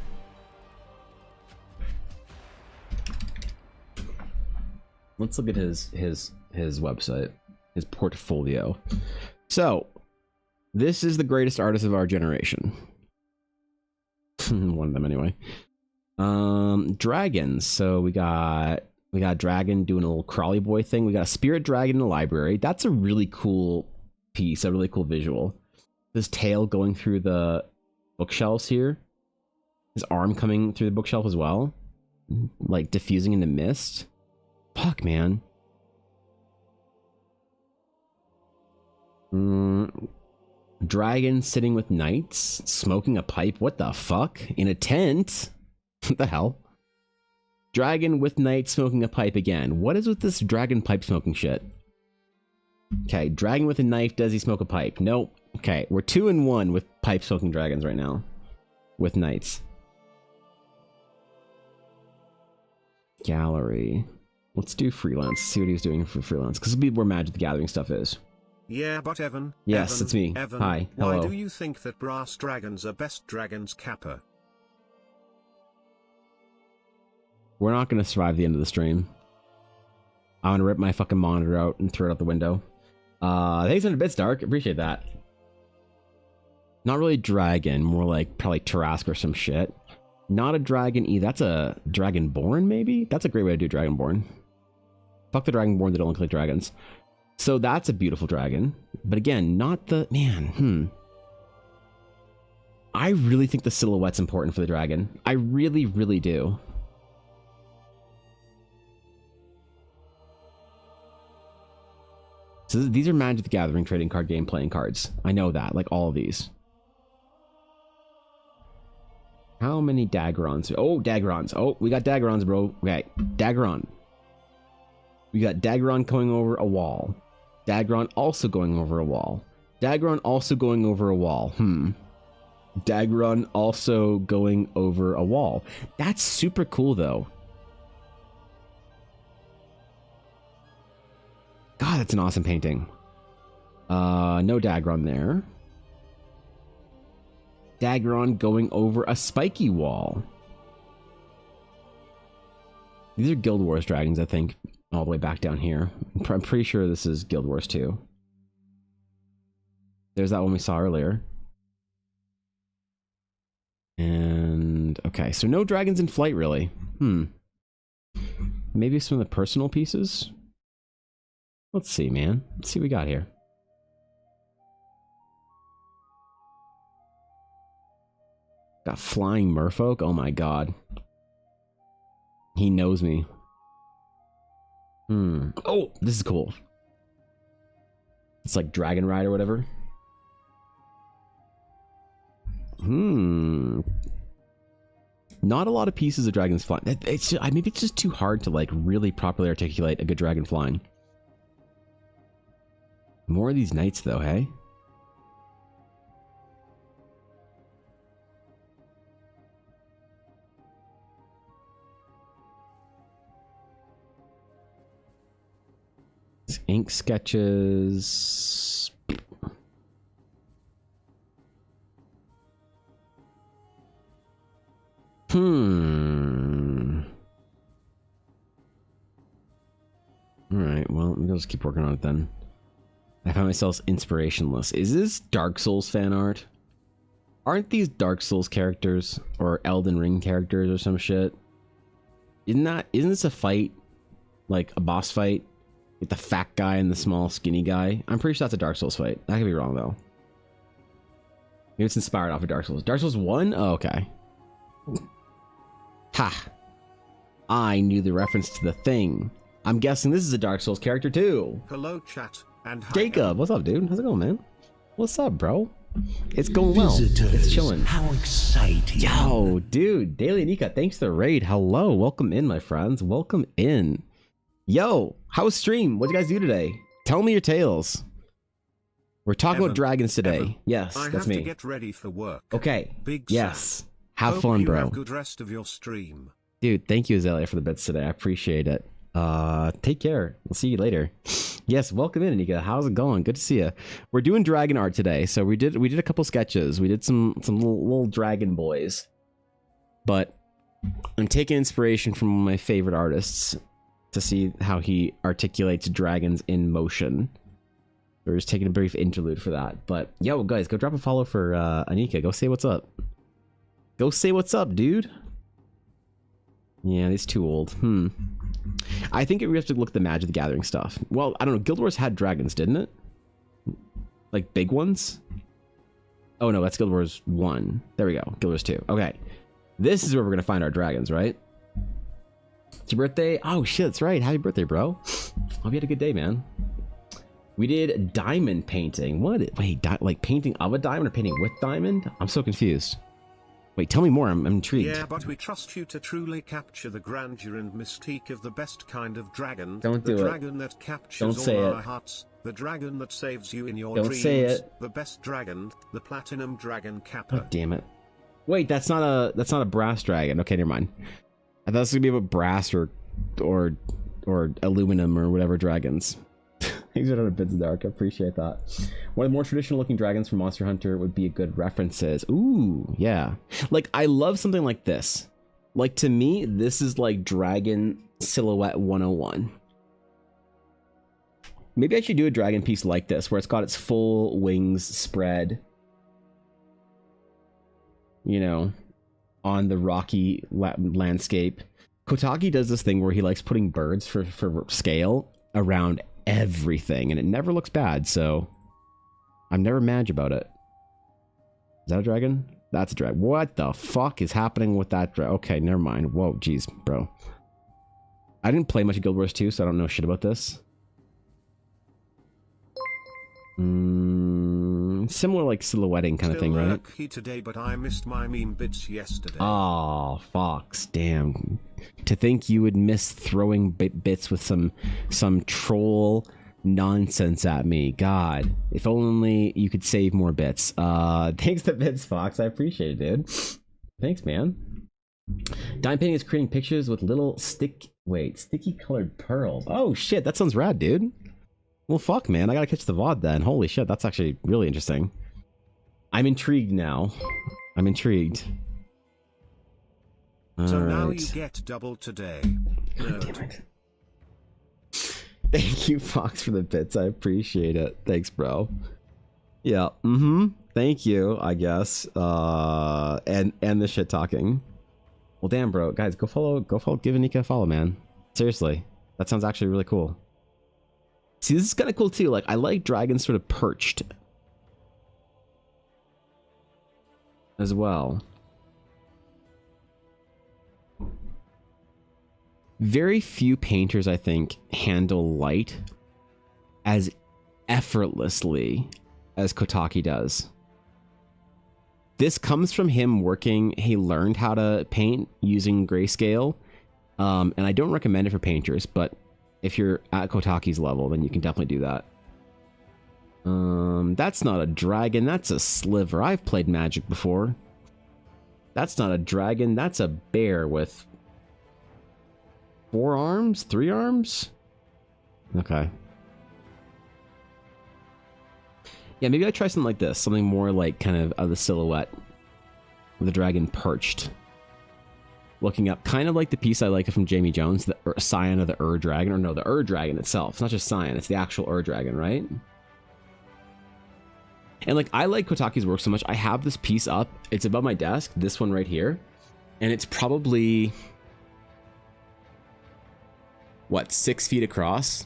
Speaker 1: Let's look at his website, his portfolio. So, this is the greatest artist of our generation. One of them anyway. Dragons. So we got a dragon doing a little crawly boy thing. We got a spirit dragon in the library. That's a really cool piece, a really cool visual. His tail going through the bookshelves here. His arm coming through the bookshelf as well. Like diffusing in the mist. Fuck, man. Dragon sitting with knights, smoking a pipe. What the fuck? In a tent? What the hell? Dragon with knight smoking a pipe again. What is with this dragon pipe smoking shit? Okay, dragon with a knife. Does he smoke a pipe? Nope. Okay, we're 2-1 with pipe smoking dragons right now. With knights. Gallery. Let's do freelance. See what he's doing for freelance. Because it'll be where Magic the Gathering stuff is.
Speaker 3: Yeah, but Evan.
Speaker 1: Yes,
Speaker 3: Evan,
Speaker 1: it's me.
Speaker 3: Evan,
Speaker 1: Hi. Hello.
Speaker 3: Why do you think that brass dragons are best dragons, Kappa?
Speaker 1: We're not going to survive the end of the stream. I'm gonna rip my fucking monitor out and throw it out the window. Thanks for the bits, Dark. Appreciate that. Not really dragon, more like probably Tarrasque or some shit. Not a dragon either. That's a dragonborn, maybe? That's a great way to do dragonborn. Fuck the dragonborn that don't look like dragons. So that's a beautiful dragon. But again, not the... Man, I really think the silhouette's important for the dragon. I really, really do. So these are Magic the Gathering trading card game playing cards. I know that, like all of these. How many Daggerons? Oh, Daggerons. Oh, we got Daggerons, bro. Okay, Daggeron. We got Daggeron going over a wall. Daggeron also going over a wall. Daggeron also going over a wall. Daggeron also going over a wall. That's super cool, though. God, that's an awesome painting. No Daggeron there. Daggeron going over a spiky wall. These are Guild Wars dragons, I think, all the way back down here. I'm pretty sure this is Guild Wars 2. There's that one we saw earlier. And, okay, so no dragons in flight, really. Maybe some of the personal pieces? Let's see, man. Let's see what we got here. Got flying merfolk. Oh my god. He knows me. Oh, this is cool. It's like Dragon Ride or whatever. Not a lot of pieces of dragons flying. It's just, maybe it's just too hard to like really properly articulate a good dragon flying. More of these knights though, hey? Ink sketches. Alright, well, maybe I'll just keep working on it then. I found myself inspirationless. Is this Dark Souls fan art? Aren't these Dark Souls characters or Elden Ring characters or some shit? Isn't this a fight? Like a boss fight? With the fat guy and the small skinny guy? I'm pretty sure that's a Dark Souls fight. I could be wrong though. Maybe it's inspired off of Dark Souls. Dark Souls 1? Oh, okay. Ha! I knew the reference to the thing. I'm guessing this is a Dark Souls character too.
Speaker 3: Hello, chat. And hi.
Speaker 1: Jacob, what's up, dude? How's it going, man? What's up, bro? It's going well. It's chilling.
Speaker 2: How exciting.
Speaker 1: Yo, dude. Daily Anika, thanks for the raid. Hello. Welcome in, my friends. Welcome in. Yo, how was stream? What'd you guys do today? Tell me your tales. We're talking about dragons today.
Speaker 3: Evan,
Speaker 1: yes,
Speaker 3: I
Speaker 1: that's
Speaker 3: have
Speaker 1: me.
Speaker 3: to get ready for work.
Speaker 1: Okay.
Speaker 3: Big
Speaker 1: yes.
Speaker 3: Sam.
Speaker 1: Have
Speaker 3: Hope
Speaker 1: fun,
Speaker 3: you
Speaker 1: bro.
Speaker 3: Have good rest of your stream.
Speaker 1: Dude, thank you, Azalea, for the bits today. I appreciate it. Take care. We'll see you later. Yes, welcome in, Anika. How's it going? Good to see you. We're doing dragon art today, so we did a couple sketches. We did some little dragon boys, but I'm taking inspiration from one of my favorite artists to see how he articulates dragons in motion. We're just taking a brief interlude for that. But yo, guys, go drop a follow for Anika. Go say what's up. Go say what's up, dude. Yeah, he's too old. I think we have to look at the Magic the Gathering stuff. Well, I don't know. Guild Wars had dragons, didn't it? Like big ones? Oh no, that's Guild Wars 1. There we go. Guild Wars 2. Okay. This is where we're going to find our dragons, right? It's your birthday? Oh shit, that's right. Happy birthday, bro. Hope you had a good day, man. We did diamond painting. What? Wait, like painting of a diamond or painting with diamond? I'm so confused. Wait, tell me more. I'm intrigued.
Speaker 3: Yeah, but we trust you to truly capture the grandeur and mystique of the best kind of dragon.
Speaker 1: Don't do it.
Speaker 3: The dragon that captures
Speaker 1: Don't say
Speaker 3: all our
Speaker 1: it.
Speaker 3: hearts. The dragon that saves you in your
Speaker 1: Don't
Speaker 3: dreams.
Speaker 1: say it.
Speaker 3: The best dragon, the platinum dragon Kappa.
Speaker 1: God damn it. Wait, that's not a brass dragon. Okay, never mind. I thought this was gonna be about brass or aluminum or whatever dragons. Things are a bit dark. I appreciate that. One of the more traditional looking dragons from Monster Hunter would be a good references. Ooh, yeah. Like I love something like this. Like to me, this is like Dragon Silhouette 101.
Speaker 5: Maybe I should do a dragon piece like this, where it's got its full wings spread, you know, on the rocky landscape. Kotaki does this thing where he likes putting birds for scale around everything, and it never looks bad, so I'm never mad about it. Is that a dragon? That's a dragon. What the fuck is happening with that dragon? Okay, never mind. Whoa, jeez, bro. I didn't play much of Guild Wars 2, so I don't know shit about this. Similar, like, silhouetting kind of thing, right?
Speaker 3: Today, but I missed my meme bits yesterday.
Speaker 5: Oh, Fox, damn. To think you would miss throwing bits with some troll nonsense at me. God, if only you could save more bits. Thanks to bits, Fox. I appreciate it, dude. Thanks, man. Dime painting is creating pictures with little sticky colored pearls. Oh shit, that sounds rad, dude. Well, fuck, man. I gotta catch the VOD then. Holy shit, that's actually really interesting. I'm intrigued now. I'm intrigued.
Speaker 3: So now you get double today.
Speaker 5: God damn it. Thank you, Fox, for the bits. I appreciate it. Thanks, bro. Yeah. Thank you, I guess. And the shit talking. Well, damn, bro. Guys, go follow. Give Anika a follow, man. Seriously, that sounds actually really cool. See, this is kind of cool too. Like, I like dragons sort of perched as well. Very few painters, I think, handle light as effortlessly as Kotaki does. This comes from him working. He learned how to paint using grayscale. And I don't recommend it for painters, but if you're at Kotaki's level, then you can definitely do that. That's not a dragon, that's a sliver. I've played Magic before. That's not a dragon, that's a bear with 4 arms? 3 arms? Okay. Yeah, maybe I try something like this. Something more like kind of the silhouette with the dragon perched. Looking up, kind of like the piece I like from Jamie Jones, the Scion of the Dragon, or no, the Dragon itself. It's not just Scion, it's the actual Dragon, right? And like, I like Kotaki's work so much, I have this piece up, it's above my desk, this one right here, and it's probably, what, 6 feet across?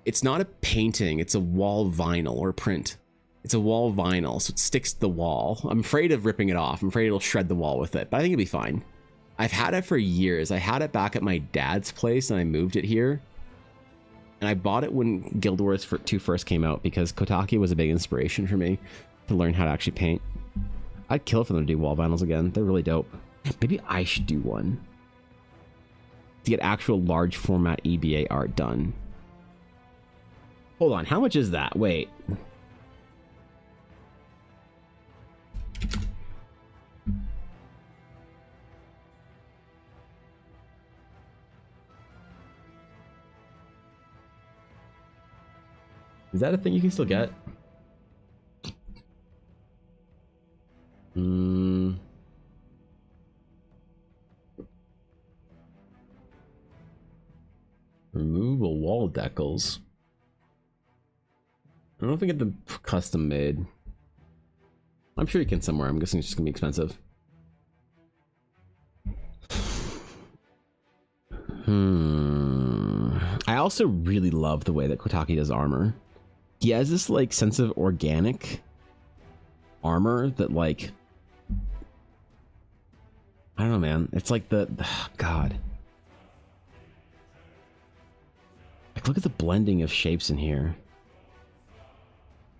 Speaker 5: It's not a painting, it's a wall vinyl or print. It's a wall vinyl, so it sticks to the wall. I'm afraid of ripping it off, I'm afraid it'll shred the wall with it, but I think it'll be fine. I've had it for years. I had it back at my dad's place and I moved it here. And I bought it when Guild Wars 2 first came out because Kotaki was a big inspiration for me to learn how to actually paint. I'd kill for them to do wall vinyls again. They're really dope. Maybe I should do one to get actual large format EBA art done. Hold on, how much is that? Wait. Is that a thing you can still get? Removable wall decals. I don't know if I get them custom made. I'm sure you can somewhere. I'm guessing it's just gonna be expensive. I also really love the way that Kotaki does armor. He has this like sense of organic armor that, like, I don't know, man. It's like God. Like, look at the blending of shapes in here.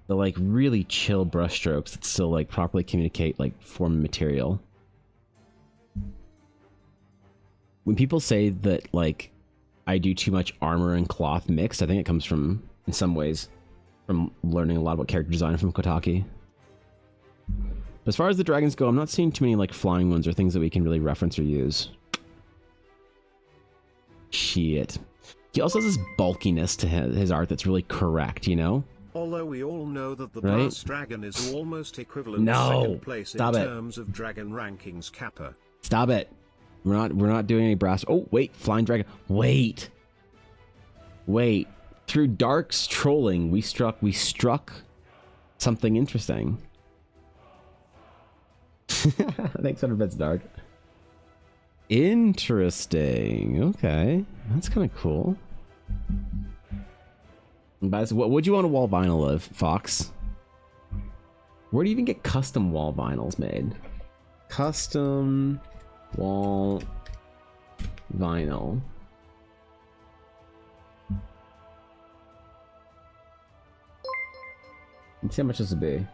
Speaker 5: The like really chill brushstrokes that still like properly communicate like form and material. When people say that like I do too much armor and cloth mixed, I think it comes from, in some ways, from learning a lot about character design from Kotaki. But as far as the dragons go, I'm not seeing too many like flying ones or things that we can really reference or use. Shit. He also has this bulkiness to his art that's really correct, you know?
Speaker 3: Although we all know that the
Speaker 5: Right?
Speaker 3: brass dragon is almost equivalent to
Speaker 5: No!
Speaker 3: second place in
Speaker 5: Stop it.
Speaker 3: terms of dragon rankings, Kappa.
Speaker 5: Stop it. We're not doing any brass. Oh, wait, flying dragon. Wait.
Speaker 1: Through Dark's trolling, we struck something interesting. Thanks, 100 bits, Dark. Interesting. Okay, that's kind of cool. Guys, what would you want a wall vinyl of, Fox? Where do you even get custom wall vinyls made? Custom wall vinyl. Let's see how much this would be.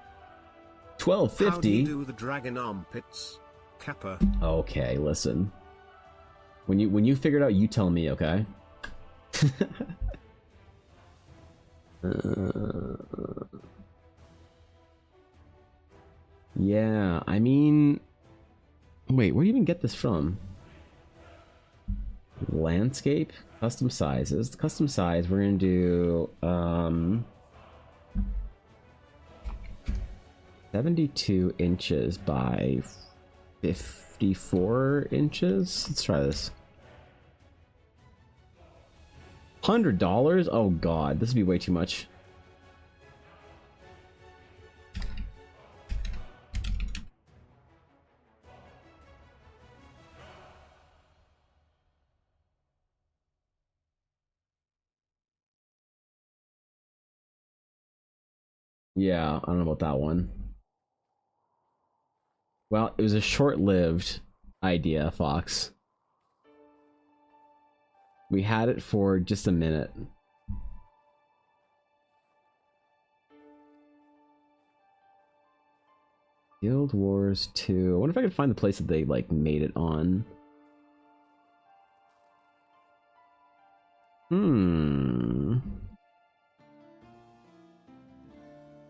Speaker 1: $12.50.
Speaker 3: How do you do the dragon armpits, Kappa?
Speaker 1: Okay, listen. When you figure it out, you tell me, okay? Yeah, I mean, wait, where do you even get this from? Landscape, custom sizes. The custom size, we're gonna do 72 inches by 54 inches. Let's try this. $100? Oh god, this would be way too much. Yeah, I don't know about that one. Well, it was a short-lived idea, Fox. We had it for just a minute. Guild Wars 2. I wonder if I could find the place that they, like, made it on.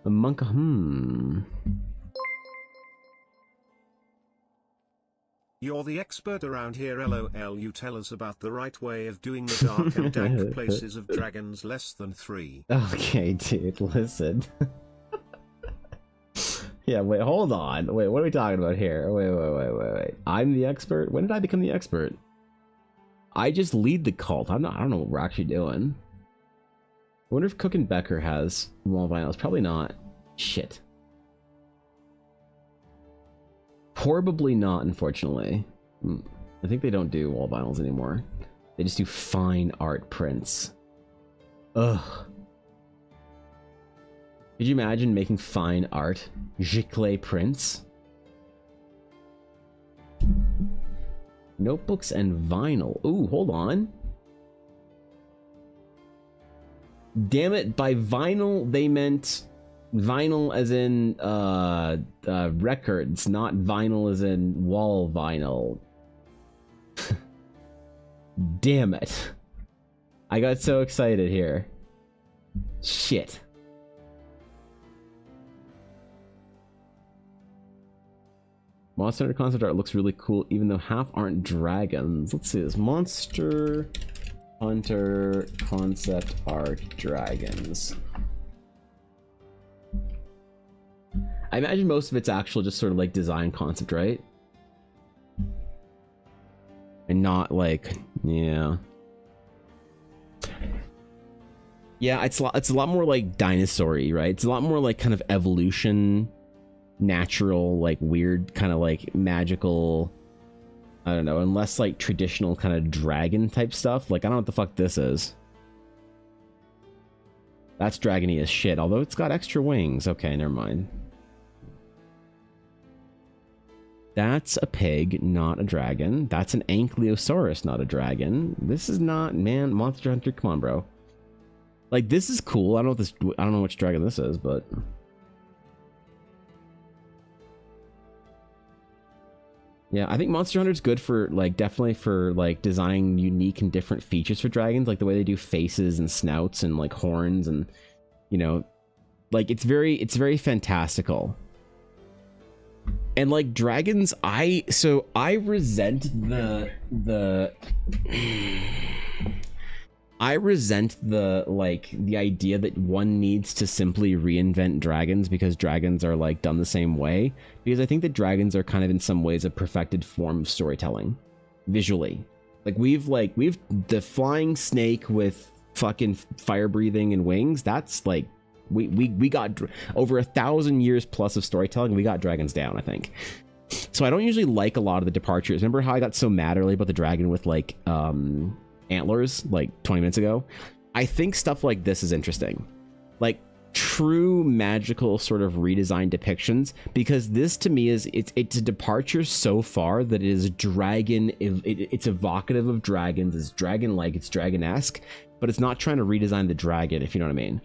Speaker 1: A monk,
Speaker 3: You're the expert around here, lol. You tell us about the right way of doing the dark and dank places of dragons less than 3.
Speaker 1: Okay, dude, listen. Yeah, wait, hold on. Wait, what are we talking about here? Wait. I'm the expert? When did I become the expert? I just lead the cult. I don't know what we're actually doing. I wonder if Cook and Becker has wall vinyls. Probably not. Shit. Probably not, unfortunately. I think they don't do wall vinyls anymore. They just do fine art prints. Ugh. Could you imagine making fine art? Giclée prints? Notebooks and vinyl. Ooh, hold on. Damn it, by vinyl they meant vinyl as in records, not vinyl as in wall vinyl. Damn it. I got so excited here. Shit. Monster Hunter concept art looks really cool, even though half aren't dragons. Let's see this. Monster Hunter concept art dragons. I imagine most of it's actual just sort of like design concept, right? And not like, yeah. Yeah, it's a lot more like dinosaur-y, right? It's a lot more like kind of evolution, natural, like weird, kind of like magical, I don't know, and less like traditional kind of dragon type stuff. Like, I don't know what the fuck this is. That's dragony as shit, although it's got extra wings. Okay, never mind. That's a pig, not a dragon. That's an ankylosaurus, not a dragon. This is not, man, Monster Hunter, come on, bro. Like, this is cool. I don't know which dragon this is, but yeah, I think Monster Hunter is good for, like, definitely for, like, designing unique and different features for dragons, like the way they do faces and snouts and, like, horns and, you know, like, it's very fantastical. And, like, dragons, I resent like, the idea that one needs to simply reinvent dragons because dragons are, like, done the same way. Because I think that dragons are kind of in some ways a perfected form of storytelling. Visually. Like, we've the flying snake with fucking fire breathing and wings, that's like we got over 1,000 years plus of storytelling. We got dragons down, I think. So I don't usually like a lot of the departures. Remember how I got so mad earlier about the dragon with like antlers like 20 minutes ago? I think stuff like this is interesting, like true magical sort of redesigned depictions, because this to me is it's a departure so far that it is dragon, it's evocative of dragons, it's dragon-like, it's dragon-esque, but it's not trying to redesign the dragon, if you know what I mean.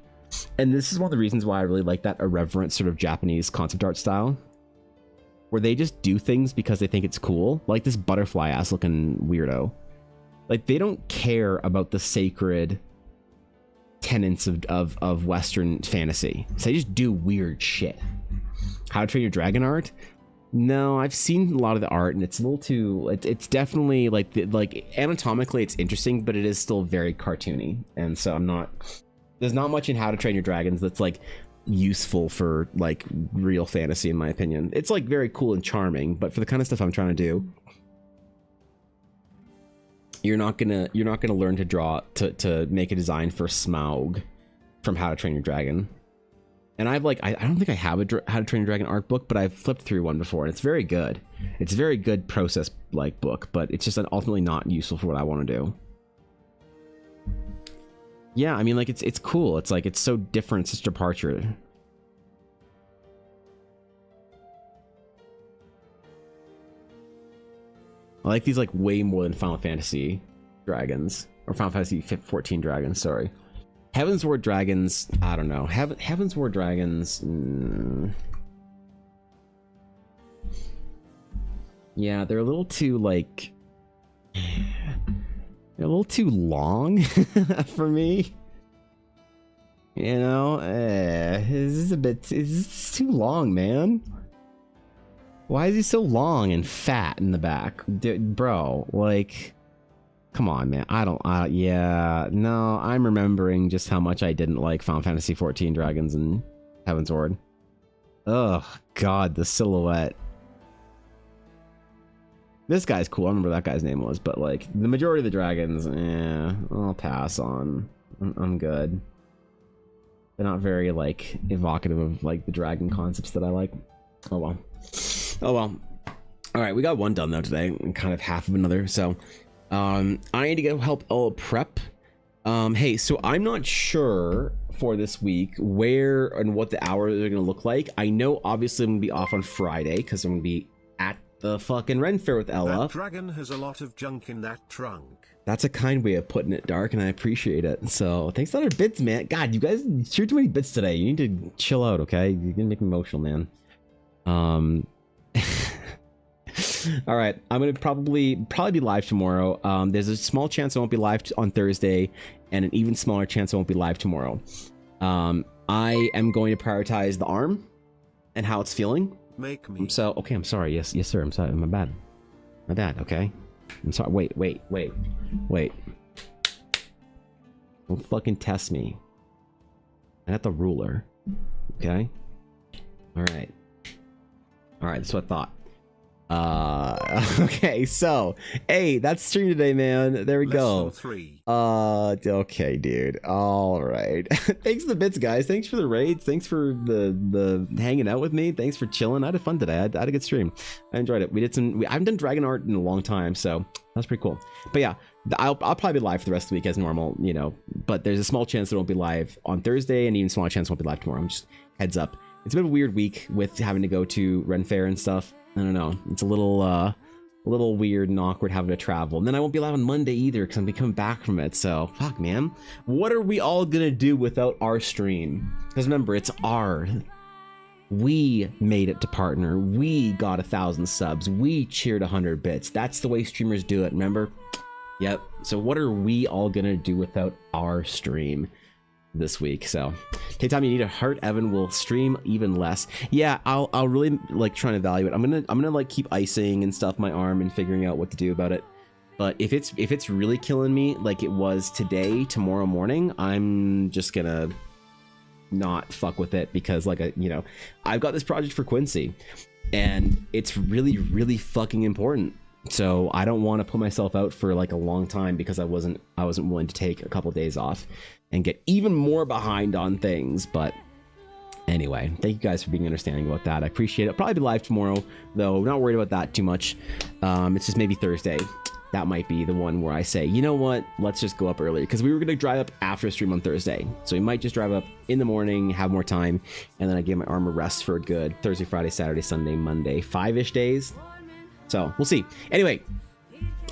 Speaker 1: And this is one of the reasons why I really like that irreverent sort of Japanese concept art style, where they just do things because they think it's cool, like this butterfly ass looking weirdo. Like they don't care about the sacred tenets of Western fantasy, so they just do weird shit. How to Train Your Dragon art? No, I've seen a lot of the art, and it's a little too. It's definitely like anatomically it's interesting, but it is still very cartoony, and so I'm not. There's not much in How to Train Your Dragons that's like useful for like real fantasy, in my opinion. It's like very cool and charming, but for the kind of stuff I'm trying to do, you're not gonna learn to draw to make a design for Smaug from How to Train Your Dragon. And I've like I don't think I have a How to Train Your Dragon art book, but I've flipped through one before, and it's very good. It's a very good process like book, but it's just ultimately not useful for what I want to do. Yeah, I mean, like it's cool. It's like it's so different, such a departure. I like these like way more than Final Fantasy dragons, or Final Fantasy 14 dragons. Sorry, Heavensward dragons. I don't know. Heavensward dragons. Yeah, they're a little too like. They're a little too long for me. You know, this is too long, man. Why is he so long and fat in the back? Bro, like, come on, man. Yeah, no, I'm remembering just how much I didn't like Final Fantasy 14 Dragons and Heavensward. Oh, God, the silhouette. This guy's cool. I remember that guy's name was, but like the majority of the dragons, I'll pass on. I'm good. They're not very like evocative of like the dragon concepts that I like. Oh well. Oh well. All right, we got one done though today, and kind of half of another. So, I need to go help Ella prep. Hey, so I'm not sure for this week where and what the hours are gonna look like. I know obviously I'm gonna be off on Friday because I'm gonna be at the fucking Ren Fair with Ella.
Speaker 3: That dragon has a lot of junk in that trunk.
Speaker 1: That's a kind way of putting it, Dark, and I appreciate it. So thanks for the bits, man. God, you guys sure too many bits today. You need to chill out, okay? You're gonna make me emotional, man. All right, I'm gonna probably be live tomorrow. There's a small chance I won't be live on Thursday, and an even smaller chance I won't be live tomorrow. I am going to prioritize the arm and how it's feeling.
Speaker 3: Make me.
Speaker 1: So okay, I'm sorry. Yes, sir. I'm sorry. My bad. Okay. I'm sorry. Wait. Don't fucking test me. I got the ruler. Okay. All right. That's what I thought. Okay, so hey, that's stream today, man. There we go. 3. Okay, dude. All right. Thanks for the bits, guys. Thanks for the raids. Thanks for the hanging out with me. Thanks for chilling. I had fun today. I had a good stream. I enjoyed it. I haven't done dragon art in a long time, so that's pretty cool. But yeah, I'll probably be live for the rest of the week as normal, you know. But there's a small chance it won't be live on Thursday, and even smaller chance it won't be live tomorrow. I'm just heads up. It's a bit of a weird week with having to go to Ren Fair and stuff. I don't know. It's a little weird and awkward having to travel. And then I won't be live on Monday either because I'm coming back from it. So, fuck, man. What are we all gonna do without our stream? Because remember, it's our. We made it to partner. We got 1,000 subs. We cheered 100 bits. That's the way streamers do it, remember? Yep. So what are we all gonna do without our stream this week? So take time you need to heart. Evan will stream even less. Yeah, I'll really like try and evaluate. I'm gonna like keep icing and stuff my arm and figuring out what to do about it. But if it's really killing me like it was today, tomorrow morning, I'm just gonna not fuck with it because like I've got this project for Quincy and it's really fucking important.
Speaker 5: So I don't want to put myself out for like a long time because I wasn't willing to take a couple days off and get even more behind on things. But anyway, thank you guys for being understanding about that. I appreciate it. I'll probably be live tomorrow, though. Not worried about that too much. It's just maybe Thursday. That might be the one where I say, you know what, let's just go up earlier, because we were going to drive up after a stream on Thursday. So we might just drive up in the morning, have more time, and then I give my arm a rest for a good Thursday, Friday, Saturday, Sunday, Monday, 5-ish days. So we'll see. Anyway,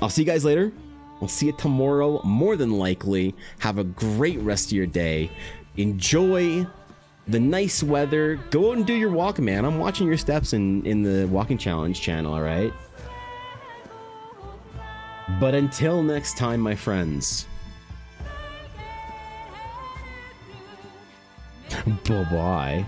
Speaker 5: I'll see you guys later. I'll see you tomorrow, more than likely. Have a great rest of your day. Enjoy the nice weather. Go out and do your walk, man. I'm watching your steps in the walking challenge channel, all right? But until next time, my friends. Bye-bye.